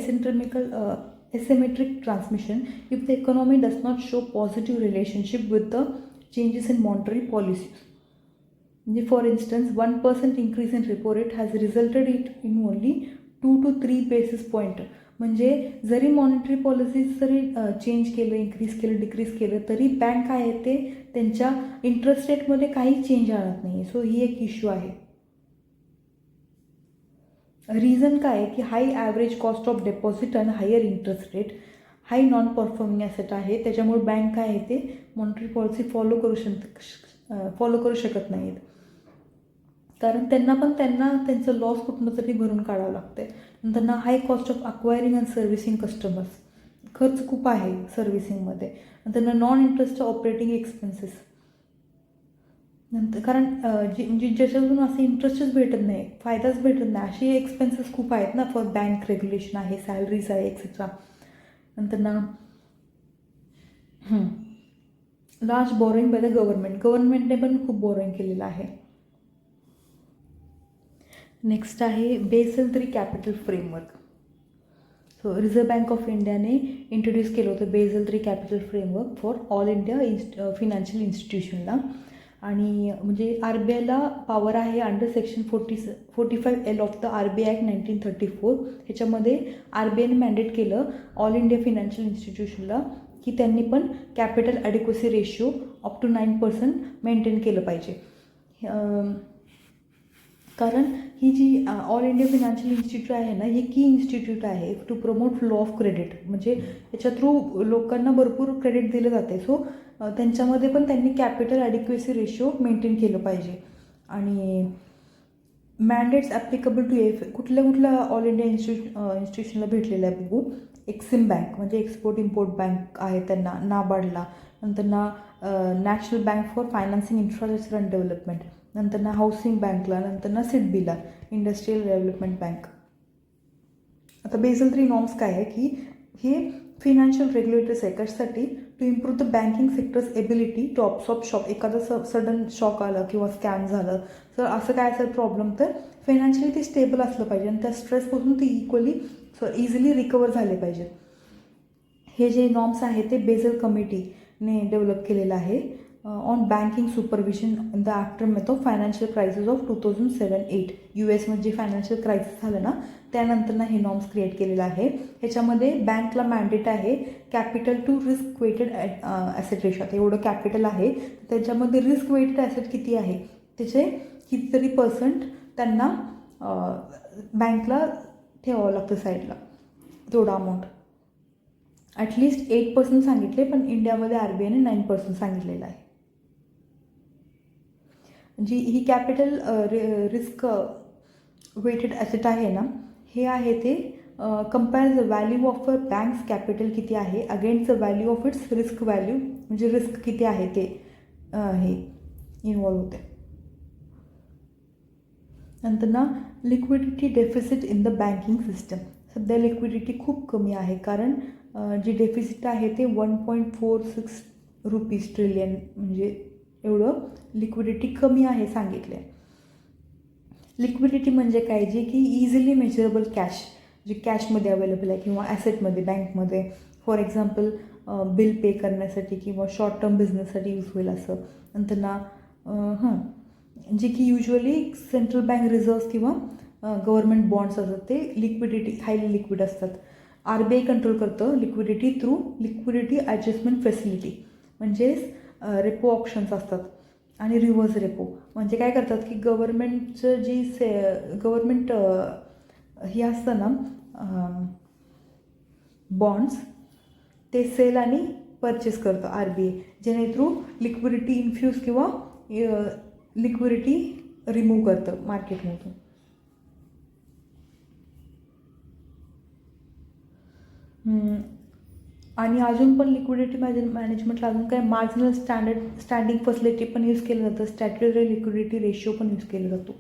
asymmetric transmission if the economy does not show positive relationship with the changes in monetary policies. For instance, 1% increase in repo rate has resulted in only 2 to 3 basis point. म्हणजे जरी monetary policies जरी change केलं, increase केलं, decrease केलं, तरी bank आहे ते त्यांच्या इंटरेस्ट रेटमध्ये काही चेंज आणत नाही. सो ही एक इश्यू आहे. रिझन काय आहे की हाय ॲव्हरेज कॉस्ट ऑफ डेपॉझिट आणि हायर इंटरेस्ट रेट, हाय नॉन परफॉर्मिंग ॲसेट आहे, त्याच्यामुळे बँक काय आहे ते मॉनिटरी पॉलिसी फॉलो करू शकत नाहीत. कारण त्यांचं लॉस कुठनं तरी भरून काढावं लागतं. नंतर high cost of acquiring and servicing customers, खर्च खूप आहे सर्व्हिसिंगमध्ये. नंतर नॉन इंटरेस्ट ऑपरेटिंग एक्सपेन्सेस, नंतर कारण म्हणजे ज्याच्यातून असं इंटरेस्टच भेटत नाही, फायदाच भेटत नाही, असे एक्सपेन्सेस खूप आहेत ना. फॉर बँक रेग्युलेशन आहे, सॅलरीज आहे, एक्सेट्रा. नंतर लार्ज बॉरोइंग बाय द गव्हर्नमेंटने पण खूप बॉरोइंग केलेलं आहे. नेक्स्ट आहे Basel III capital framework. So reserve bank of इंडियाने इंट्रोड्यूस केलं होतं Basel III capital framework for all India financial इन्स्टिट्यूशनला. आणि म्हणजे RBIला पॉवर आहे under section 45L of the RBI act 1934. ह्याच्यामध्ये RBIने मॅन्डेट केलं ऑल इंडिया फिनान्शियल इन्स्टिट्यूशनला की त्यांनी पण capital adequacy ratio up to 9% maintain केलं पाहिजे. कारण ही जी ऑल इंडिया फिनान्शियल इन्स्टिट्यूट आहे ना, ही की इन्स्टिट्यूट आहे to promote flow of credit. म्हणजे याच्या थ्रू लोकांना भरपूर क्रेडिट दिलं जाते. सो त्यांच्यामध्ये पण त्यांनी कॅपिटल ॲडिक्वेसी रेशिओ मेंटेन केलं पाहिजे. आणि मॅन्डेट्स ॲप्लिकेबल टू कुठल्या ऑल इंडिया इन्स्टिट्यूशनला भेटलेलं आहे बघू. एक्सिम बँक म्हणजे एक्सपोर्ट इम्पोर्ट बँक आहे त्यांना, नाबार्डला, नंतर national bank for financing infrastructure and development, नंतर हाऊसिंग बँकला, नंतर सिडबीला, इंडस्ट्रियल डेव्हलपमेंट बँक. आता बेसल 3 नॉर्म्स काय आहे की हे फिनान्शियल रेग्युलेटर्स आहे. कशासाठी? To improve the banking sector's ability to absorb shock. एखादं सडन शॉक आलं किंवा स्कॅम झालं तर असं काय असेल प्रॉब्लेम, तर फायनान्शियली ते स्टेबल असलं पाहिजे आणि त्या स्ट्रेसपासून ते इझिली रिकवर झाले पाहिजे. हे जे नॉर्म्स आहे ते बेसल कमिटीने डेव्हलप केलेलं आहे on banking supervision in the aftermath of financial crisis of 2007-8. US financial crisis झालं ना त्यानंतर हे नॉर्म्स क्रिएट केलेलं आहे. ह्याच्यामध्ये बँकला मॅन्डेट आहे capital to risk weighted asset ratio. आता एवढं कॅपिटल आहे, त्याच्यामध्ये रिस्क वेटेड ॲसेट किती आहे त्याचे कितीतरी पर्सेंट त्यांना बँकला ठेवावं लागतं साईडला, तेवढा अमाऊंट. ॲटलिस्ट 8% सांगितले, पण इंडियामध्ये RBIने 9% सांगितलेलं आहे. जी ही कॅपिटल रिस्क वेटेड ॲसेट आहे ना, हे आहे ते compare the value of a banks capital किती आहे against the value of its risk value. म्हणजे रिस्क किती आहे ते हे इन्वॉल्व होते. नंतर liquidity deficit in the banking system. सध्या लिक्विडिटी खूप कमी आहे, कारण जी डेफिसिट आहे ते 1.46 रुपीज ट्रिलियन, म्हणजे एवढं लिक्विडिटी कमी आहे सांगितलं आहे. लिक्विडिटी म्हणजे काय? जे की इझिली मेजरेबल कॅश, जे कॅशमध्ये अवेलेबल आहे किंवा ॲसेटमध्ये बँकमध्ये. फॉर एक्झाम्पल बिल पे करण्यासाठी किंवा शॉर्ट टर्म बिझनेससाठी यूज होईल असं. नंतर जे की युजली सेंट्रल बँक रिझर्व्स किंवा गव्हर्नमेंट बॉन्ड्स असतात ते लिक्विडिटी हायली लिक्विड असतात. RBI कंट्रोल करतं liquidity through liquidity adjustment facility. म्हणजेच रेपो ऑप्शन्स असतात आणि रिव्हर्स रेपो. म्हणजे काय करतात की गव्हर्नमेंटचं जी गव्हर्नमेंट हे असतं ना बॉन्ड्स, ते सेल आणि परचेस करतं RBI, जेणे थ्रू लिक्विडिटी इन्फ्यूज किंवा लिक्विडिटी रिमूव्ह करतं मार्केटमधून. आणि अजून पण लिक्विडिटी मॅनेजमेंटला अजून काय मार्जिनल स्टँडिंग फॅसिलिटी पण यूज केलं जातं. स्टॅट्युटरी लिक्विडिटी रेशिओ पण यूज केला जातो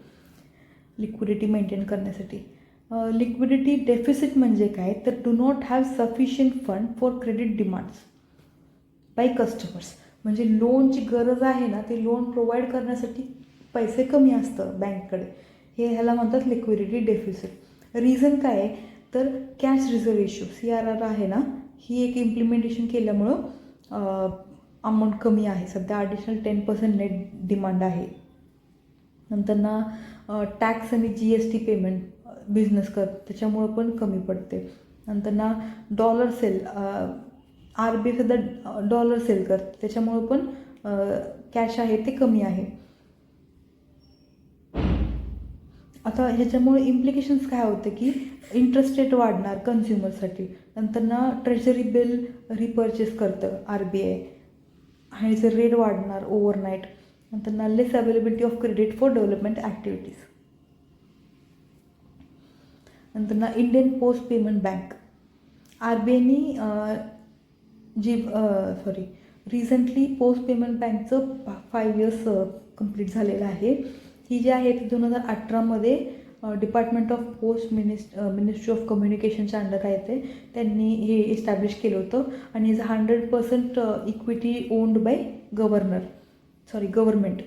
लिक्विडिटी मेंटेन करण्यासाठी. लिक्विडिटी डेफिसिट म्हणजे काय? तर do not have sufficient fund for credit demands by customers. म्हणजे लोनची गरज आहे ना, ते लोन प्रोव्हाइड करण्यासाठी पैसे कमी असतं बँककडे. ह्याला म्हणतात लिक्विडिटी डेफिसिट. रिझन काय आहे? तर कॅश रिझर्व रेशिओ CRR आहे ना, ही एक इम्प्लिमेंटेशन केल्यामुळं अमाऊंट कमी आहे. सध्या ॲडिशनल 10% नेट डिमांड आहे. नंतर टॅक्स आणि GST पेमेंट बिझनेस त्याच्यामुळं पण कमी पडते. नंतर डॉलर सेल, RBI सध्या डॉलर सेल करते, त्याच्यामुळं पण कॅश आहे ते कमी आहे. आता ह्याच्यामुळे इम्प्लिकेशन्स काय होते की इंटरेस्ट रेट वाढणार कन्झ्युमरसाठी. नंतर ट्रेझरी बिल रिपर्चेस करतं RBI, ह्याचे रेट वाढणार ओव्हरनाईट. नंतर less availability of credit for development activities. नंतर इंडियन पोस्ट पेमेंट बँक, RBIनी रिसेंटली पोस्ट पेमेंट बँकचं 5 इयर्स कंप्लीट झालेलं आहे. ही जी आहे ती 2018मध्ये department of post ministry of कम्युनिकेशनच्या अंडर आहे ते. त्यांनी हे इस्टॅब्लिश केलं होतं आणि ह्याचं 100% इक्विटी ओन्ड बाय गव्हर्नमेंट.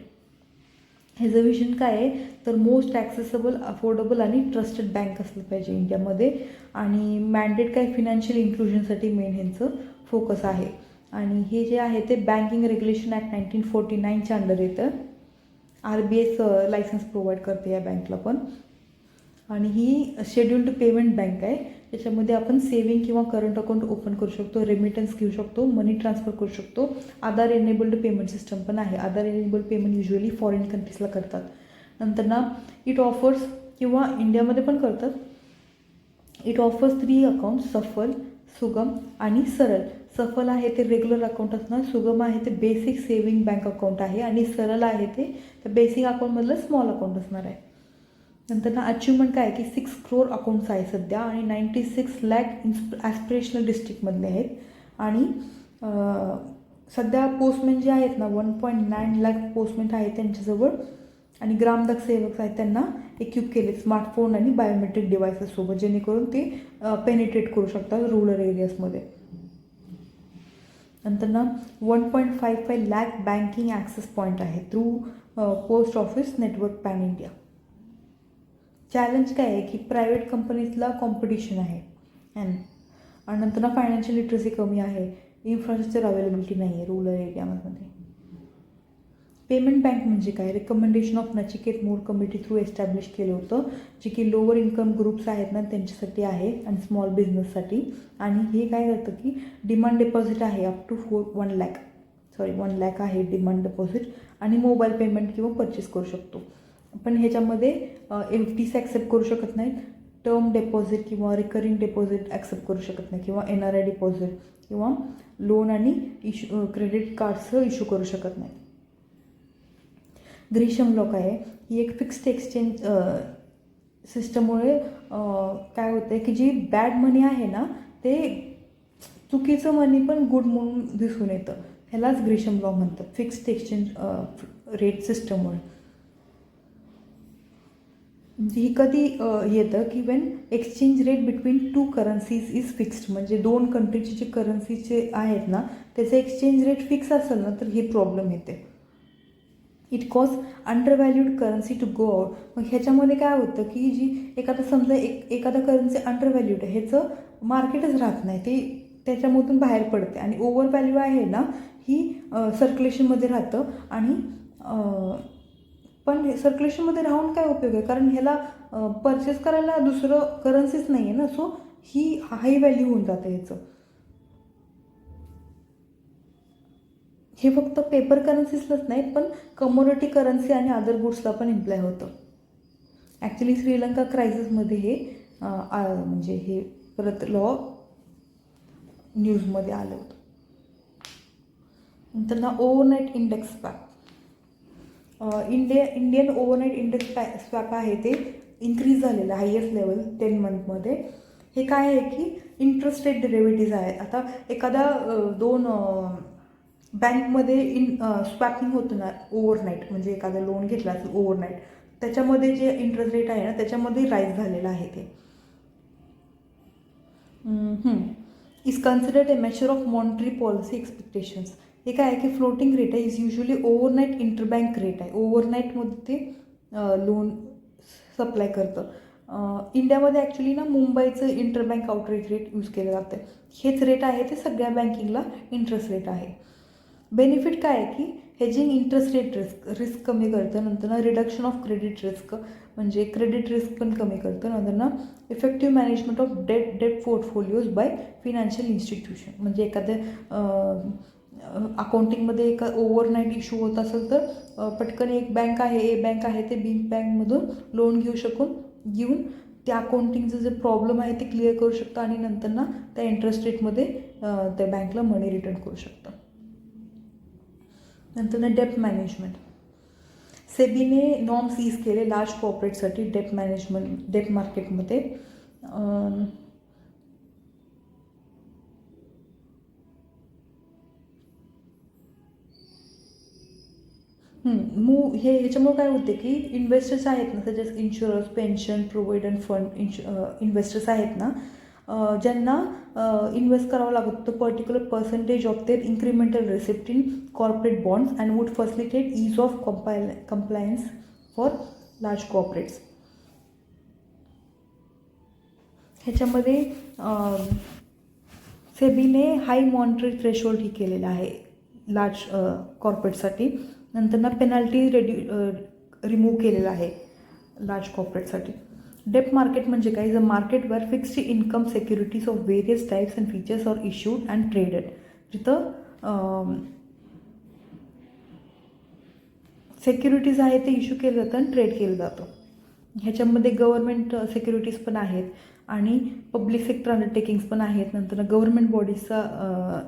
ह्याचं विजन काय आहे? तर मोस्ट ॲक्सेसेबल, अफोर्डेबल आणि ट्रस्टेड बँक असलं पाहिजे इंडियामध्ये. आणि मॅन्डेट काय? फिनान्शियल इन्क्लुजनसाठी मेन ह्यांचं फोकस आहे. आणि हे जे आहे ते बँकिंग रेग्युलेशन ॲक्ट 1949च्या अंडर येतं. RBIचं लायसन्स प्रोव्हाइड करते या बँकला पण. आणि ही शेड्युल्ड पेमेंट बँक आहे. त्याच्यामध्ये आपण सेविंग किंवा करंट अकाउंट ओपन करू शकतो, रेमिटन्स घेऊ शकतो, मनी ट्रान्सफर करू शकतो. आधार एनेबल्ड पेमेंट सिस्टम पण आहे. आधार एनेबल्ड पेमेंट युजली फॉरेन कंट्रीजला करतात. नंतर ना इट ऑफर्स, किंवा इंडियामध्ये पण करतात, इट ऑफर्स 3 अकाउंट, सफल, सुगम आणि सरळ. सफल आहे ते रेग्युलर अकाउंट असणार, सुगम आहे ते बेसिक सेविंग बँक अकाउंट आहे, आणि सरळ आहे ते बेसिक अकाउंटमधलं स्मॉल अकाउंट असणार आहे. नंतर ना अचिव्हमेंट काय आहे की 6 crore अकाउंट्स आहे सध्या, आणि 96 lakh ॲस्पिरेशनल डिस्ट्रिक्टमधले आहेत. आणि सध्या पोस्टमॅन जे आहेत ना 1.9 lakh पोस्टमॅन आहेत त्यांच्याजवळ, आणि ग्रामदक सेवक आहेत त्यांना इक्विप केले स्मार्टफोन आणि बायोमेट्रिक डिव्हायसेससोबत, जेणेकरून ते पेनिट्रेट करू शकतात रूरल एरियाजमध्ये. नंतर ना 1.55 lakh बँकिंग ॲक्सेस पॉईंट आहे through post office network pan India. Challenge काय आहे की प्रायव्हेट कंपनीजला कॉम्पिटिशन आहे, आणि नंतर ना फायनान्शियल लिटरसी कमी आहे, इन्फ्रास्ट्रक्चर अवेलेबिलिटी नाही आहे रूरल एरियामध्ये. पेमेंट बँक म्हणजे काय, recommendation of Nachiket more committee through establish केलं होतं, जे की लोअर इन्कम ग्रुप्स आहेत ना त्यांच्यासाठी आहे, आणि स्मॉल बिझनेससाठी. आणि हे काय करतं की डिमांड डिपॉझिट आहे अप टू 1 lakh आहे डिमांड डिपॉझिट, आणि मोबाईल पेमेंट किंवा परचेस करू शकतो. पण ह्याच्यामध्ये FDs ॲक्सेप्ट करू शकत नाहीत, टर्म डेपॉझिट किंवा रिकरिंग डेपॉझिट ॲक्सेप्ट करू शकत नाही, किंवा NRI डिपॉझिट किंवा लोन आणि क्रेडिट कार्ड्सचं इश्यू करू शकत नाही. ग्रीशम लॉ काय आहे, ही एक फिक्स्ड एक्सचेंज सिस्टममुळे काय होतं आहे की जी बॅड मनी आहे ना ते चुकीचं मनी पण गुड म्हणून दिसून येतं. ह्यालाच ग्रीशम लॉ म्हणतात, फिक्स्ड एक्सचेंज रेट सिस्टममुळे. ही कधी येतं की Wien exchange rate between 2 currencies is fixed, म्हणजे 2 कंट्रीचे जे करन्सीचे आहेत ना त्याचं एक्सचेंज रेट फिक्स असेल ना तर हे प्रॉब्लेम येते. It cause undervalued currency to go out. मग ह्याच्यामध्ये काय होतं की जी समजा एखादा करन्सी अंडरव्हॅल्यूड आहे, ह्याचं मार्केटच राहत नाही, ते त्याच्यामधून बाहेर पडते, आणि ओव्हर व्हॅल्यू आहे ना ही सर्क्युलेशनमध्ये राहतं. आणि पण सर्क्युलेशनमध्ये राहून काय उपयोग आहे, कारण ह्याला परचेस करायला दुसरं करन्सीच नाही आहे ना, सो ही हाय व्हॅल्यू होऊन जातं ह्याचं. हे फक्त पेपर करन्सीजलाच नाही पण कमोडिटी करन्सी आणि अदर गुड्सला पण इम्प्लाय होतं. ॲक्च्युली श्रीलंका क्रायसिसमध्ये हे म्हणजे हे परत लॉ न्यूजमध्ये आलं होतं. नंतर ना overnight index swap. Indian overnight index swap आहे ते इन्क्रीज झालेलं हायेस्ट लेवल 10 monthमध्ये. हे काय आहे की इंटरेस्ट रेट डेरिव्हेटिव्ज आहेत. आता एखादा 2 बँकमध्ये स्वॅपिंग होतं ना ओव्हरनाईट, म्हणजे एखादा लोन घेतला असेल ओव्हरनाईट, त्याच्यामध्ये जे इंटरेस्ट रेट आहे ना त्याच्यामध्ये राईज झालेलं आहे ते. Is considered A measure of monetary policy expectations. हे काय आहे की फ्लोटिंग रेट आहे, is usually overnight interbank rate आहे. ओव्हरनाईटमध्ये ते लोन सप्लाय करतं. इंडियामध्ये ॲक्च्युली ना मुंबईचं इंटरबँक आउटरेट रेट यूज केलं जातं. हेच रेट आहे ते सगळ्या बँकिंगला इंटरेस्ट रेट आहे. बेनिफिट काय आहे की हेजिंग इंटरेस्ट रेट रिस्क कमी करतं. नंतर ना रिडक्शन ऑफ क्रेडिट रिस्क, म्हणजे क्रेडिट रिस्क पण कमी करतं. नंतर ना effective management of debt portfolios by financial institution, म्हणजे एखाद्या अकाउंटिंगमध्ये एका ओव्हरनाईट इश्यू होत असेल तर पटकन एक बँक आहे ए बँक आहे ते बी बँकमधून लोन घेऊन त्या अकाउंटिंगचं जे प्रॉब्लेम आहे ते क्लिअर करू शकतं, आणि नंतर ना त्या इंटरेस्ट रेटमध्ये त्या बँकला मनी रिटर्न करू शकतं. नंतर ना डेप्ट मॅनेजमेंट. सेबीने नॉर्म्स यूज केले लार्ज कॉर्पोरेटसाठी डेप्ट मार्केटमध्ये. ह्याच्यामुळे काय होते की इन्व्हेस्टर्स आहेत ना, such as insurance, pension, provident fund investors आहेत ना, ज्यांना इन्व्हेस्ट करावं लागतं particular percentage of their incremental receipt in corporate bonds and would facilitate ease of compliance for large corporates. ह्याच्यामध्ये सेबीने हाय मॉनिटरी थ्रेशोल्ड ही केलेला आहे लार्ज कॉर्पोरेटसाठी. नंतर ना पेनल्टी रिमूव्ह केलेला आहे लार्ज कॉर्पोरेटसाठी. डेप्ट मार्केट म्हणजे काय? Is a market where fixed income securities of various types and features are issued and traded. जिथं सिक्युरिटीज आहे ते इश्यू केलं जातं आणि ट्रेड केलं जातं. ह्याच्यामध्ये गव्हर्मेंट सिक्युरिटीज पण आहेत आणि पब्लिक सेक्टर अंडरटेकिंग्स पण आहेत. नंतर गव्हर्मेंट बॉडीजचा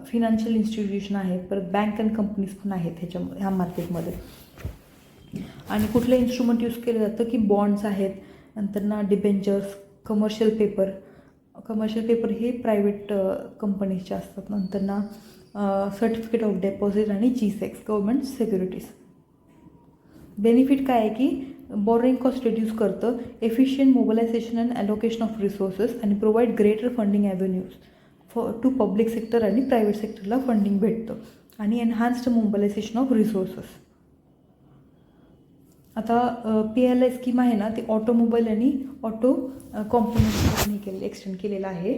फिनान्शियल इन्स्टिट्यूशन आहेत. परत बँक अँड कंपनीज पण आहेत ह्या मार्केटमध्ये. आणि कुठलं इन्स्ट्रुमेंट यूज केलं जातं की बॉन्ड्स आहेत, नंतर ना डिबेंचर्स, कमर्शियल पेपर हे प्रायव्हेट कंपनीजचे असतात. नंतर ना सर्टिफिकेट ऑफ डेपॉझिट आणि G-Secs गव्हर्मेंट सिक्युरिटीज. बेनिफिट काय आहे की बॉरोइंग कॉस्ट रिड्यूस करतं, efficient mobilisation and allocation of resources आणि provide greater funding avenues to public sector आणि प्रायव्हेट सेक्टरला फंडिंग भेटतं आणि एनहान्स्ड मोबिलायझेशन ऑफ रिसोर्सेस. आता PLI स्कीम आहे ना, ती ऑटोमोबाईल आणि ऑटो कॉम्पोनंट्स एक्सटेंड केलेलं आहे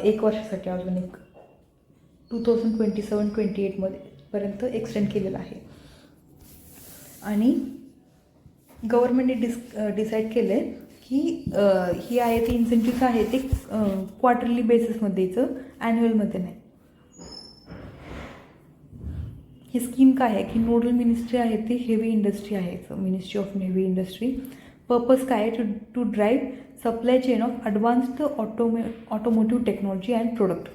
1 वर्षासाठी. अजून एक 2027-28 पर्यंत एक्सटेंड केलेलं आहे. आणि गव्हर्नमेंटने डिसाईड केलं आहे की ही आहे ते इन्सेंटिव्ह आहे ते क्वार्टरली बेसिसमध्ये द्यायचं, ॲन्युअलमध्ये नाही. ही स्कीम काय आहे की नोडल मिनिस्ट्री आहे ती हेवी इंडस्ट्री आहे, ministry of heavy industry. Purpose काय आहे? To drive supply chain of advanced automotive technology and product.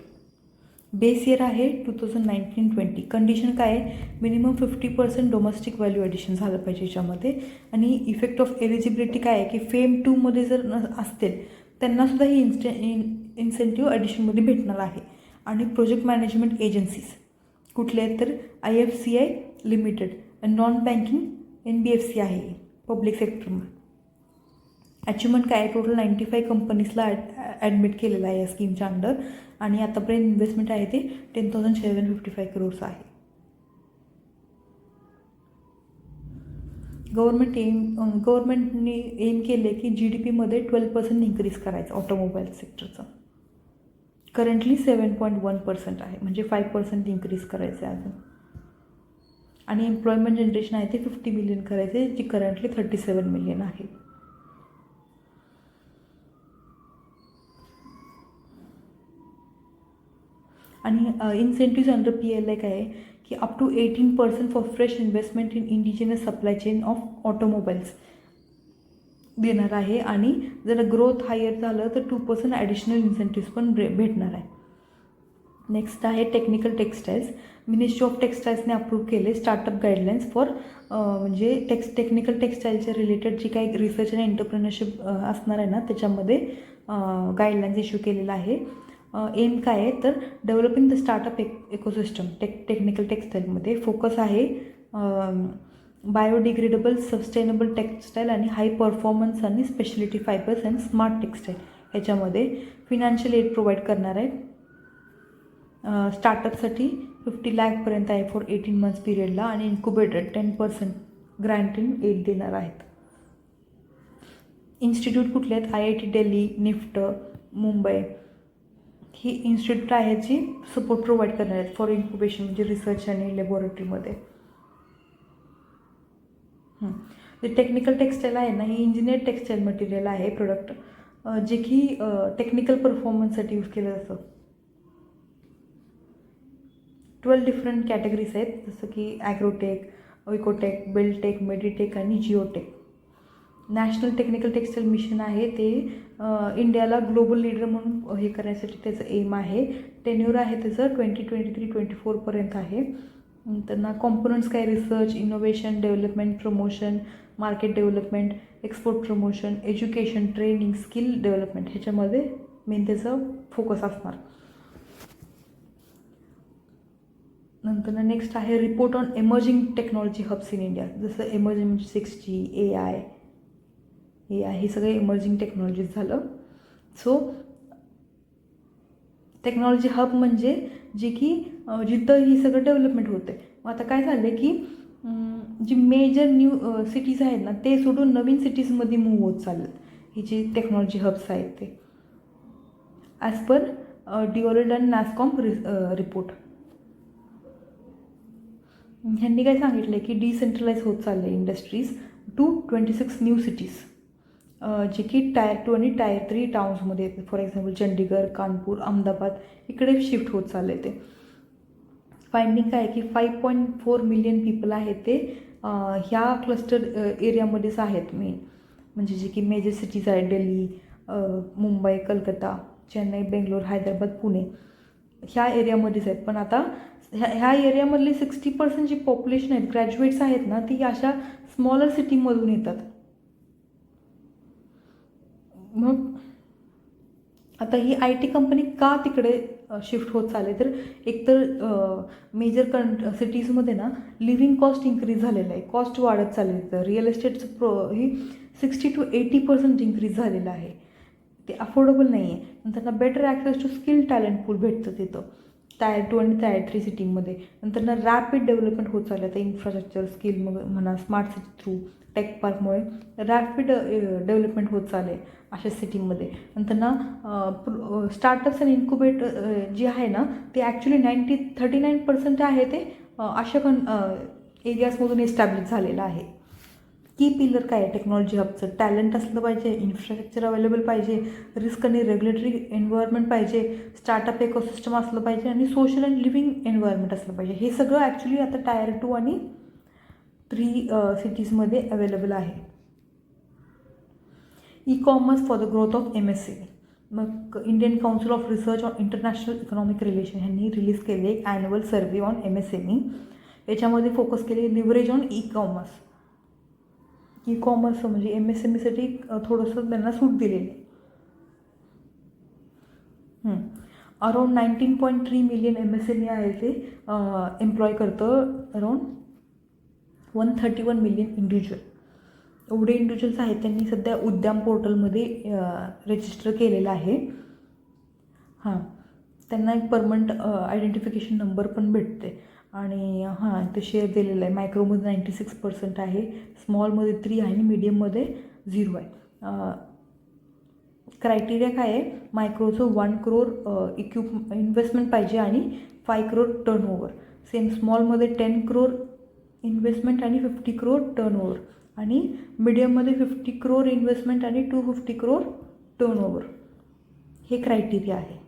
Base year आहे 2019-20. कंडिशन काय आहे? मिनिमम 50% डोमेस्टिक व्हॅल्यू ॲडिशन झालं पाहिजे याच्यामध्ये. आणि इफेक्ट ऑफ एलिजिबिलिटी काय आहे की FAME 2मध्ये जर असतील त्यांनासुद्धा ही इन्सेंटिव्ह ॲडिशनमध्ये भेटणार आहे. आणि प्रोजेक्ट मॅनेजमेंट एजन्सीज कुठले आहेत तर IFCI limited, non banking NBFC आहे पब्लिक सेक्टरमध्ये. अचिव्हमेंट काय आहे? टोटल 95 कंपनीजला ॲडमिट केलेलं आहे या स्कीमच्या अंडर. आणि आतापर्यंत इन्व्हेस्टमेंट आहे ते 10,755 crores आहे. गव्हर्नमेंटने एम केले की GDPमध्ये 12% इन्क्रीज करायचं ऑटोमोबाईल सेक्टरचं. करंटली 7.1% आहे, म्हणजे 5% इन्क्रीज करायचं आहे अजून. आणि एम्प्लॉयमेंट जनरेशन आहे ते 50 मिलियन करायचे, जी करंटली 37 मिलियन आहे. आणि इन्सेंटिव्ज अंडर PLI काय आहे की up to 18% for fresh investment in indigenous supply chain of automobiles देणार आहे. आणि जर ग्रोथ हायर झालं तर 2% ॲडिशनल इन्सेंटिव्ज पण भेटणार आहे. नेक्स्ट आहे टेक्निकल टेक्स्टाईल्स. मिनिस्ट्री ऑफ टेक्स्टाईल्सने अप्रूव्ह केले स्टार्टअप गाईडलाईन्स फॉर म्हणजे टेक्निकल टेक्स्टाईलच्या रिलेटेड जी काही रिसर्च आणि एंटरप्रेनरशिप असणार आहे ना, त्याच्यामध्ये गाईडलाईन्स इश्यू केलेला आहे. एम काय आहे तर developing the startup ecosystem technical टेक्स्टाईलमध्ये. फोकस आहे बायोडिग्रेडेबल सस्टेनेबल टेक्स्टाईल आणि हाय परफॉर्मन्स आणि speciality fibres and smart textile ह्याच्यामध्ये फिनान्शियल एड प्रोव्हाइड करणार आहे. स्टार्टअपसाठी 50 लाखपर्यंत आहे फॉर 18 months पिरियडला. आणि इन्क्युबेटर 10% ग्रँट इन एड देणार आहेत. इन्स्टिट्यूट कुठले आहेत? IIT दिल्ली, NIFT, मुंबई ही इन्स्टिट्यूट आहेत जी सपोर्ट प्रोव्हाइड करणार आहेत फॉर इन्क्युबेशन म्हणजे रिसर्च आणि लॅबोरेटरीमध्ये. जे टेक्निकल टेक्स्टाईल आहे ना, ही इंजिनियर टेक्स्टाईल मटेरियल आहे प्रोडक्ट, जे की टेक्निकल परफॉर्मन्ससाठी यूज केलं जातं. 12 डिफरंट कॅटेगरीज आहेत, जसं की ॲग्रोटेक, इकोटेक, बिल्डटेक, मेडिटेक आणि geotech. National technical textile mission आहे ते इंडियाला ग्लोबल लीडर म्हणून हे करण्यासाठी त्याचं एम आहे. टेन्यूर आहे त्याचं 2023-24 पर्यंत आहे. त्यांना कॉम्पोनंट्स काय? Research, innovation, development, promotion, market development, export promotion, education, training, skill development ह्याच्यामध्ये मेन त्याचं फोकस असणार. नंतर नेक्स्ट आहे report on emerging technology hubs in India. जसं एमर्जिंग म्हणजे 6G, AI हे सगळे एमर्जिंग टेक्नॉलॉजीज झालं. सो टेक्नॉलॉजी हब म्हणजे जे की जिथं ही सगळं डेव्हलपमेंट होते. मग आता काय झालं की जी मेजर न्यू सिटीज आहेत ना, ते सोडून नवीन सिटीजमध्ये मूव्ह होत चाललं ही जी टेक्नॉलॉजी हब्स आहेत ते, as per Deloitte and NASSCOM report. ह्यांनी काय सांगितलं की डिसेंट्रलाइज होत चालले इंडस्ट्रीज टू 26 न्यू सिटीज. जे की टायर 2 आणि टायर 3 टाउन्समध्ये येते. फॉर एक्झाम्पल चंडीगड, कानपूर, अहमदाबाद इकडे शिफ्ट होत चालले ते. फाइंडिंग काय आहे की 5.4 मिलियन पीपल आहेत ते ह्या क्लस्टर एरियामध्येच आहेत मेन. म्हणजे जे की मेजर सिटीज आहेत दिल्ली, मुंबई, कलकत्ता, चेन्नई, बेंगलोर, हैदराबाद, पुणे ह्या एरियामध्येच आहेत. पण आता ह्या एरियामधले 60% जी पॉप्युलेशन आहेत, ग्रॅज्युएट्स आहेत ना, ती अशा स्मॉलर सिटीमधून येतात. मग आता ही IT कंपनी का तिकडे शिफ्ट होत चालले, तर एकतर मेजर सिटीजमध्ये ना लिव्हिंग कॉस्ट इन्क्रीज झालेलं आहे, कॉस्ट वाढत चालले. तर रिअल एस्टेटचं ही 60 to 80% इन्क्रीज झालेलं आहे. ते अफोर्डेबल नाही आहे. नंतर ना better access to skill talent pool भेटतं तिथं टायर 2 आणि टायर 3 सिटीमध्ये. नंतर ना रॅपिड डेव्हलपमेंट होत चाललं आहे. इन्फ्रास्ट्रक्चर स्किल म्हणा, स्मार्ट सिटी थ्रू टेक पार्कमुळे रॅपिड डेव्हलपमेंट होत चालले आहे अशा सिटीमध्ये. नंतर ना स्टार्टअप्स आणि इन्क्युबेटर जे आहे ना, ते ॲक्च्युली 39% आहे ते अशा एरियाजमधून एस्टॅब्लिश झालेलं आहे. की पिलर काय आहे टेक्नॉलॉजी हबचं, टॅलेंट असलं पाहिजे, इन्फ्रास्ट्रक्चर अवेलेबल पाहिजे, रिस्क आणि रेग्युलेटरी एन्व्हायरमेंट पाहिजे, स्टार्टअप इकोसिस्टम असलं पाहिजे आणि सोशल अँड लिव्हिंग एन्व्हायरमेंट असलं पाहिजे. हे सगळं ॲक्च्युली आता टायर 2 आणि 3 सिटीजमध्ये अवेलेबल आहे. E-commerce for the growth of MSME. मग Indian council of research on international economic relation ह्यांनी रिलीज केले एक ॲन्युअल सर्वे ऑन MSME. याच्यामध्ये फोकस केले लिव्हरेज ऑन ई-कॉमर्स म्हणजे MSMEसाठी थोडंसं त्यांना सूट दिलेली. अराउंड 19.3 मिलियन MSME आहे ते एम्प्लॉय करतं अराउंड 131 मिलियन इंडिव्हिज्युअल. एवढे इंडिव्हिज्युअल्स आहेत. त्यांनी सध्या उद्यम पोर्टलमध्ये रजिस्टर केलेलं आहे. त्यांना एक परमनंट आयडेंटिफिकेशन नंबर पण भेटते. आणि ते शेअर दिलेलं आहे. मायक्रोमध्ये 96% आहे, स्मॉलमध्ये 3 आहे आणि मीडियममध्ये 0 आहे. क्रायटेरिया काय आहे, मायक्रोचं 1 crore इन्व्हेस्टमेंट पाहिजे आणि 5 crore टर्नओव्हर. सेम स्मॉलमध्ये 10 crore इन्व्हेस्टमेंट आणि 50 crore टर्नओव्हर आणि मीडियममध्ये 50 crore इन्व्हेस्टमेंट आणि 250 crore टर्नओव्हर. हे क्रायटेरिया आहे.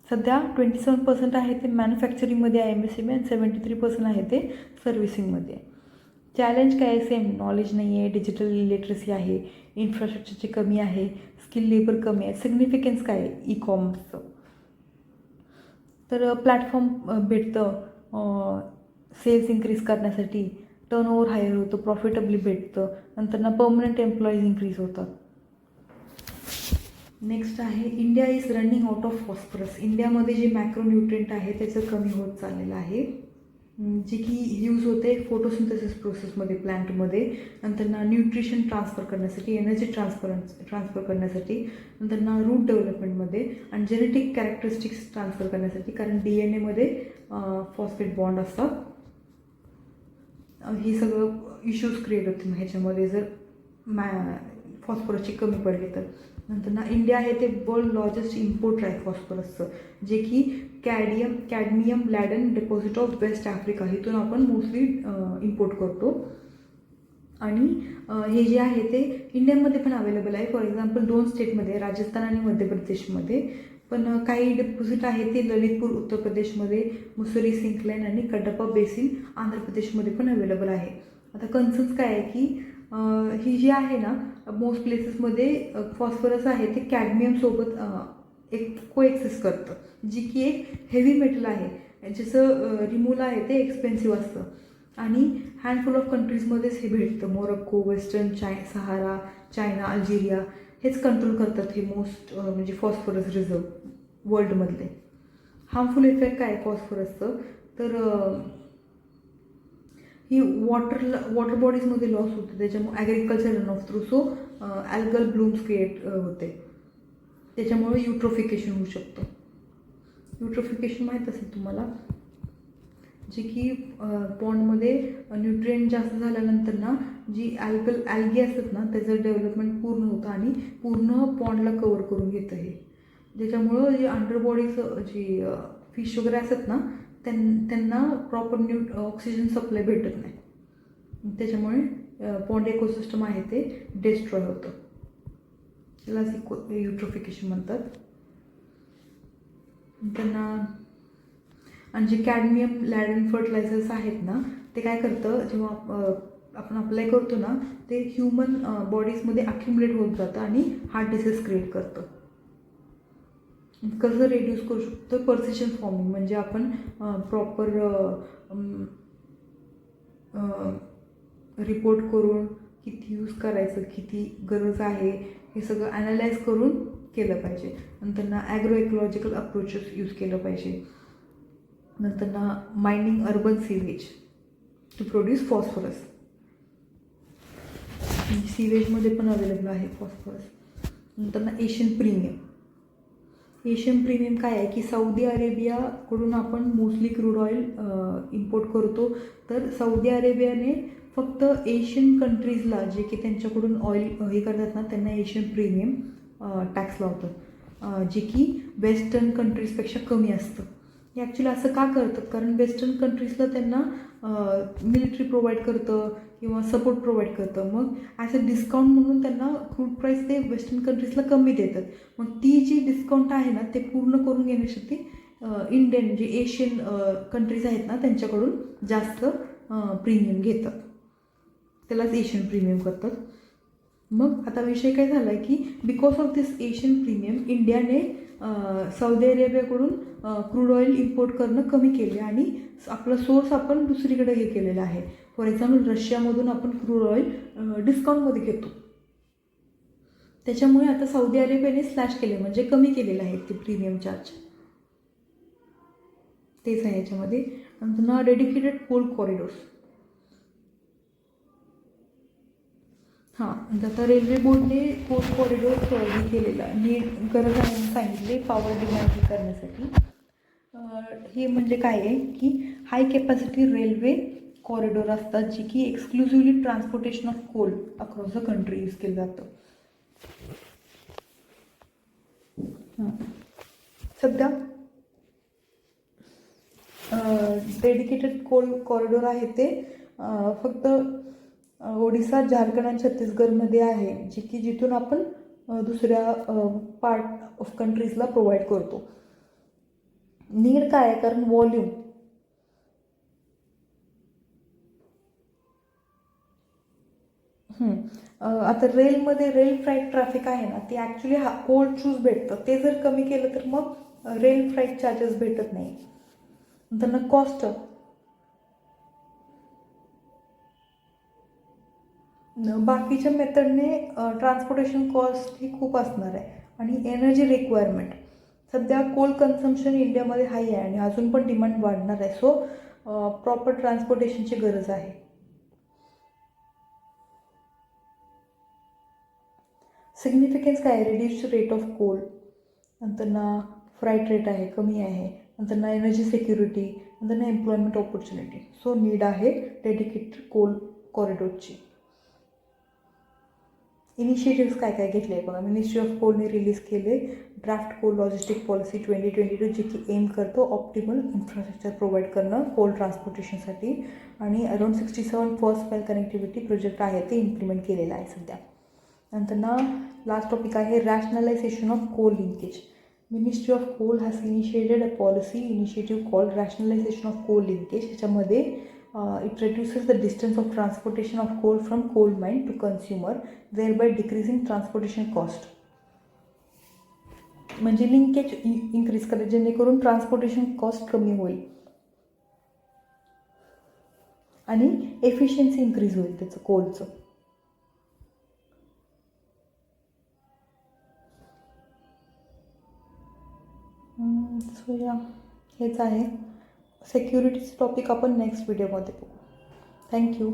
सध्या 27% आहे ते मॅन्युफॅक्चरिंगमध्ये आहे MSME आणि 73% आहे ते सर्व्हिसिंगमध्ये आहे. चॅलेंज काय आहे, सेम नॉलेज नाही आहे, डिजिटल लिटरसी आहे, इन्फ्रास्ट्रक्चरची कमी आहे, स्किल लेबर कमी आहे. सिग्निफिकन्स काय आहे ई-कॉमर्सचं, तर प्लॅटफॉर्म भेटतं सेल्स इन्क्रीज करण्यासाठी, टर्नओव्हर हायर होतं, प्रॉफिटेबली भेटतं. नंतर ना पर्मनंट एम्प्लॉईज इन्क्रीज होतात. नेक्स्ट आहे India is running out of phosphorus. इंडियामध्ये जे मॅक्रोन्यूट्रिएंट आहे त्याचं कमी होत चाललेलं आहे, जे की यूज होते फोटोसिंथेसिस प्रोसेसमध्ये प्लांटमध्ये. नंतर ना न्यूट्रिशन ट्रान्सफर करण्यासाठी, एनर्जी ट्रान्सफर करण्यासाठी, नंतर ना रूट डेव्हलपमेंटमध्ये आणि जेनेटिक कॅरेक्टरिस्टिक्स ट्रान्सफर करण्यासाठी. कारण DNA मध्ये फॉस्फेट बॉन्ड असतात. हे सगळं इश्यूज क्रिएट होते ह्याच्यामध्ये जर फॉस्फरसची कमी पडली तर. नंतर ना इंडिया आहे ते वर्ल्ड लार्जेस्ट इम्पोर्टर आहे फॉस्फरसचं, जे की cadmium laden deposit of West Africa इथून आपण मोस्टली इम्पोर्ट करतो. आणि हे जे आहे ते इंडियामध्ये पण अवेलेबल आहे. फॉर एक्झाम्पल 2 स्टेटमध्ये, राजस्थान आणि मध्य प्रदेशमध्ये. पण काही डिपॉझिट आहे ते ललितपूर उत्तर प्रदेशमध्ये, मुसरी सिंकलाईन आणि कडप्पा बेसिन आंध्र प्रदेशमध्ये पण अवेलेबल आहे. आता कन्सर्न्स काय आहे की ही जी आहे ना, मोस्ट प्लेसेसमध्ये फॉस्फरस आहे ते कॅडमियमसोबत एक कोएक्सिस्ट करतं, जी की एक हेवी मेटल आहे. ज्याचं रिमूव्हल आहे ते एक्सपेन्सिव्ह असतं आणि हँडफुल ऑफ कंट्रीजमध्येच हे भेटतं. मोरक्को, वेस्टर्न सहारा, चायना, अल्जेरिया हेच कंट्रोल करतात हे मोस्ट म्हणजे फॉस्फरस रिझर्व वर्ल्डमधले. हार्मफुल इफेक्ट काय आहे फॉस्फरसचं, तर ही वॉटर बॉडीजमध्ये लॉस होते, त्याच्यामुळे agriculture run off through, so algal blooms create होते, त्याच्यामुळे युट्रोफिकेशन होऊ शकतं. युट्रोफिकेशन माहीत असेल तुम्हाला, जे की पॉन्डमध्ये न्यूट्रिएंट जास्त झाल्यानंतर ना जी ॲल्गी असतात ना त्याचं डेव्हलपमेंट पूर्ण होतं आणि पूर्ण पॉन्डला कवर करून घेतं हे. त्याच्यामुळं जे अंडरबॉडीचं जी फिश वगैरे असतात ना त्यांना प्रॉपर ऑक्सिजन सप्लाय भेटत नाही, त्याच्यामुळे पॉन्ड इकोसिस्टम आहे ते डिस्ट्रॉय होतं. त्यालाच युट्रोफिकेशन म्हणतात. त्यांना आणि जे कॅडमियम लॅडन फर्टिलायझर्स आहेत ना, ते काय करतं, जेव्हा आपण अप्लाय करतो ना, ते ह्युमन बॉडीजमध्ये अक्युमुलेट होत जातं आणि हार्ट डिसीज क्रिएट करतं. कसं रेड्यूस करू शकतो, पर्सिशन फॉर्मिंग म्हणजे आपण प्रॉपर रिपोर्ट करून किती यूज करायचं, किती गरज आहे, हे सगळं ॲनालाइज करून केलं पाहिजे. नंतर ॲग्रो इकॉलॉजिकल अप्रोचेस यूज केलं पाहिजे. नंतर mining urban sewage to produce phosphorus. सीवेजमध्ये पण अवेलेबल आहे फॉस्फरस. नंतर एशियन प्रीमियम. एशियन प्रीमियम काय आहे की सौदी अरेबियाकडून आपण मोस्टली क्रूड ऑइल इम्पोर्ट करतो. तर सौदी अरेबियाने फक्त एशियन कंट्रीजला जे की त्यांच्याकडून ऑइल हे करतात ना, त्यांना एशियन प्रीमियम टॅक्स लावतात, जे की वेस्टर्न कंट्रीजपेक्षा कमी असतं. हे ॲक्च्युली असं का करतात, कारण वेस्टर्न कंट्रीजला त्यांना मिलिटरी प्रोव्हाइड करतं किंवा सपोर्ट प्रोव्हाइड करतं. मग ॲज अ डिस्काउंट म्हणून त्यांना क्रूड प्राईस ते वेस्टर्न कंट्रीजला कमी देतात. मग ती जी डिस्काउंट आहे ना, ते पूर्ण करून घेण्यासाठी इंडियन जे एशियन कंट्रीज आहेत ना, त्यांच्याकडून जास्त प्रीमियम घेतात. त्यालाच एशियन प्रीमियम करतात. मग आता विषय काय झाला आहे की because of this Asian premium इंडियाने सौदी अरेबियाकडून क्रूड ऑइल इम्पोर्ट करणं कमी केले आणि आपला सोर्स आपण दुसरीकडे हे केलेला आहे. फॉर एक्झाम्पल रशियामधून आपण क्रूड ऑइल डिस्काउंटमध्ये घेतो. त्याच्यामुळे आता सौदी अरेबियाने स्लॅश केले, म्हणजे कमी केलेलं आहे ते प्रीमियम चार्ज. तेच आहे याच्यामध्ये. नंतर डेडिकेटेड कोल कॉरिडोर्स. हां, आता रेल्वे बोर्डने कोल कॉरिडोर हे केलेला गरज आहे सांगितले पॉवर डिमांड करण्यासाठी. हे म्हणजे काय आहे की हाय कॅपॅसिटी रेल्वे कॉरिडोर असतात, जी की exclusively transportation of coal across the country use केलं जातं. सध्या डेडिकेटेड कोल कॉरिडोर आहे ते फक्त ओडिसा, झारखंड आणि छत्तीसगडमध्ये आहे, जे की जिथून आपण दुसऱ्या पार्ट ऑफ कंट्रीजला प्रोव्हाइड करतो. नीड काय आहे, कारण व्हॉल्यूम आता रेलमध्ये रेल फ्राईट ट्रॅफिक आहे ना, ते ॲक्च्युली कोल्ड चूज भेटतं. ते जर कमी केलं तर मग रेल फ्राईट चार्जेस भेटत नाही. नंतर कॉस्ट. बाकीच्या मेथडने ट्रान्सपोर्टेशन कॉस्ट ही खूप असणार आहे. आणि एनर्जी रिक्वायरमेंट, सध्या कोल कन्झम्पशन इंडियामध्ये हाय आहे आणि अजून पण डिमांड वाढणार आहे. सो प्रॉपर ट्रान्सपोर्टेशनची गरज आहे. सिग्निफिकन्स काय आहे, रिड्यूस्ड रेट ऑफ कोल. नंतर फ्राईट रेट आहे, कमी आहे. नंतर एनर्जी सिक्युरिटी. नंतर एम्प्लॉयमेंट ऑपॉर्च्युनिटी. सो नीड आहे डेडिकेटेड कोल कॉरिडोरची. इनिशिएटिव्स काय काय घेतले आहे बघा. मिनिस्ट्री ऑफ कोलने रिलीज केले ड्राफ्ट कोल लॉजिस्टिक पॉलिसी 2022, जे की एम करतो ऑप्टिमल इन्फ्रास्ट्रक्चर प्रोव्हाइड करणं कोल ट्रान्सपोर्टेशनसाठी. आणि अराउंड 67 फर्स्ट माइल कनेक्टिव्हिटी प्रोजेक्ट आहे ते इम्प्लिमेंट केलेलं आहे सध्या. नंतर लास्ट टॉपिक आहे rationalisation of coal linkage. Ministry of coal has initiated a policy initiative called rationalisation of coal linkage. ह्याच्यामध्ये it reduces the distance of transportation of coal from coal mine to consumer, thereby decreasing transportation cost. म्हणजे linkage increase करेल, जेणेकरून transportation cost कमी होईल आणि efficiency increase होईल त्याचं कोलचं. So या हेच आहे. सिक्युरिटीचं टॉपिक आपण नेक्स्ट व्हिडिओमध्ये बघू. थँक्यू.